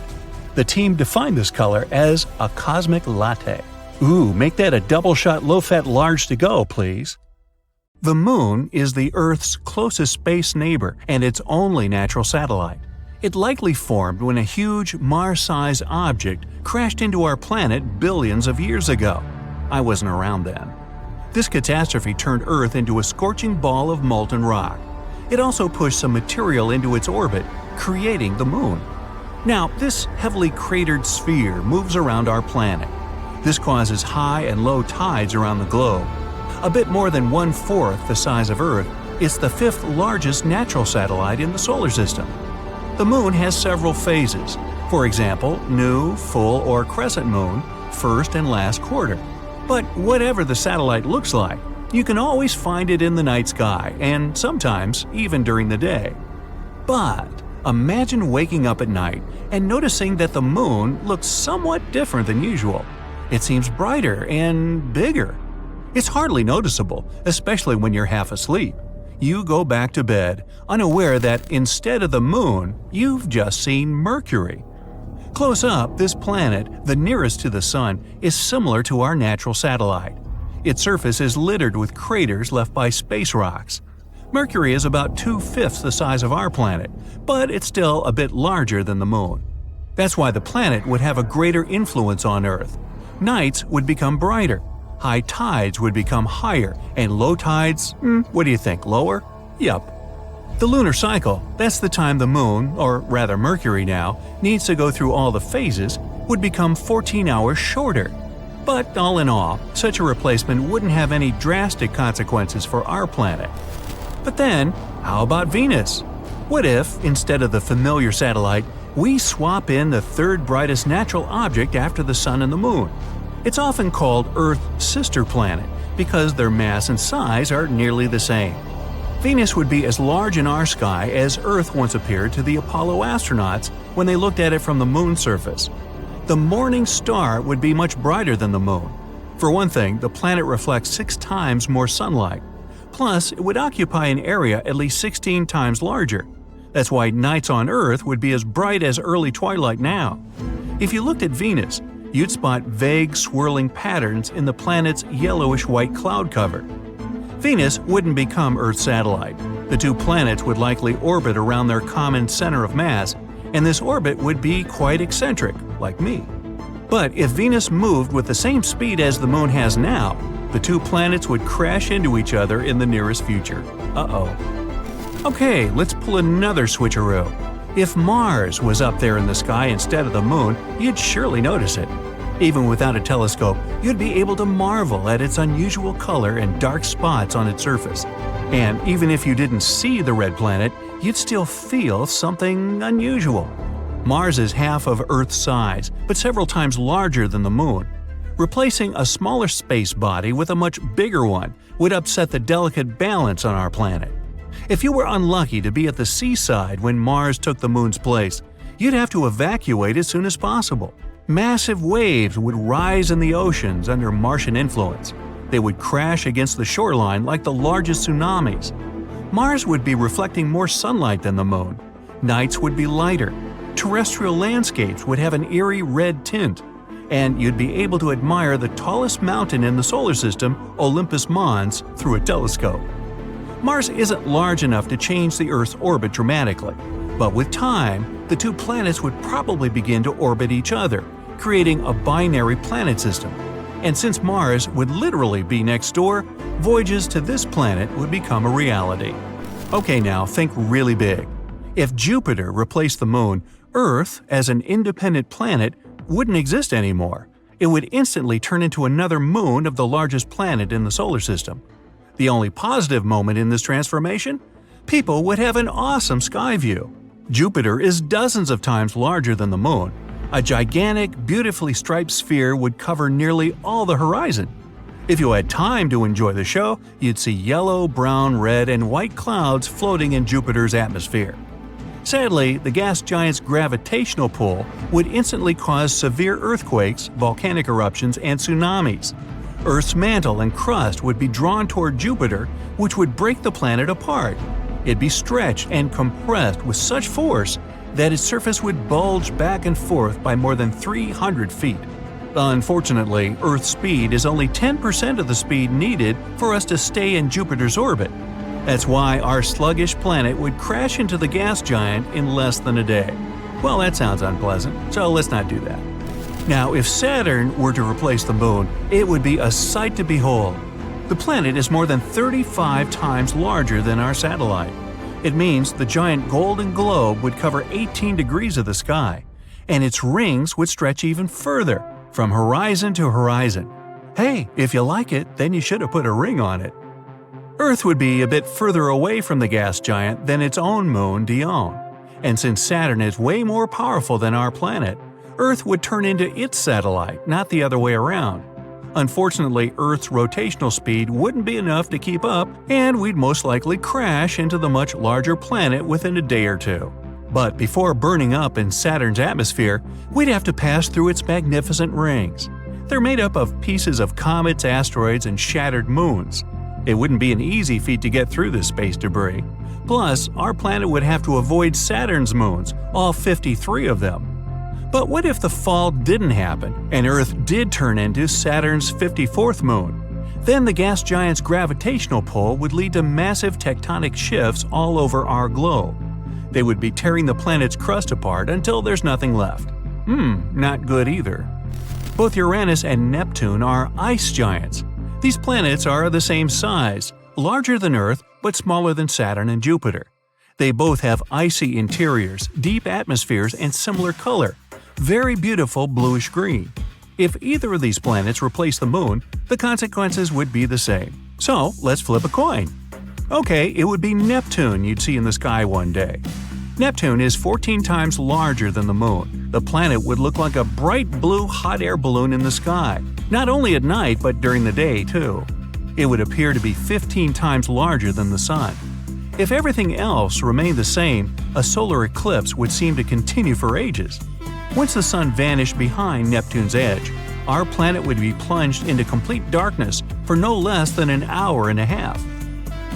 The team defined this color as a cosmic latte. Ooh, make that a double-shot low-fat large to go, please. The Moon is the Earth's closest space neighbor and its only natural satellite. It likely formed when a huge Mars-sized object crashed into our planet billions of years ago. I wasn't around then. This catastrophe turned Earth into a scorching ball of molten rock. It also pushed some material into its orbit, creating the Moon. Now, this heavily cratered sphere moves around our planet. This causes high and low tides around the globe. A bit more than 1/4 the size of Earth, it's the 5th largest natural satellite in the solar system. The Moon has several phases. For example, new, full, or crescent moon, first and last quarter. But whatever the satellite looks like, you can always find it in the night sky, and sometimes even during the day. But imagine waking up at night and noticing that the Moon looks somewhat different than usual. It seems brighter and bigger. It's hardly noticeable, especially when you're half asleep. You go back to bed, unaware that instead of the Moon, you've just seen Mercury. Close up, this planet, the nearest to the Sun, is similar to our natural satellite. Its surface is littered with craters left by space rocks. Mercury is about 2/5 the size of our planet, but it's still a bit larger than the Moon. That's why the planet would have a greater influence on Earth. Nights would become brighter. High tides would become higher, and low tides, what do you think, lower? Yup. The lunar cycle, that's the time the Moon, or rather Mercury now, needs to go through all the phases, would become 14 hours shorter. But all in all, such a replacement wouldn't have any drastic consequences for our planet. But then, how about Venus? What if, instead of the familiar satellite, we swap in the third brightest natural object after the Sun and the Moon. It's often called Earth's sister planet because their mass and size are nearly the same. Venus would be as large in our sky as Earth once appeared to the Apollo astronauts when they looked at it from the Moon's surface. The morning star would be much brighter than the Moon. For one thing, the planet reflects 6 times more sunlight. Plus, it would occupy an area at least 16 times larger. That's why nights on Earth would be as bright as early twilight now. If you looked at Venus, you'd spot vague swirling patterns in the planet's yellowish-white cloud cover. Venus wouldn't become Earth's satellite. The 2 planets would likely orbit around their common center of mass, and this orbit would be quite eccentric, like me. But if Venus moved with the same speed as the Moon has now, the 2 planets would crash into each other in the nearest future. Uh-oh. Okay, let's pull another switcheroo. If Mars was up there in the sky instead of the Moon, you'd surely notice it. Even without a telescope, you'd be able to marvel at its unusual color and dark spots on its surface. And even if you didn't see the red planet, you'd still feel something unusual. Mars is half of Earth's size, but several times larger than the Moon. Replacing a smaller space body with a much bigger one would upset the delicate balance on our planet. If you were unlucky to be at the seaside when Mars took the Moon's place, you'd have to evacuate as soon as possible. Massive waves would rise in the oceans under Martian influence. They would crash against the shoreline like the largest tsunamis. Mars would be reflecting more sunlight than the Moon. Nights would be lighter. Terrestrial landscapes would have an eerie red tint. And you'd be able to admire the tallest mountain in the solar system, Olympus Mons, through a telescope. Mars isn't large enough to change the Earth's orbit dramatically, but with time, the 2 planets would probably begin to orbit each other, creating a binary planet system. And since Mars would literally be next door, voyages to this planet would become a reality. Okay, now think really big. If Jupiter replaced the Moon, Earth, as an independent planet, wouldn't exist anymore. It would instantly turn into another moon of the largest planet in the solar system. The only positive moment in this transformation? People would have an awesome sky view. Jupiter is dozens of times larger than the Moon. A gigantic, beautifully striped sphere would cover nearly all the horizon. If you had time to enjoy the show, you'd see yellow, brown, red, and white clouds floating in Jupiter's atmosphere. Sadly, the gas giant's gravitational pull would instantly cause severe earthquakes, volcanic eruptions, and tsunamis. Earth's mantle and crust would be drawn toward Jupiter, which would break the planet apart. It'd be stretched and compressed with such force that its surface would bulge back and forth by more than 300 feet. Unfortunately, Earth's speed is only 10% of the speed needed for us to stay in Jupiter's orbit. That's why our sluggish planet would crash into the gas giant in less than a day. Well, that sounds unpleasant, so let's not do that. Now, if Saturn were to replace the Moon, it would be a sight to behold. The planet is more than 35 times larger than our satellite. It means the giant golden globe would cover 18 degrees of the sky, and its rings would stretch even further, from horizon to horizon. Hey, if you like it, then you should have put a ring on it. Earth would be a bit further away from the gas giant than its own moon, Dione. And since Saturn is way more powerful than our planet, Earth would turn into its satellite, not the other way around. Unfortunately, Earth's rotational speed wouldn't be enough to keep up, and we'd most likely crash into the much larger planet within a day or two. But before burning up in Saturn's atmosphere, we'd have to pass through its magnificent rings. They're made up of pieces of comets, asteroids, and shattered moons. It wouldn't be an easy feat to get through this space debris. Plus, our planet would have to avoid Saturn's moons, all 53 of them. But what if the fall didn't happen, and Earth did turn into Saturn's 54th moon? Then the gas giant's gravitational pull would lead to massive tectonic shifts all over our globe. They would be tearing the planet's crust apart until there's nothing left. Not good either. Both Uranus and Neptune are ice giants. These planets are the same size, larger than Earth, but smaller than Saturn and Jupiter. They both have icy interiors, deep atmospheres, and similar color, very beautiful bluish-green. If either of these planets replaced the Moon, the consequences would be the same. So let's flip a coin. Okay, it would be Neptune you'd see in the sky one day. Neptune is 14 times larger than the Moon. The planet would look like a bright blue hot air balloon in the sky, not only at night but during the day too. It would appear to be 15 times larger than the Sun. If everything else remained the same, a solar eclipse would seem to continue for ages. Once the Sun vanished behind Neptune's edge, our planet would be plunged into complete darkness for no less than an hour and a half.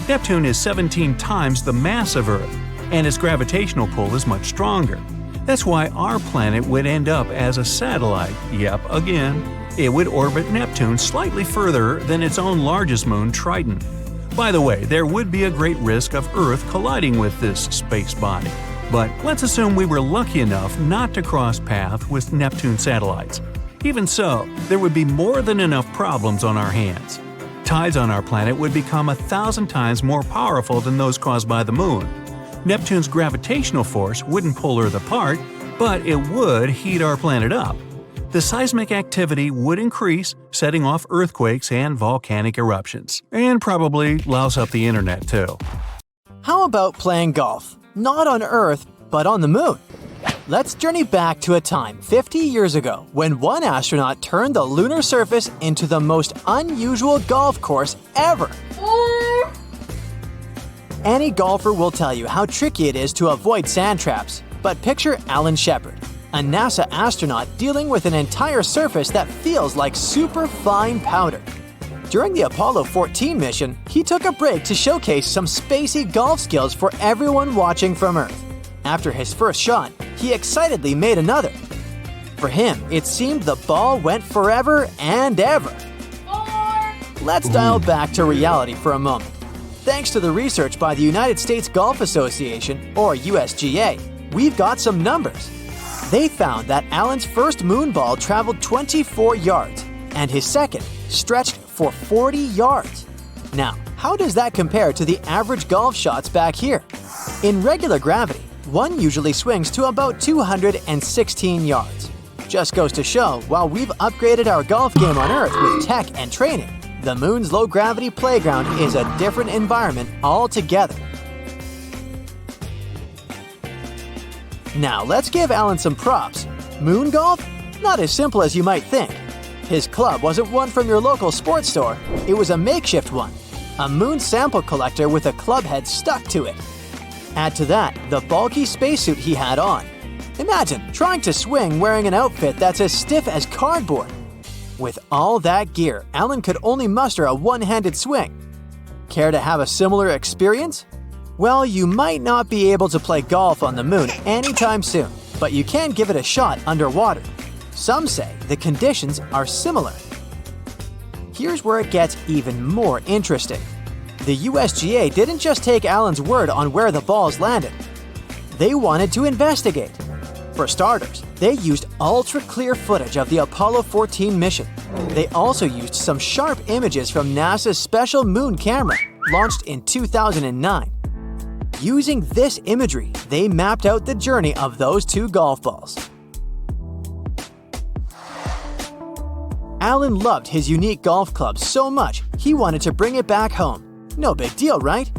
Neptune is 17 times the mass of Earth, and its gravitational pull is much stronger. That's why our planet would end up as a satellite. Yep, again. It would orbit Neptune slightly further than its own largest moon, Triton. By the way, there would be a great risk of Earth colliding with this space body. But let's assume we were lucky enough not to cross paths with Neptune satellites. Even so, there would be more than enough problems on our hands. Tides on our planet would become 1,000 times more powerful than those caused by the Moon. Neptune's gravitational force wouldn't pull Earth apart, but it would heat our planet up. The seismic activity would increase, setting off earthquakes and volcanic eruptions. And probably louse up the internet too. How about playing golf? Not on Earth, but on the Moon. Let's journey back to a time 50 years ago when one astronaut turned the lunar surface into the most unusual golf course ever. Any golfer will tell you how tricky it is to avoid sand traps, but picture Alan Shepard, a NASA astronaut dealing with an entire surface that feels like super fine powder. During the Apollo 14 mission, he took a break to showcase some spacey golf skills for everyone watching from Earth. After his first shot, he excitedly made another. For him, it seemed the ball went forever and ever. Let's dial back to reality for a moment. Thanks to the research by the United States Golf Association, or USGA, we've got some numbers. They found that Alan's first moon ball traveled 24 yards, and his second stretched for 40 yards. Now, how does that compare to the average golf shots back here? In regular gravity, one usually swings to about 216 yards. Just goes to show, while we've upgraded our golf game on Earth with tech and training, the Moon's low-gravity playground is a different environment altogether. Now let's give Alan some props. Moon golf? Not as simple as you might think. His club wasn't one from your local sports store, it was a makeshift one. A moon sample collector with a club head stuck to it. Add to that the bulky spacesuit he had on. Imagine trying to swing wearing an outfit that's as stiff as cardboard. With all that gear, Alan could only muster a one-handed swing. Care to have a similar experience? Well, you might not be able to play golf on the Moon anytime soon, but you can give it a shot underwater. Some say the conditions are similar. Here's where it gets even more interesting. The USGA didn't just take Alan's word on where the balls landed. They wanted to investigate. For starters, they used ultra-clear footage of the Apollo 14 mission. They also used some sharp images from NASA's special moon camera, launched in 2009. Using this imagery, they mapped out the journey of those two golf balls. Alan loved his unique golf club so much, he wanted to bring it back home. No big deal, right?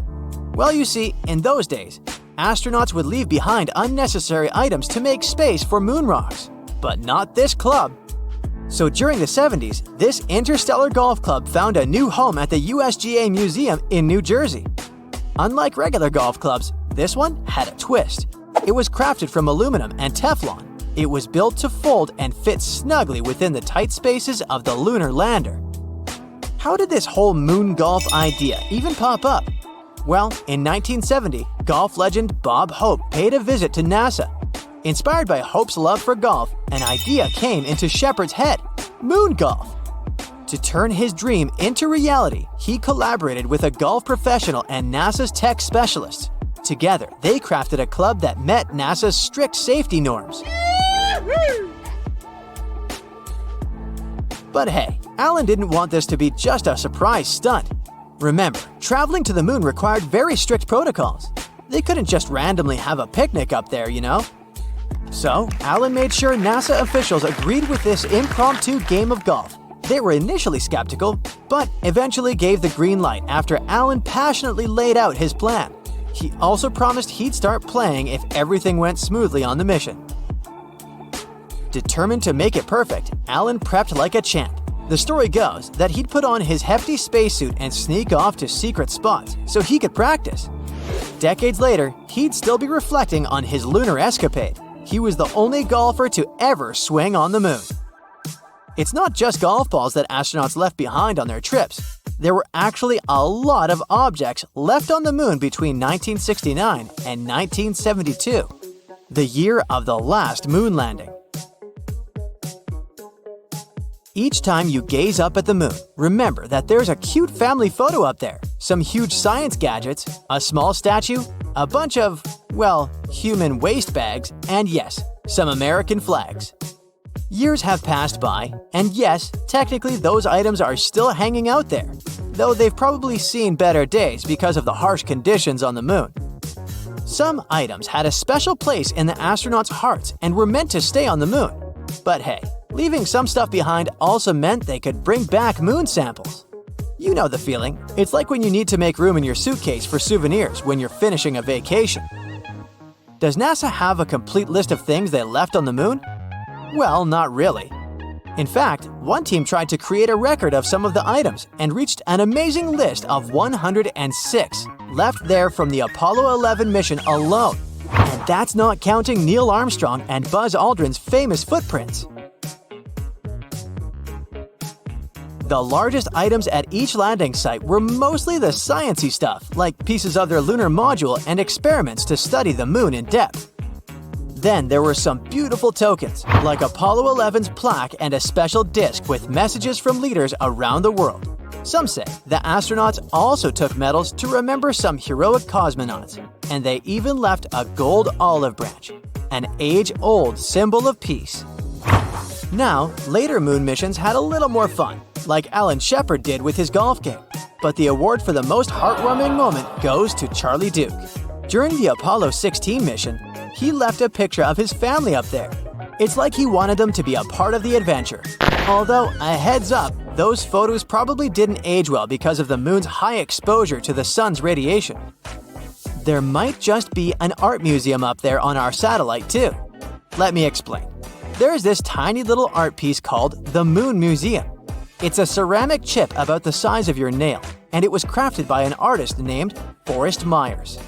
Well, you see, in those days, astronauts would leave behind unnecessary items to make space for moon rocks. But not this club. So during the 70s, this interstellar golf club found a new home at the USGA Museum in New Jersey. Unlike regular golf clubs, this one had a twist. It was crafted from aluminum and Teflon. It was built to fold and fit snugly within the tight spaces of the lunar lander. How did this whole moon golf idea even pop up? Well, in 1970, golf legend Bob Hope paid a visit to NASA. Inspired by Hope's love for golf, an idea came into Shepard's head: moon golf. To turn his dream into reality, he collaborated with a golf professional and NASA's tech specialists. Together, they crafted a club that met NASA's strict safety norms. But hey, Alan didn't want this to be just a surprise stunt. Remember, traveling to the moon required very strict protocols. They couldn't just randomly have a picnic up there, you know? So, Alan made sure NASA officials agreed with this impromptu game of golf. They were initially skeptical, but eventually gave the green light after Alan passionately laid out his plan. He also promised he'd start playing if everything went smoothly on the mission. Determined to make it perfect, Alan prepped like a champ. The story goes that he'd put on his hefty spacesuit and sneak off to secret spots so he could practice. Decades later, he'd still be reflecting on his lunar escapade. He was the only golfer to ever swing on the moon. It's not just golf balls that astronauts left behind on their trips. There were actually a lot of objects left on the moon between 1969 and 1972, the year of the last moon landing. Each time you gaze up at the moon, remember that there's a cute family photo up there, some huge science gadgets, a small statue, a bunch of, well, human waste bags, and yes, some American flags. Years have passed by, and yes, technically those items are still hanging out there, though they've probably seen better days because of the harsh conditions on the moon. Some items had a special place in the astronauts' hearts and were meant to stay on the moon. But hey, leaving some stuff behind also meant they could bring back moon samples. You know the feeling. It's like when you need to make room in your suitcase for souvenirs when you're finishing a vacation. Does NASA have a complete list of things they left on the moon? Well, not really. In fact, one team tried to create a record of some of the items and reached an amazing list of 106 left there from the Apollo 11 mission alone. And that's not counting Neil Armstrong and Buzz Aldrin's famous footprints. The largest items at each landing site were mostly the sciencey stuff, like pieces of their lunar module and experiments to study the moon in depth. Then there were some beautiful tokens, like Apollo 11's plaque and a special disc with messages from leaders around the world. Some say the astronauts also took medals to remember some heroic cosmonauts, and they even left a gold olive branch, an age-old symbol of peace. Now, later moon missions had a little more fun, like Alan Shepard did with his golf game. But the award for the most heartwarming moment goes to Charlie Duke. During the Apollo 16 mission, he left a picture of his family up there. It's like he wanted them to be a part of the adventure. Although, a heads up, those photos probably didn't age well because of the moon's high exposure to the sun's radiation. There might just be an art museum up there on our satellite too. Let me explain. There's this tiny little art piece called the Moon Museum. It's a ceramic chip about the size of your nail, and it was crafted by an artist named Forrest Myers.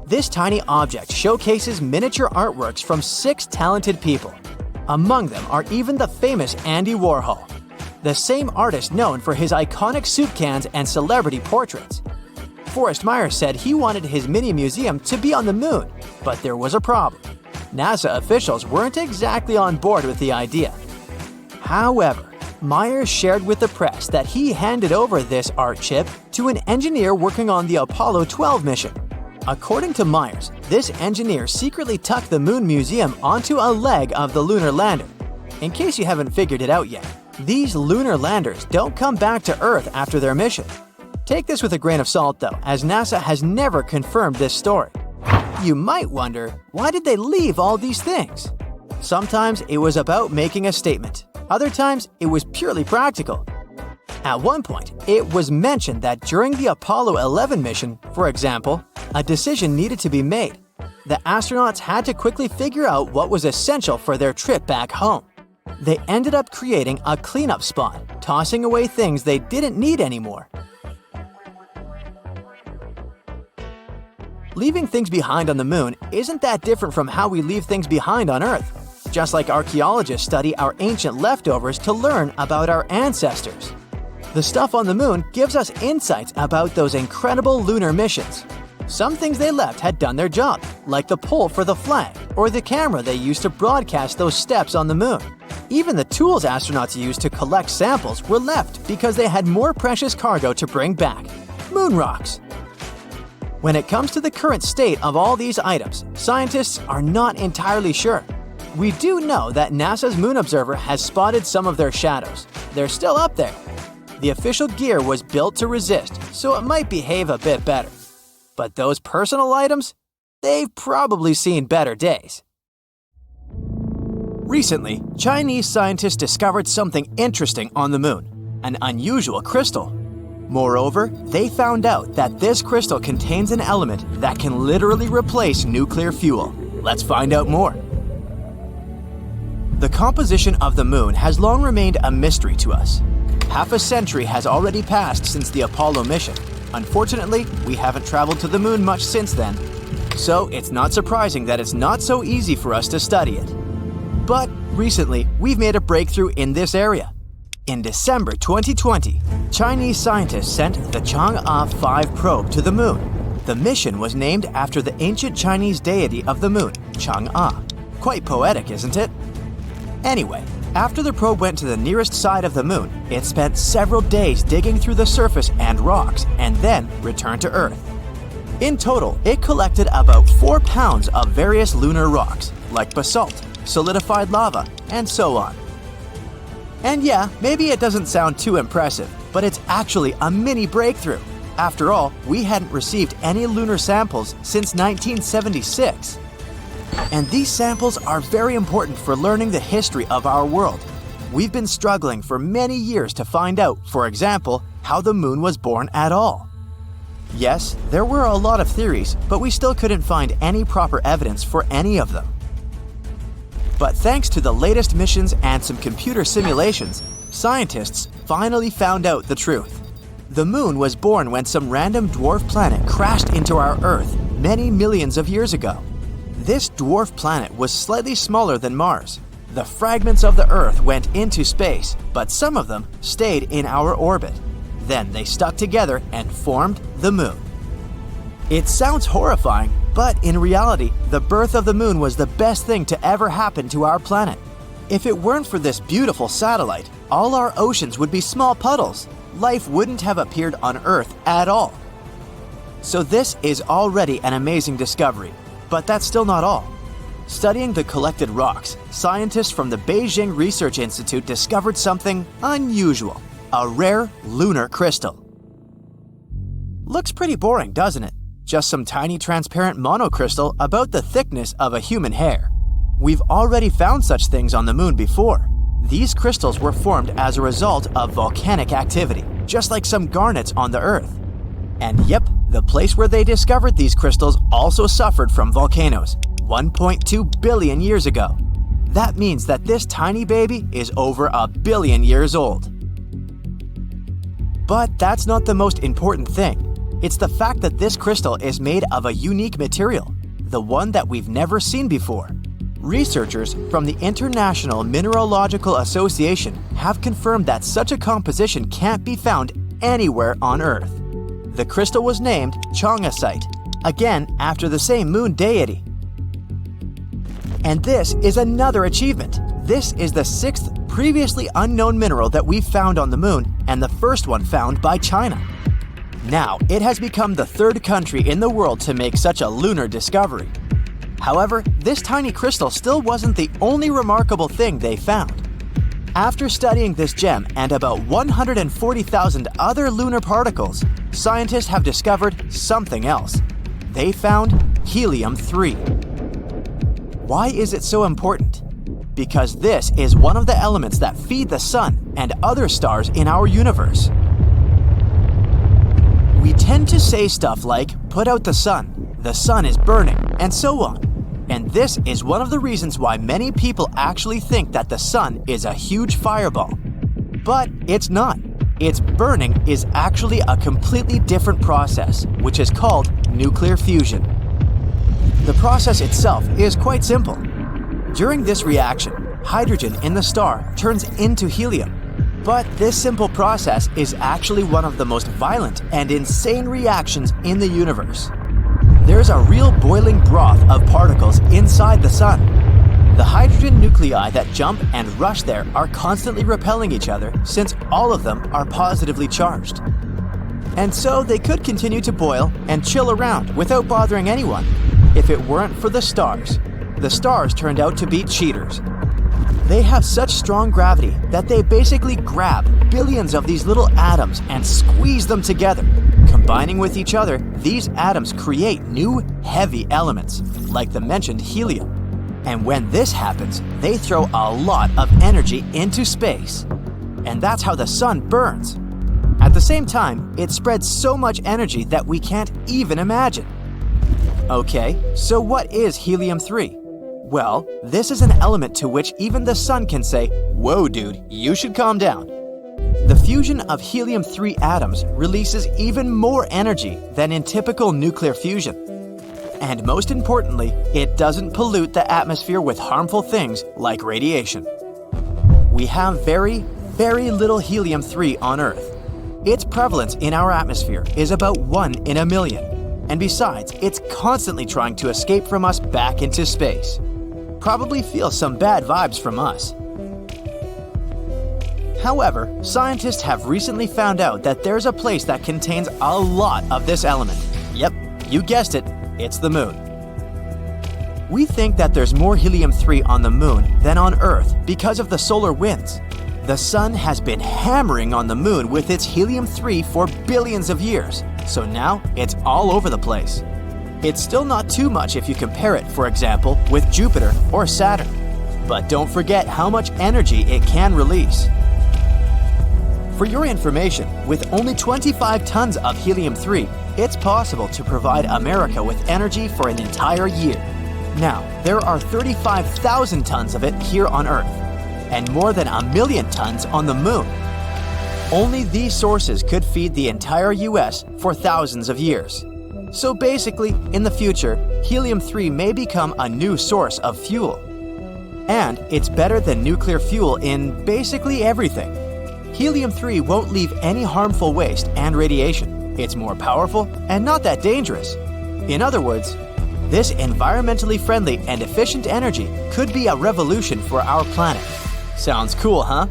This tiny object showcases miniature artworks from 6 talented people. Among them are even the famous Andy Warhol, the same artist known for his iconic soup cans and celebrity portraits. Forrest Myers said he wanted his mini museum to be on the moon, but there was a problem. NASA officials weren't exactly on board with the idea. However, Myers shared with the press that he handed over this art chip to an engineer working on the Apollo 12 mission. According to Myers, this engineer secretly tucked the Moon Museum onto a leg of the lunar lander. In case you haven't figured it out yet, these lunar landers don't come back to Earth after their mission. Take this with a grain of salt though, as NASA has never confirmed this story. You might wonder, why did they leave all these things? Sometimes it was about making a statement. Other times, it was purely practical. At one point, it was mentioned that during the Apollo 11 mission, for example, a decision needed to be made. The astronauts had to quickly figure out what was essential for their trip back home. They ended up creating a cleanup spot, tossing away things they didn't need anymore. Leaving things behind on the moon isn't that different from how we leave things behind on Earth. Just like archaeologists study our ancient leftovers to learn about our ancestors. The stuff on the moon gives us insights about those incredible lunar missions. Some things they left had done their job, like the pole for the flag or the camera they used to broadcast those steps on the moon. Even the tools astronauts used to collect samples were left because they had more precious cargo to bring back. Moon rocks. When it comes to the current state of all these items, scientists are not entirely sure. We do know that NASA's Moon Observer has spotted some of their shadows. They're still up there. The official gear was built to resist, so it might behave a bit better. But those personal items? They've probably seen better days. Recently, Chinese scientists discovered something interesting on the moon, an unusual crystal. Moreover, they found out that this crystal contains an element that can literally replace nuclear fuel. Let's find out more. The composition of the moon has long remained a mystery to us. Half a century has already passed since the Apollo mission. Unfortunately, we haven't traveled to the moon much since then, so it's not surprising that it's not so easy for us to study it. But recently, we've made a breakthrough in this area. In December 2020, Chinese scientists sent the Chang'e 5 probe to the moon. The mission was named after the ancient Chinese deity of the moon, Chang'e. Quite poetic, isn't it? Anyway, after the probe went to the nearest side of the moon, it spent several days digging through the surface and rocks and then returned to Earth. In total, it collected about 4 pounds of various lunar rocks, like basalt, solidified lava, and so on. And yeah, maybe it doesn't sound too impressive, but it's actually a mini breakthrough. After all, we hadn't received any lunar samples since 1976. And these samples are very important for learning the history of our world. We've been struggling for many years to find out, for example, how the moon was born at all. Yes, there were a lot of theories, but we still couldn't find any proper evidence for any of them. But thanks to the latest missions and some computer simulations, scientists finally found out the truth. The moon was born when some random dwarf planet crashed into our Earth many millions of years ago. This dwarf planet was slightly smaller than Mars. The fragments of the Earth went into space, but some of them stayed in our orbit. Then they stuck together and formed the moon. It sounds horrifying, but in reality, the birth of the moon was the best thing to ever happen to our planet. If it weren't for this beautiful satellite, all our oceans would be small puddles. Life wouldn't have appeared on Earth at all. So this is already an amazing discovery. But that's still not all. Studying the collected rocks, scientists from the Beijing Research Institute discovered something unusual: a rare lunar crystal. Looks pretty boring, doesn't it? Just some tiny transparent monocrystal about the thickness of a human hair. We've already found such things on the moon before. These crystals were formed as a result of volcanic activity, just like some garnets on the Earth. And yep, the place where they discovered these crystals also suffered from volcanoes 1.2 billion years ago. That means that this tiny baby is over 1 billion years old. But that's not the most important thing. It's the fact that this crystal is made of a unique material, the one that we've never seen before. Researchers from the International Mineralogical Association have confirmed that such a composition can't be found anywhere on Earth. The crystal was named Chang'e, again after the same moon deity. And this is another achievement. This is the 6th previously unknown mineral that we've found on the moon and the first one found by China. Now, it has become the 3rd country in the world to make such a lunar discovery. However, this tiny crystal still wasn't the only remarkable thing they found. After studying this gem and about 140,000 other lunar particles, scientists have discovered something else. They found helium-3. Why is it so important? Because this is one of the elements that feed the sun and other stars in our universe. We tend to say stuff like, put out the sun is burning, and so on. And this is one of the reasons why many people actually think that the sun is a huge fireball. But it's not. Its burning is actually a completely different process, which is called nuclear fusion. The process itself is quite simple. During this reaction, hydrogen in the star turns into helium. But this simple process is actually one of the most violent and insane reactions in the universe. There's a real boiling broth of particles inside the sun. The hydrogen nuclei that jump and rush there are constantly repelling each other since all of them are positively charged. And so they could continue to boil and chill around without bothering anyone if it weren't for the stars. The stars turned out to be cheaters. They have such strong gravity that they basically grab billions of these little atoms and squeeze them together. Combining with each other, these atoms create new heavy elements, like the mentioned helium. And when this happens, they throw a lot of energy into space. And that's how the sun burns. At the same time, it spreads so much energy that we can't even imagine. Okay, so what is helium-3? Well, this is an element to which even the sun can say, "Whoa dude, you should calm down." The fusion of helium-3 atoms releases even more energy than in typical nuclear fusion. And most importantly, it doesn't pollute the atmosphere with harmful things like radiation. We have very, very little helium-3 on Earth. Its prevalence in our atmosphere is about 1 in a million. And besides, it's constantly trying to escape from us back into space. Probably feels some bad vibes from us. However, scientists have recently found out that there's a place that contains a lot of this element. Yep, you guessed it, it's the moon. We think that there's more helium-3 on the moon than on Earth because of the solar winds. The sun has been hammering on the moon with its helium-3 for billions of years, so now it's all over the place. It's still not too much if you compare it, for example, with Jupiter or Saturn. But don't forget how much energy it can release. For your information, with only 25 tons of helium-3, it's possible to provide America with energy for an entire year. Now, there are 35,000 tons of it here on Earth, and more than 1 million tons on the moon. Only these sources could feed the entire US for thousands of years. So basically, in the future, helium-3 may become a new source of fuel. And it's better than nuclear fuel in basically everything. Helium-3 won't leave any harmful waste and radiation. It's more powerful and not that dangerous. In other words, this environmentally friendly and efficient energy could be a revolution for our planet. Sounds cool, huh?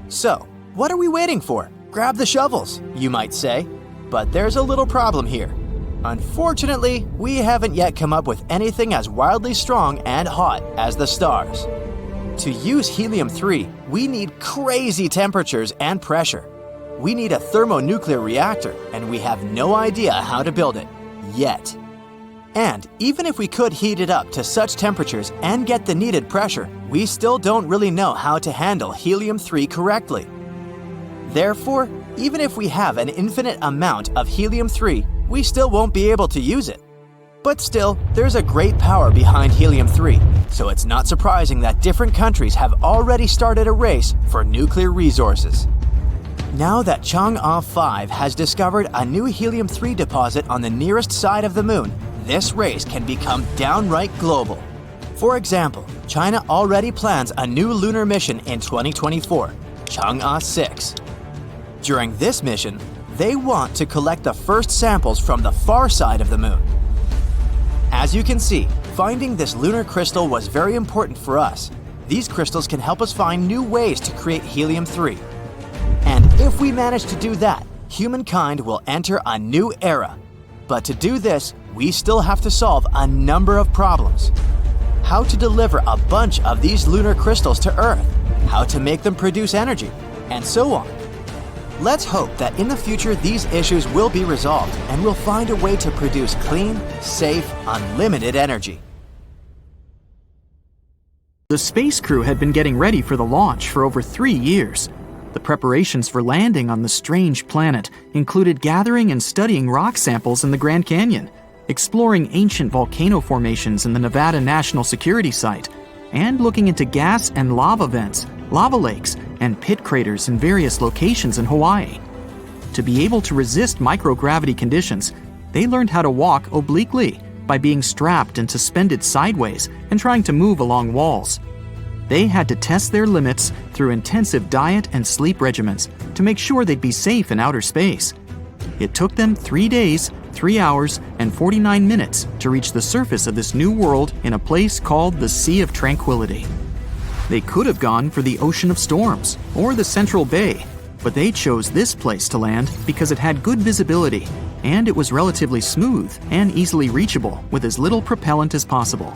So, what are we waiting for? Grab the shovels, you might say. But there's a little problem here. Unfortunately, we haven't yet come up with anything as wildly strong and hot as the stars. To use helium-3, we need crazy temperatures and pressure. We need a thermonuclear reactor, and we have no idea how to build it, yet. And even if we could heat it up to such temperatures and get the needed pressure, we still don't really know how to handle helium-3 correctly. Therefore, even if we have an infinite amount of helium-3, we still won't be able to use it. But still, there's a great power behind helium-3, so it's not surprising that different countries have already started a race for nuclear resources. Now that Chang'e 5 has discovered a new helium-3 deposit on the nearest side of the moon, this race can become downright global. For example, China already plans a new lunar mission in 2024, Chang'e 6. During this mission, they want to collect the first samples from the far side of the moon. As you can see, finding this lunar crystal was very important for us. These crystals can help us find new ways to create helium-3. And if we manage to do that, humankind will enter a new era. But to do this, we still have to solve a number of problems. How to deliver a bunch of these lunar crystals to Earth, how to make them produce energy, and so on. Let's hope that in the future these issues will be resolved and we'll find a way to produce clean, safe, unlimited energy. The space crew had been getting ready for the launch for over 3 years. The preparations for landing on the strange planet included gathering and studying rock samples in the Grand Canyon, exploring ancient volcano formations in the Nevada National Security Site, and looking into gas and lava vents, lava lakes, and pit craters in various locations in Hawaii. To be able to resist microgravity conditions, they learned how to walk obliquely by being strapped and suspended sideways and trying to move along walls. They had to test their limits through intensive diet and sleep regimens to make sure they'd be safe in outer space. It took them 3 days, 3 hours, and 49 minutes to reach the surface of this new world in a place called the Sea of Tranquility. They could have gone for the Ocean of Storms or the Central Bay, but they chose this place to land because it had good visibility and it was relatively smooth and easily reachable with as little propellant as possible.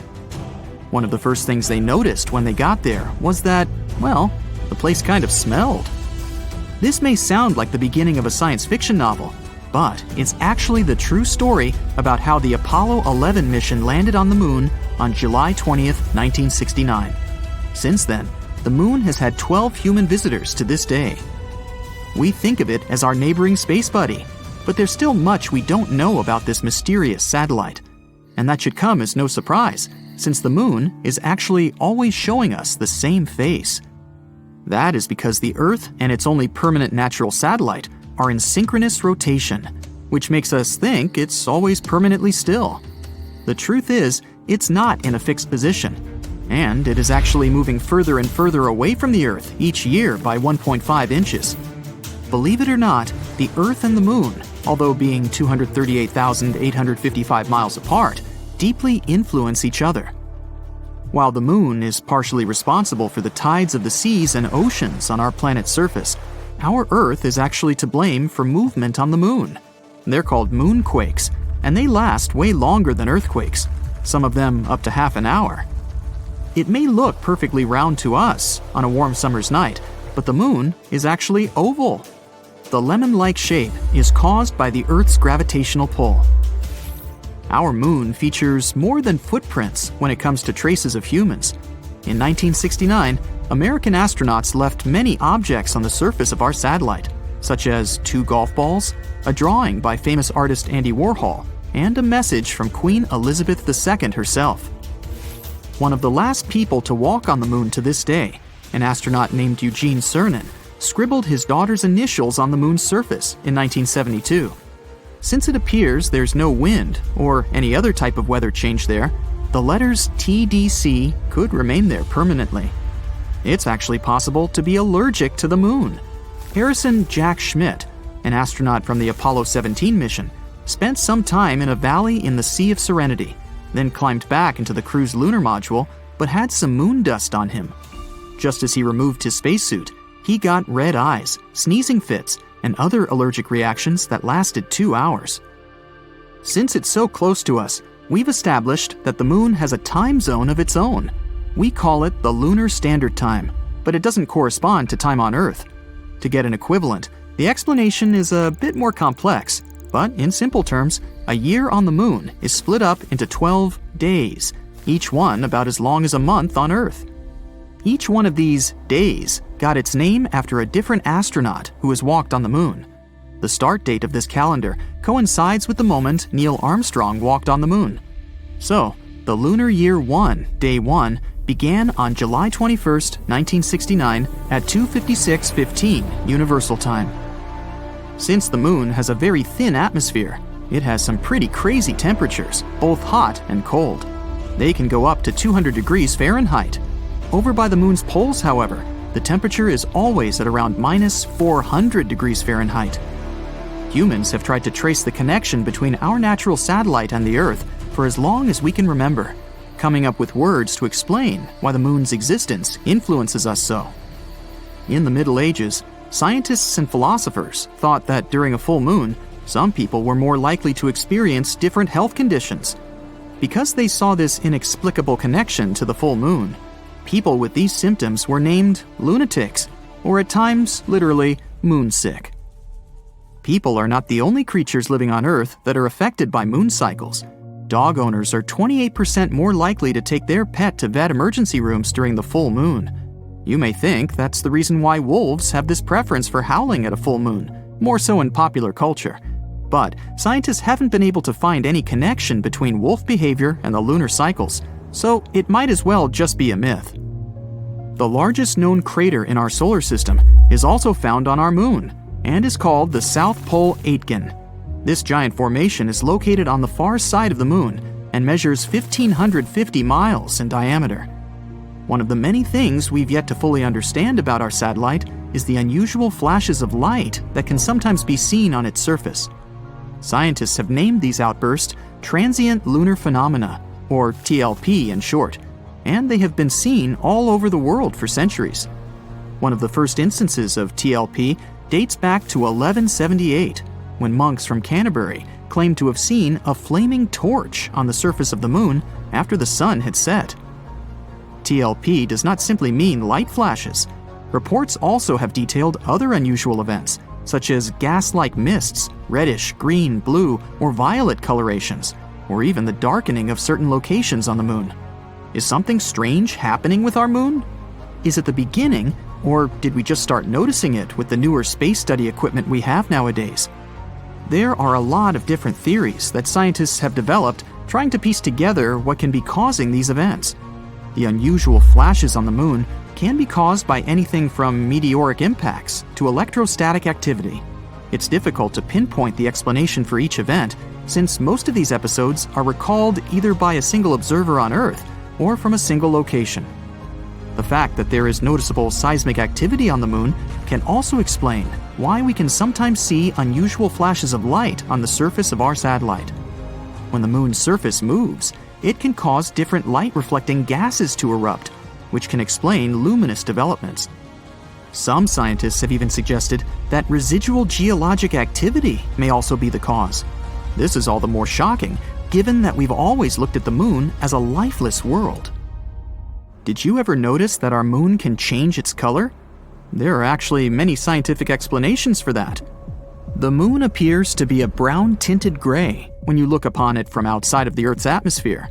One of the first things they noticed when they got there was that, well, the place kind of smelled. This may sound like the beginning of a science fiction novel, but it's actually the true story about how the Apollo 11 mission landed on the moon on July 20th, 1969. Since then, the moon has had 12 human visitors to this day. We think of it as our neighboring space buddy, but there's still much we don't know about this mysterious satellite. And that should come as no surprise, since the moon is actually always showing us the same face. That is because the Earth and its only permanent natural satellite are in synchronous rotation, which makes us think it's always permanently still. The truth is, it's not in a fixed position, and it is actually moving further and further away from the Earth each year by 1.5 inches. Believe it or not, the Earth and the Moon, although being 238,855 miles apart, deeply influence each other. While the Moon is partially responsible for the tides of the seas and oceans on our planet's surface, our Earth is actually to blame for movement on the Moon. They're called moonquakes, and they last way longer than earthquakes, some of them up to half an hour. It may look perfectly round to us on a warm summer's night, but the Moon is actually oval. The lemon-like shape is caused by the Earth's gravitational pull. Our Moon features more than footprints when it comes to traces of humans. In 1969, American astronauts left many objects on the surface of our satellite, such as 2 golf balls, a drawing by famous artist Andy Warhol, and a message from Queen Elizabeth II herself. One of the last people to walk on the Moon to this day, an astronaut named Eugene Cernan, scribbled his daughter's initials on the Moon's surface in 1972. Since it appears there's no wind or any other type of weather change there, the letters TDC could remain there permanently. It's actually possible to be allergic to the Moon. Harrison Jack Schmitt, an astronaut from the Apollo 17 mission, spent some time in a valley in the Sea of Serenity, then climbed back into the crew's lunar module, but had some moon dust on him. Just as he removed his spacesuit, he got red eyes, sneezing fits, and other allergic reactions that lasted 2 hours. Since it's so close to us, we've established that the Moon has a time zone of its own. We call it the Lunar Standard Time, but it doesn't correspond to time on Earth. To get an equivalent, the explanation is a bit more complex, but in simple terms, a year on the Moon is split up into 12 days, each one about as long as a month on Earth. Each one of these days got its name after a different astronaut who has walked on the Moon. The start date of this calendar coincides with the moment Neil Armstrong walked on the Moon. So, the Lunar Year 1, Day 1, began on July 21st, 1969 at 2:56:15 Universal Time. Since the Moon has a very thin atmosphere, it has some pretty crazy temperatures, both hot and cold. They can go up to 200 degrees Fahrenheit. Over by the Moon's poles, however, the temperature is always at around minus 400 degrees Fahrenheit. Humans have tried to trace the connection between our natural satellite and the Earth for as long as we can remember, coming up with words to explain why the Moon's existence influences us so. In the Middle Ages, scientists and philosophers thought that during a full moon, some people were more likely to experience different health conditions. Because they saw this inexplicable connection to the full moon, people with these symptoms were named lunatics, or at times, literally, moonsick. People are not the only creatures living on Earth that are affected by moon cycles. Dog owners are 28% more likely to take their pet to vet emergency rooms during the full moon. You may think that's the reason why wolves have this preference for howling at a full moon, more so in popular culture. But scientists haven't been able to find any connection between wolf behavior and the lunar cycles, so it might as well just be a myth. The largest known crater in our solar system is also found on our moon, and is called the South Pole Aitken. This giant formation is located on the far side of the moon and measures 1,550 miles in diameter. One of the many things we've yet to fully understand about our satellite is the unusual flashes of light that can sometimes be seen on its surface. Scientists have named these outbursts transient lunar phenomena, or TLP in short, and they have been seen all over the world for centuries. One of the first instances of TLP dates back to 1178, when monks from Canterbury claimed to have seen a flaming torch on the surface of the moon after the sun had set. TLP does not simply mean light flashes. Reports also have detailed other unusual events, such as gas-like mists, reddish, green, blue, or violet colorations, or even the darkening of certain locations on the moon. Is something strange happening with our moon? Is it the beginning Or did we just start noticing it with the newer space study equipment we have nowadays? There are a lot of different theories that scientists have developed trying to piece together what can be causing these events. The unusual flashes on the moon can be caused by anything from meteoric impacts to electrostatic activity. It's difficult to pinpoint the explanation for each event, since most of these episodes are recalled either by a single observer on Earth or from a single location. The fact that there is noticeable seismic activity on the moon can also explain why we can sometimes see unusual flashes of light on the surface of our satellite. When the moon's surface moves, it can cause different light-reflecting gases to erupt, which can explain luminous developments. Some scientists have even suggested that residual geologic activity may also be the cause. This is all the more shocking, given that we've always looked at the moon as a lifeless world. Did you ever notice that our moon can change its color? There are actually many scientific explanations for that. The moon appears to be a brown-tinted gray when you look upon it from outside of the Earth's atmosphere.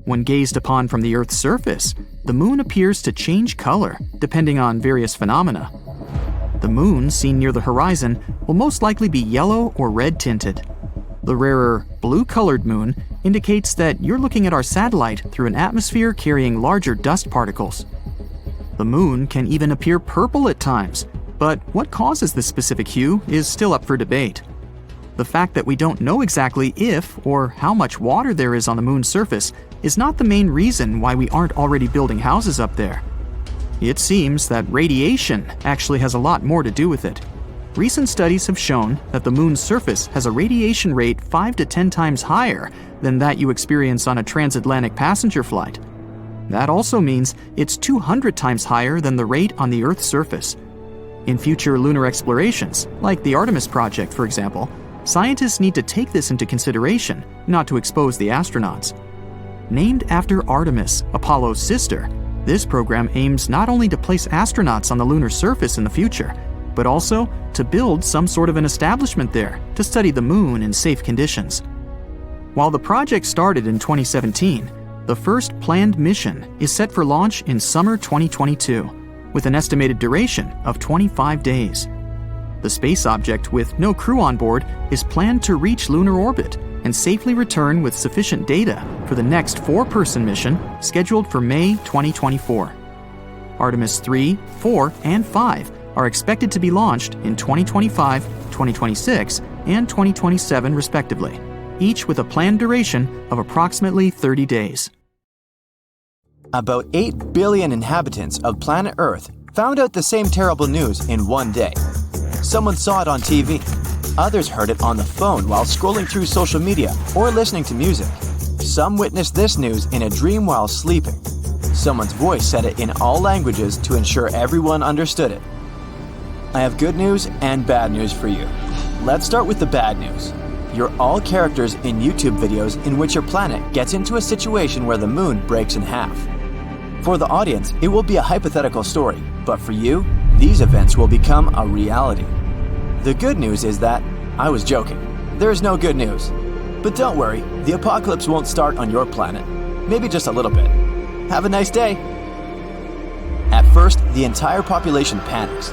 When gazed upon from the Earth's surface, the moon appears to change color, depending on various phenomena. The moon seen near the horizon will most likely be yellow or red-tinted. The rarer, blue-colored moon indicates that you're looking at our satellite through an atmosphere carrying larger dust particles. The moon can even appear purple at times, but what causes this specific hue is still up for debate. The fact that we don't know exactly if or how much water there is on the moon's surface is not the main reason why we aren't already building houses up there. It seems that radiation actually has a lot more to do with it. Recent studies have shown that the moon's surface has a radiation rate 5 to 10 times higher than that you experience on a transatlantic passenger flight. That also means it's 200 times higher than the rate on the Earth's surface. In future lunar explorations, like the Artemis project for example, scientists need to take this into consideration, not to expose the astronauts. Named after Artemis, Apollo's sister, this program aims not only to place astronauts on the lunar surface in the future, but also to build some sort of an establishment there to study the moon in safe conditions. While the project started in 2017, the first planned mission is set for launch in summer 2022, with an estimated duration of 25 days. The space object, with no crew on board, is planned to reach lunar orbit and safely return with sufficient data for the next 4-person mission scheduled for May 2024. Artemis 3, 4, and 5 are expected to be launched in 2025, 2026, and 2027 respectively, each with a planned duration of approximately 30 days. About 8 billion inhabitants of planet Earth found out the same terrible news in one day. Someone saw it on TV. Others heard it on the phone while scrolling through social media or listening to music. Some witnessed this news in a dream while sleeping. Someone's voice said it in all languages to ensure everyone understood it. I have good news and bad news for you. Let's start with the bad news. You're all characters in YouTube videos in which your planet gets into a situation where the moon breaks in half. For the audience, it will be a hypothetical story, but for you, these events will become a reality. The good news is that I was joking. There is no good news. But don't worry, the apocalypse won't start on your planet. Maybe just a little bit. Have a nice day. At first, the entire population panics.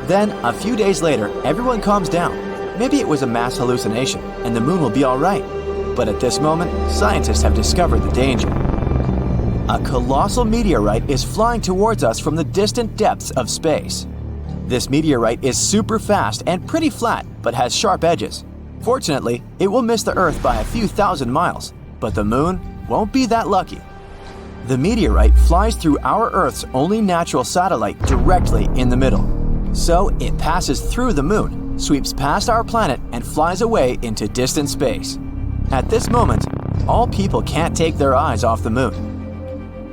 Then, a few days later, everyone calms down. Maybe it was a mass hallucination, and the moon will be all right. But at this moment, scientists have discovered the danger. A colossal meteorite is flying towards us from the distant depths of space. This meteorite is super fast and pretty flat, but has sharp edges. Fortunately, it will miss the Earth by a few thousand miles, but the moon won't be that lucky. The meteorite flies through our Earth's only natural satellite directly in the middle. So it passes through the moon, sweeps past our planet, and flies away into distant space. At this moment, all people can't take their eyes off the moon.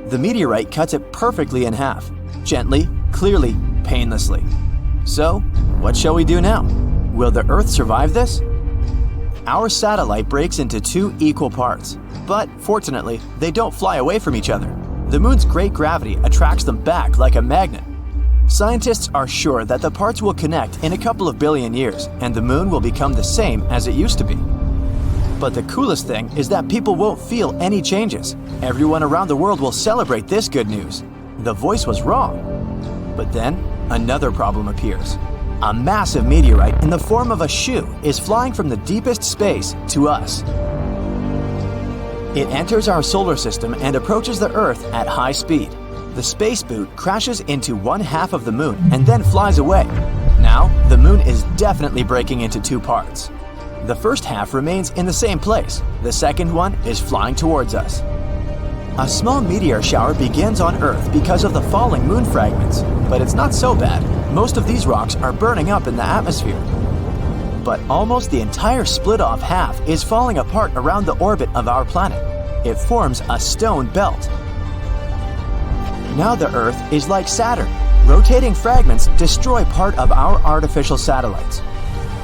The meteorite cuts it perfectly in half, gently, clearly, painlessly. So, what shall we do now? Will the Earth survive this? Our satellite breaks into 2 equal parts, but fortunately, they don't fly away from each other. The moon's great gravity attracts them back like a magnet. Scientists are sure that the parts will connect in a couple of billion years, and the moon will become the same as it used to be. But the coolest thing is that people won't feel any changes. Everyone around the world will celebrate this good news. The voice was wrong. But then, another problem appears. A massive meteorite in the form of a shoe is flying from the deepest space to us. It enters our solar system and approaches the Earth at high speed. The space boot crashes into one half of the moon and then flies away. Now, the moon is definitely breaking into two parts. The first half remains in the same place. The second one is flying towards us. A small meteor shower begins on Earth because of the falling moon fragments, but it's not so bad. Most of these rocks are burning up in the atmosphere. But almost the entire split-off half is falling apart around the orbit of our planet. It forms a stone belt. Now the Earth is like Saturn. Rotating fragments destroy part of our artificial satellites.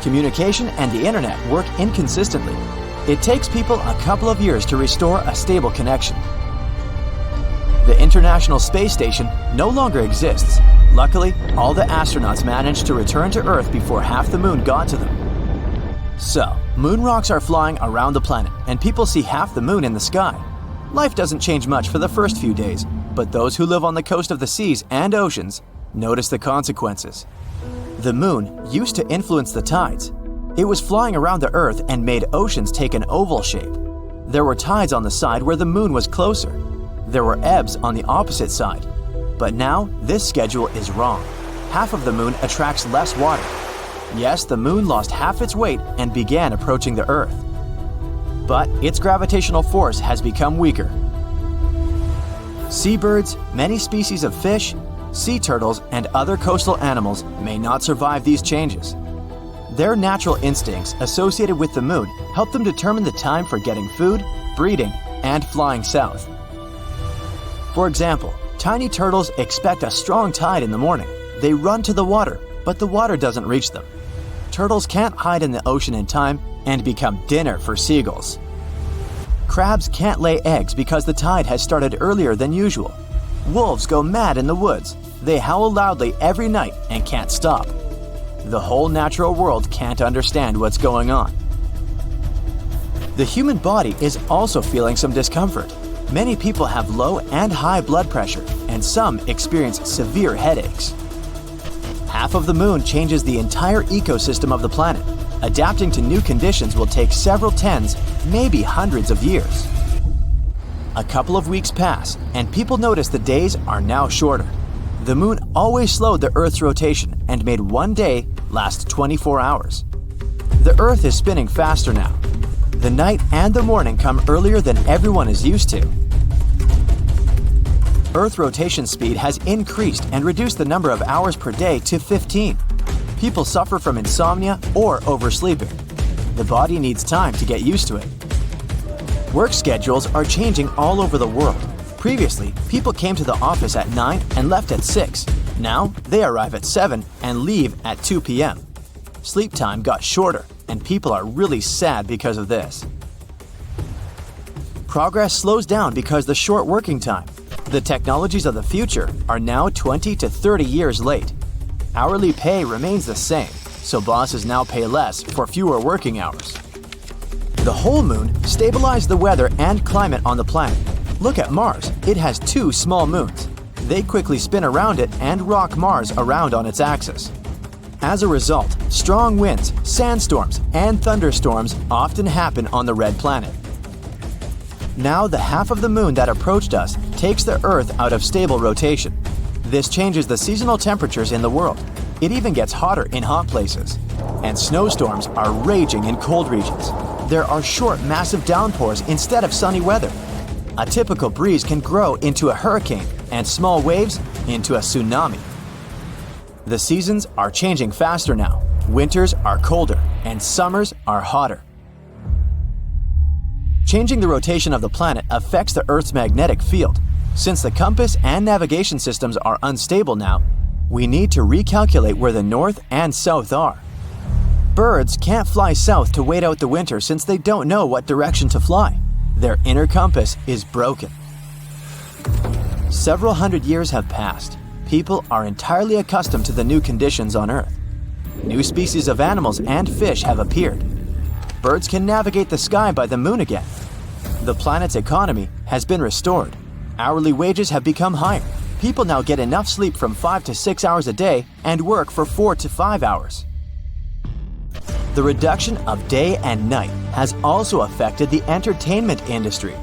Communication and the internet work inconsistently. It takes people a couple of years to restore a stable connection. The International Space Station no longer exists. Luckily, all the astronauts managed to return to Earth before half the moon got to them. So, moon rocks are flying around the planet, and people see half the moon in the sky. Life doesn't change much for the first few days, but those who live on the coast of the seas and oceans notice the consequences. The moon used to influence the tides. It was flying around the Earth and made oceans take an oval shape. There were tides on the side where the moon was closer. There were ebbs on the opposite side. But now, this schedule is wrong. Half of the moon attracts less water. Yes, the moon lost half its weight and began approaching the Earth. But its gravitational force has become weaker. Seabirds, many species of fish, sea turtles, and other coastal animals may not survive these changes. Their natural instincts associated with the moon help them determine the time for getting food, breeding, and flying south. For example, tiny turtles expect a strong tide in the morning. They run to the water, but the water doesn't reach them. Turtles can't hide in the ocean in time and become dinner for seagulls. Crabs can't lay eggs because the tide has started earlier than usual. Wolves go mad in the woods. They howl loudly every night and can't stop. The whole natural world can't understand what's going on. The human body is also feeling some discomfort. Many people have low and high blood pressure, and some experience severe headaches. Half of the moon changes the entire ecosystem of the planet. Adapting to new conditions will take several tens, maybe hundreds of years. A couple of weeks pass, and people notice the days are now shorter. The moon always slowed the Earth's rotation and made one day last 24 hours. The Earth is spinning faster now. The night and the morning come earlier than everyone is used to. Earth rotation speed has increased and reduced the number of hours per day to 15. People suffer from insomnia or oversleeping. The body needs time to get used to it. Work schedules are changing all over the world. Previously, people came to the office at 9 and left at 6. Now, they arrive at 7 and leave at 2 p.m. Sleep time got shorter, and people are really sad because of this. Progress slows down because the short working time. The technologies of the future are now 20 to 30 years late. Hourly pay remains the same, so bosses now pay less for fewer working hours. The whole moon stabilized the weather and climate on the planet. Look at Mars. It has 2 small moons. They quickly spin around it and rock Mars around on its axis. As a result, strong winds, sandstorms, and thunderstorms often happen on the red planet. Now the half of the moon that approached us takes the Earth out of stable rotation. This changes the seasonal temperatures in the world. It even gets hotter in hot places. And snowstorms are raging in cold regions. There are short, massive downpours instead of sunny weather. A typical breeze can grow into a hurricane and small waves into a tsunami. The seasons are changing faster now. Winters are colder and summers are hotter. Changing the rotation of the planet affects the Earth's magnetic field. Since the compass and navigation systems are unstable now, we need to recalculate where the north and south are. Birds can't fly south to wait out the winter since they don't know what direction to fly. Their inner compass is broken. Several hundred years have passed. People are entirely accustomed to the new conditions on Earth. New species of animals and fish have appeared. Birds can navigate the sky by the moon again. The planet's economy has been restored. Hourly wages have become higher. People now get enough sleep from 5 to 6 hours a day and work for 4 to 5 hours. The reduction of day and night has also affected the entertainment industry.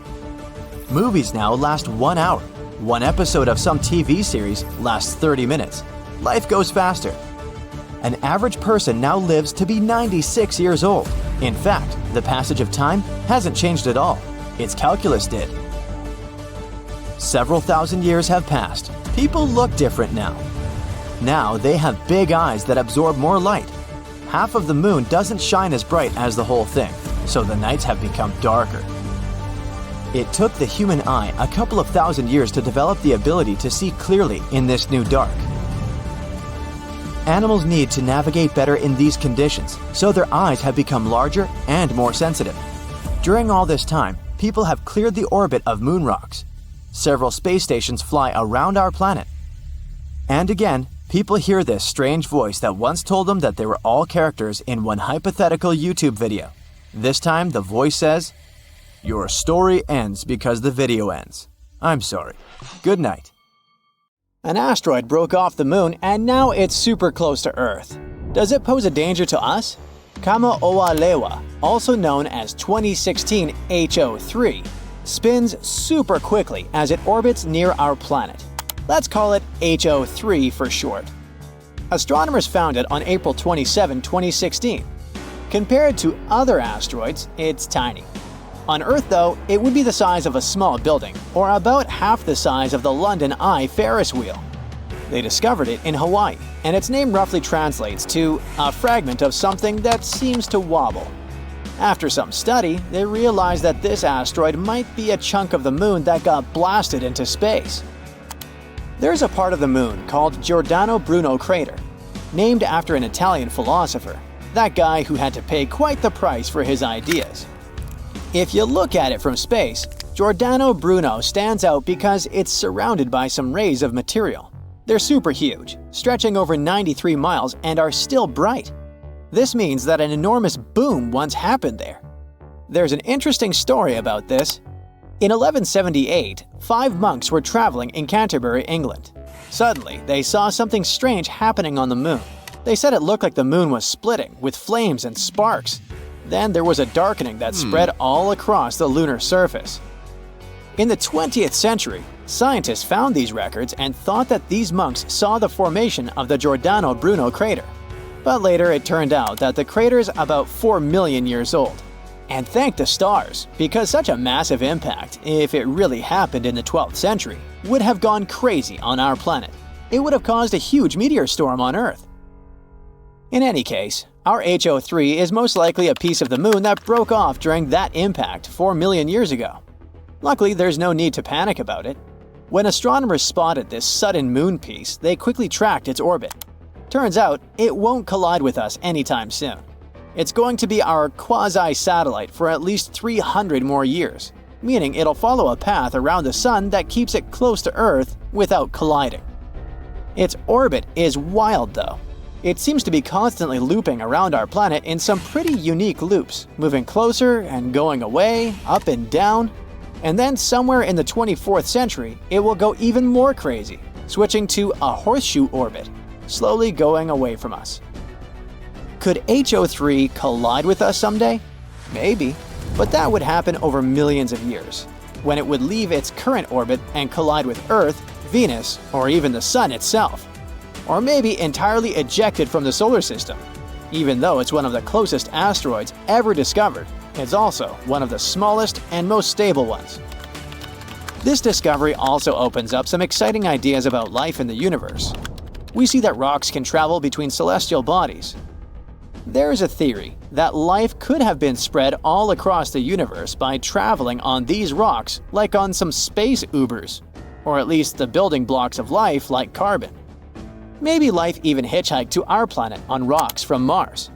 Movies now last 1 hour. One episode of some TV series lasts 30 minutes. Life goes faster. An average person now lives to be 96 years old. In fact, the passage of time hasn't changed at all. Its calculus did. Several thousand years have passed. People look different now. Now they have big eyes that absorb more light. Half of the moon doesn't shine as bright as the whole thing, so the nights have become darker. It took the human eye a couple of thousand years to develop the ability to see clearly in this new dark. Animals need to navigate better in these conditions, so their eyes have become larger and more sensitive. During all this time, people have cleared the orbit of moon rocks. Several space stations fly around our planet. And again, people hear this strange voice that once told them that they were all characters in one hypothetical YouTube video. This time, the voice says, "Your story ends because the video ends. I'm sorry. Good night." An asteroid broke off the moon and now it's super close to Earth. Does it pose a danger to us? Kama'oalewa, also known as 2016 HO3, spins super quickly as it orbits near our planet. Let's call it HO3 for short. Astronomers found it on April 27, 2016. Compared to other asteroids, it's tiny. On Earth, though, it would be the size of a small building, or about half the size of the London Eye Ferris wheel. They discovered it in Hawaii, and its name roughly translates to a fragment of something that seems to wobble. After some study, they realized that this asteroid might be a chunk of the moon that got blasted into space. There's a part of the moon called Giordano Bruno Crater, named after an Italian philosopher, that guy who had to pay quite the price for his ideas. If you look at it from space, Giordano Bruno stands out because it's surrounded by some rays of material. They're super huge, stretching over 93 miles and are still bright. This means that an enormous boom once happened there. There's an interesting story about this. In 1178, 5 monks were traveling in Canterbury, England. Suddenly, they saw something strange happening on the moon. They said it looked like the moon was splitting, with flames and sparks. Then there was a darkening that spread all across the lunar surface. In the 20th century, scientists found these records and thought that these monks saw the formation of the Giordano Bruno crater. But later it turned out that the crater is about 4 million years old. And thank the stars, because such a massive impact, if it really happened in the 12th century, would have gone crazy on our planet. It would have caused a huge meteor storm on Earth. In any case, our HO3 is most likely a piece of the moon that broke off during that impact 4 million years ago. Luckily, there's no need to panic about it. When astronomers spotted this sudden moon piece, they quickly tracked its orbit. Turns out, it won't collide with us anytime soon. It's going to be our quasi-satellite for at least 300 more years, meaning it'll follow a path around the Sun that keeps it close to Earth without colliding. Its orbit is wild, though. It seems to be constantly looping around our planet in some pretty unique loops, moving closer and going away, up and down. And then somewhere in the 24th century, it will go even more crazy, switching to a horseshoe orbit, slowly going away from us. Could HO3 collide with us someday? Maybe, but that would happen over millions of years, when it would leave its current orbit and collide with Earth, Venus, or even the Sun itself. Or maybe entirely ejected from the solar system. Even though it's one of the closest asteroids ever discovered, it's also one of the smallest and most stable ones. This discovery also opens up some exciting ideas about life in the universe. We see that rocks can travel between celestial bodies. There is a theory that life could have been spread all across the universe by traveling on these rocks like on some space Ubers, or at least the building blocks of life like carbon. Maybe life even hitchhiked to our planet on rocks from Mars.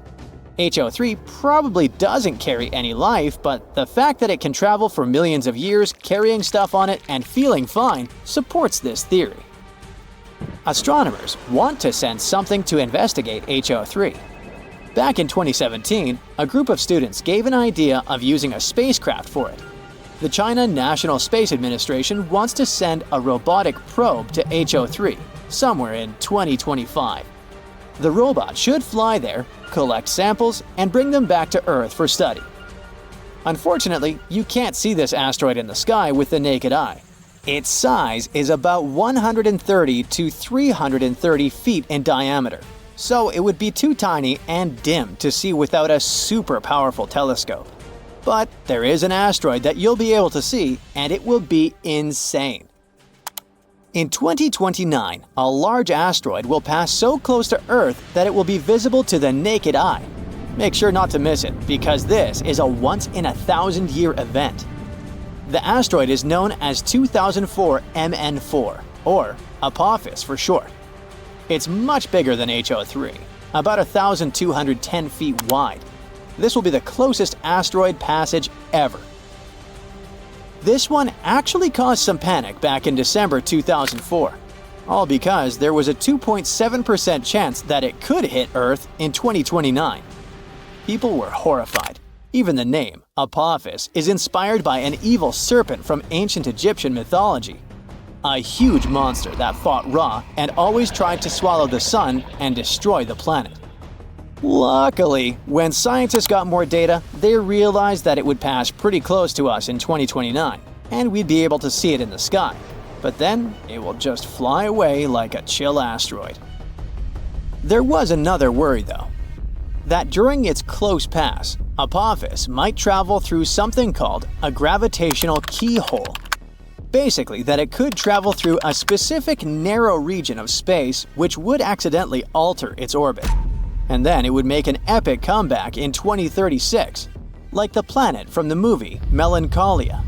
HO3 probably doesn't carry any life, but the fact that it can travel for millions of years carrying stuff on it and feeling fine supports this theory. Astronomers want to send something to investigate HO3. Back in 2017, a group of students gave an idea of using a spacecraft for it. The China National Space Administration wants to send a robotic probe to HO3 somewhere in 2025. The robot should fly there, collect samples, and bring them back to Earth for study. Unfortunately, you can't see this asteroid in the sky with the naked eye. Its size is about 130 to 330 feet in diameter, so it would be too tiny and dim to see without a super powerful telescope. But there is an asteroid that you'll be able to see, and it will be insane. In 2029, a large asteroid will pass so close to Earth that it will be visible to the naked eye. Make sure not to miss it, because this is a once-in-a-thousand-year event. The asteroid is known as 2004 MN4, or Apophis for short. It's much bigger than HO3, about 1,210 feet wide. This will be the closest asteroid passage ever. This one actually caused some panic back in December 2004, all because there was a 2.7% chance that it could hit Earth in 2029. People were horrified. Even the name, Apophis, is inspired by an evil serpent from ancient Egyptian mythology. A huge monster that fought Ra and always tried to swallow the sun and destroy the planet. Luckily, when scientists got more data, they realized that it would pass pretty close to us in 2029, and we'd be able to see it in the sky. But then, it will just fly away like a chill asteroid. There was another worry though. That during its close pass, Apophis might travel through something called a gravitational keyhole. Basically, that it could travel through a specific narrow region of space which would accidentally alter its orbit. And then it would make an epic comeback in 2036, like the planet from the movie Melancholia.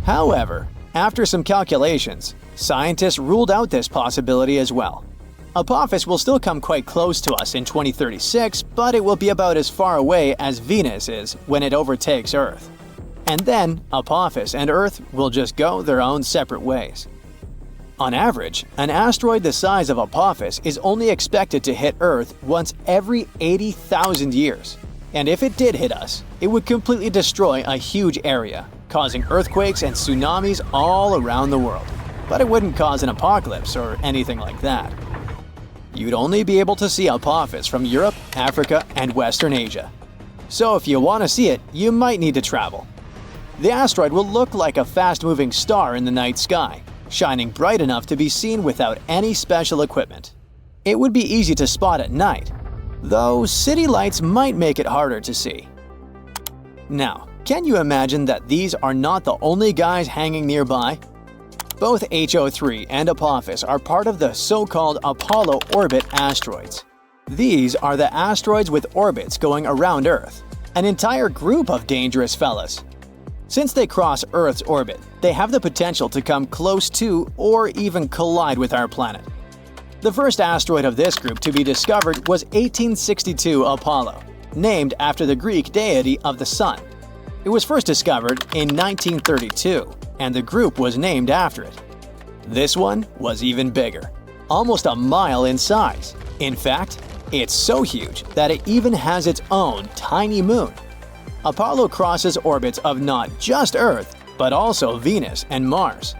However, after some calculations, scientists ruled out this possibility as well. Apophis will still come quite close to us in 2036, but it will be about as far away as Venus is when it overtakes Earth. And then, Apophis and Earth will just go their own separate ways. On average, an asteroid the size of Apophis is only expected to hit Earth once every 80,000 years. And if it did hit us, it would completely destroy a huge area, causing earthquakes and tsunamis all around the world. But it wouldn't cause an apocalypse or anything like that. You'd only be able to see Apophis from Europe, Africa, and Western Asia. So if you want to see it, you might need to travel. The asteroid will look like a fast-moving star in the night sky, shining bright enough to be seen without any special equipment. It would be easy to spot at night, though city lights might make it harder to see. Now, can you imagine that these are not the only guys hanging nearby? Both HO3 and Apophis are part of the so-called Apollo orbit asteroids. These are the asteroids with orbits going around Earth, an entire group of dangerous fellas. Since they cross Earth's orbit, they have the potential to come close to or even collide with our planet. The first asteroid of this group to be discovered was 1862 Apollo, named after the Greek deity of the sun. It was first discovered in 1932, and the group was named after it. This one was even bigger, almost a mile in size. In fact, it's so huge that it even has its own tiny moon. Apollo crosses orbits of not just Earth, but also Venus and Mars.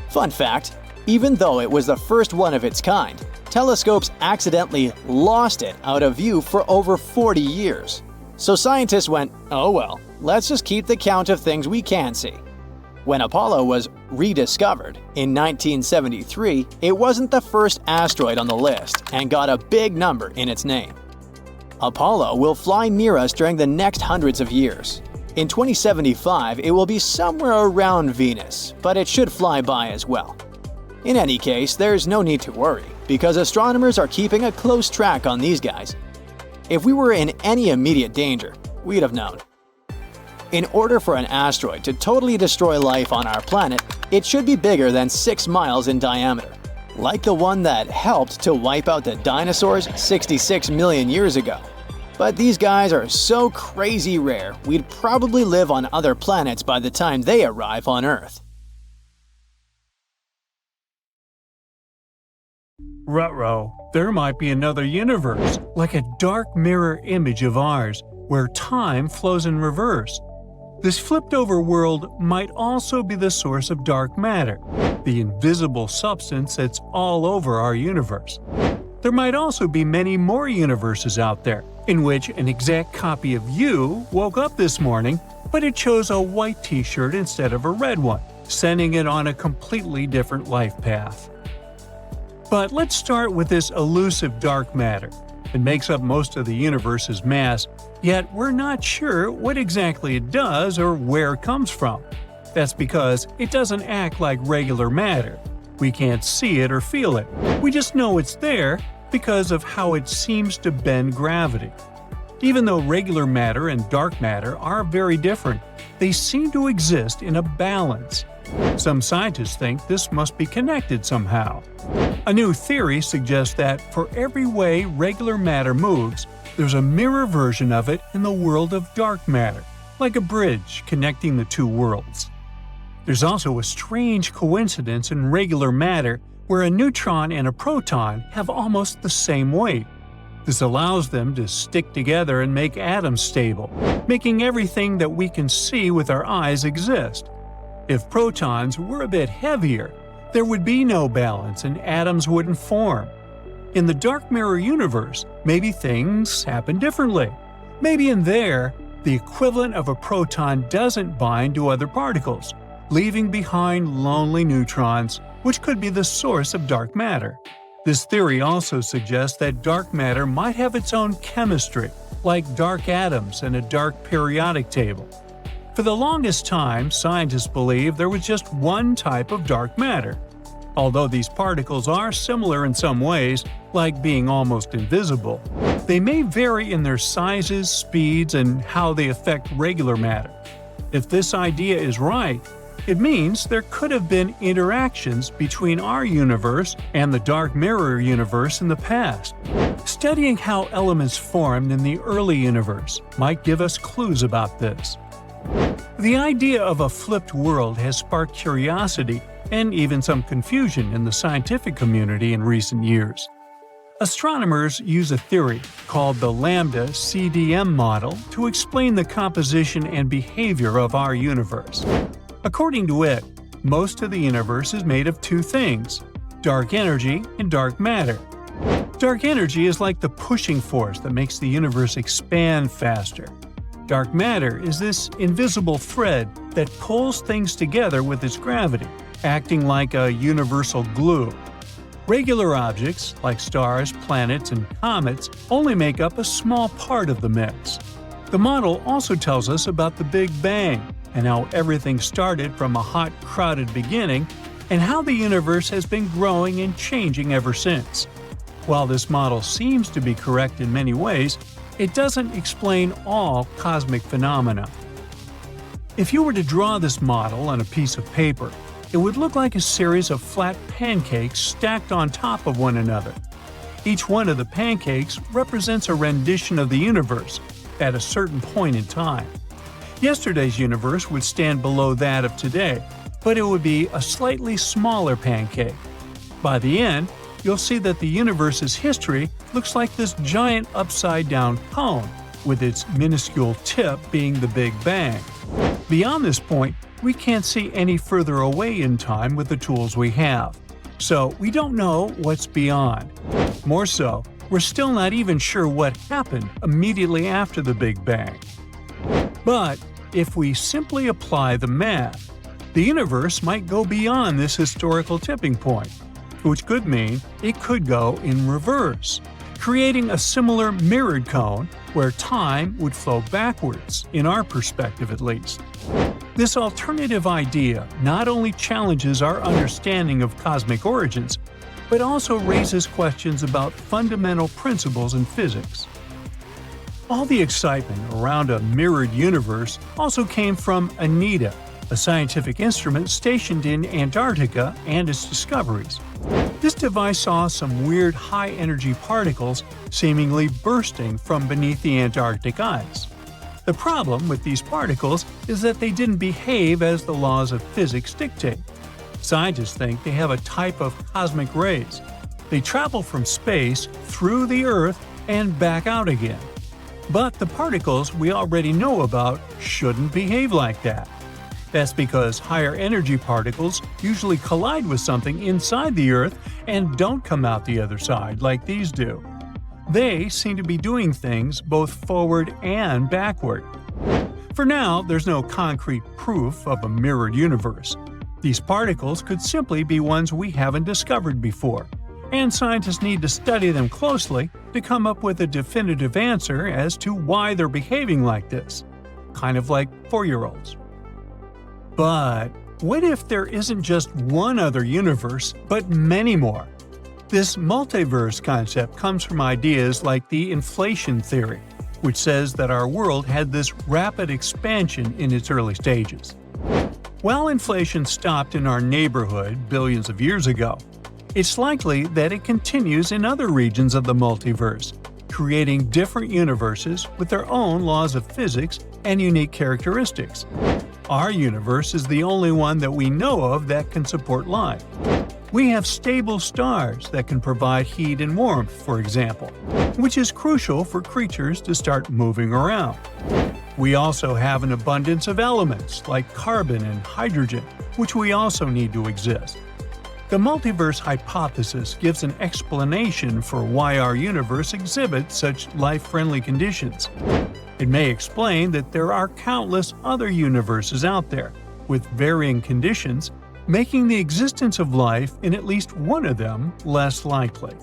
Fun fact, even though it was the first one of its kind, telescopes accidentally lost it out of view for over 40 years. So scientists went, oh well, let's just keep the count of things we can see. When Apollo was rediscovered in 1973, it wasn't the first asteroid on the list and got a big number in its name. Apollo will fly near us during the next hundreds of years. In 2075, it will be somewhere around Venus, but it should fly by as well. In any case, there's no need to worry, because astronomers are keeping a close track on these guys. If we were in any immediate danger, we'd have known. In order for an asteroid to totally destroy life on our planet, it should be bigger than 6 miles in diameter, like the one that helped to wipe out the dinosaurs 66 million years ago. But these guys are so crazy rare, we'd probably live on other planets by the time they arrive on Earth. Ruh-roh, there might be another universe, like a dark mirror image of ours, where time flows in reverse. This flipped-over world might also be the source of dark matter, the invisible substance that's all over our universe. There might also be many more universes out there, in which an exact copy of you woke up this morning, but it chose a white t-shirt instead of a red one, sending it on a completely different life path. But let's start with this elusive dark matter. It makes up most of the universe's mass, yet we're not sure what exactly it does or where it comes from. That's because it doesn't act like regular matter. We can't see it or feel it. We just know it's there because of how it seems to bend gravity. Even though regular matter and dark matter are very different, they seem to exist in a balance. Some scientists think this must be connected somehow. A new theory suggests that for every way regular matter moves, there's a mirror version of it in the world of dark matter, like a bridge connecting the two worlds. There's also a strange coincidence in regular matter where a neutron and a proton have almost the same weight. This allows them to stick together and make atoms stable, making everything that we can see with our eyes exist. If protons were a bit heavier, there would be no balance and atoms wouldn't form. In the dark mirror universe, maybe things happen differently. Maybe in there, the equivalent of a proton doesn't bind to other particles, leaving behind lonely neutrons, which could be the source of dark matter. This theory also suggests that dark matter might have its own chemistry, like dark atoms and a dark periodic table. For the longest time, scientists believed there was just one type of dark matter. Although these particles are similar in some ways, like being almost invisible, they may vary in their sizes, speeds, and how they affect regular matter. If this idea is right, it means there could have been interactions between our universe and the dark mirror universe in the past. Studying how elements formed in the early universe might give us clues about this. The idea of a flipped world has sparked curiosity and even some confusion in the scientific community in recent years. Astronomers use a theory called the Lambda CDM model to explain the composition and behavior of our universe. According to it, most of the universe is made of two things: dark energy and dark matter. Dark energy is like the pushing force that makes the universe expand faster. Dark matter is this invisible thread that pulls things together with its gravity, acting like a universal glue. Regular objects, like stars, planets, and comets, only make up a small part of the mix. The model also tells us about the Big Bang, and how everything started from a hot, crowded beginning, and how the universe has been growing and changing ever since. While this model seems to be correct in many ways, it doesn't explain all cosmic phenomena. If you were to draw this model on a piece of paper, it would look like a series of flat pancakes stacked on top of one another. Each one of the pancakes represents a rendition of the universe at a certain point in time. Yesterday's universe would stand below that of today, but it would be a slightly smaller pancake. By the end, you'll see that the universe's history looks like this giant upside-down cone, with its minuscule tip being the Big Bang. Beyond this point, we can't see any further away in time with the tools we have, so we don't know what's beyond. More so, we're still not even sure what happened immediately after the Big Bang. But if we simply apply the math, the universe might go beyond this historical tipping point, which could mean it could go in reverse, creating a similar mirrored cone where time would flow backwards, in our perspective at least. This alternative idea not only challenges our understanding of cosmic origins, but also raises questions about fundamental principles in physics. All the excitement around a mirrored universe also came from ANITA, a scientific instrument stationed in Antarctica, and its discoveries. This device saw some weird high-energy particles seemingly bursting from beneath the Antarctic ice. The problem with these particles is that they didn't behave as the laws of physics dictate. Scientists think they have a type of cosmic rays. They travel from space through the Earth and back out again. But the particles we already know about shouldn't behave like that. That's because higher energy particles usually collide with something inside the Earth and don't come out the other side like these do. They seem to be doing things both forward and backward. For now, there's no concrete proof of a mirrored universe. These particles could simply be ones we haven't discovered before, and scientists need to study them closely to come up with a definitive answer as to why they're behaving like this. Kind of like 4-year-olds. But what if there isn't just one other universe, but many more? This multiverse concept comes from ideas like the inflation theory, which says that our world had this rapid expansion in its early stages. While inflation stopped in our neighborhood billions of years ago, it's likely that it continues in other regions of the multiverse, creating different universes with their own laws of physics and unique characteristics. Our universe is the only one that we know of that can support life. We have stable stars that can provide heat and warmth, for example, which is crucial for creatures to start moving around. We also have an abundance of elements like carbon and hydrogen, which we also need to exist. The multiverse hypothesis gives an explanation for why our universe exhibits such life-friendly conditions. It may explain that there are countless other universes out there, with varying conditions, making the existence of life in at least one of them less likely.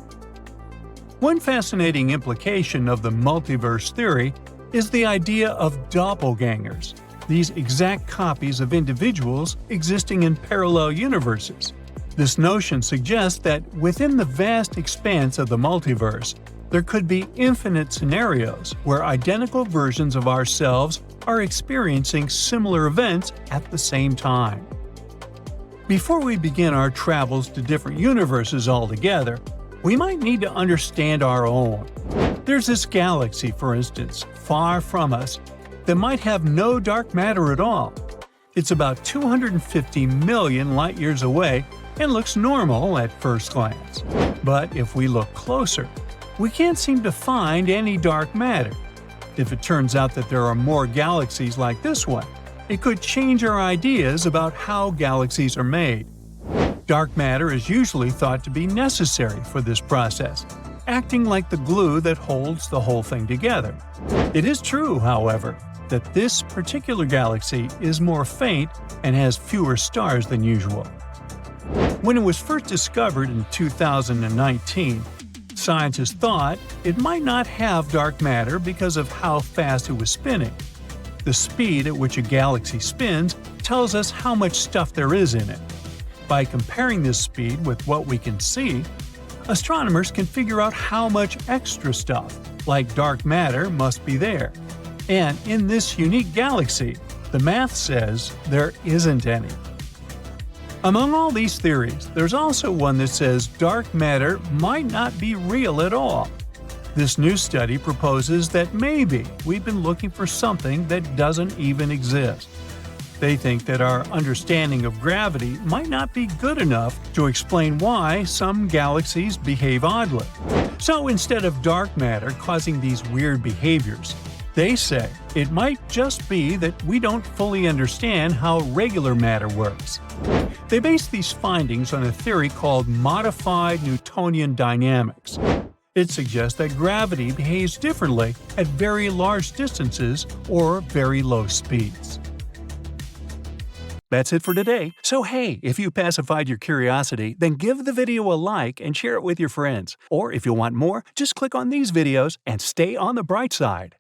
One fascinating implication of the multiverse theory is the idea of doppelgangers, these exact copies of individuals existing in parallel universes. This notion suggests that within the vast expanse of the multiverse, there could be infinite scenarios where identical versions of ourselves are experiencing similar events at the same time. Before we begin our travels to different universes altogether, we might need to understand our own. There's this galaxy, for instance, far from us, that might have no dark matter at all. It's about 250 million light-years away and looks normal at first glance. But if we look closer, we can't seem to find any dark matter. If it turns out that there are more galaxies like this one, it could change our ideas about how galaxies are made. Dark matter is usually thought to be necessary for this process, acting like the glue that holds the whole thing together. It is true, however, that this particular galaxy is more faint and has fewer stars than usual. When it was first discovered in 2019, scientists thought it might not have dark matter because of how fast it was spinning. The speed at which a galaxy spins tells us how much stuff there is in it. By comparing this speed with what we can see, astronomers can figure out how much extra stuff, like dark matter, must be there. And in this unique galaxy, the math says there isn't any. Among all these theories, there's also one that says dark matter might not be real at all. This new study proposes that maybe we've been looking for something that doesn't even exist. They think that our understanding of gravity might not be good enough to explain why some galaxies behave oddly. So instead of dark matter causing these weird behaviors, they say it might just be that we don't fully understand how regular matter works. They base these findings on a theory called modified Newtonian dynamics. It suggests that gravity behaves differently at very large distances or very low speeds. That's it for today. So hey, if you pacified your curiosity, then give the video a like and share it with your friends. Or if you want more, just click on these videos and stay on the bright side.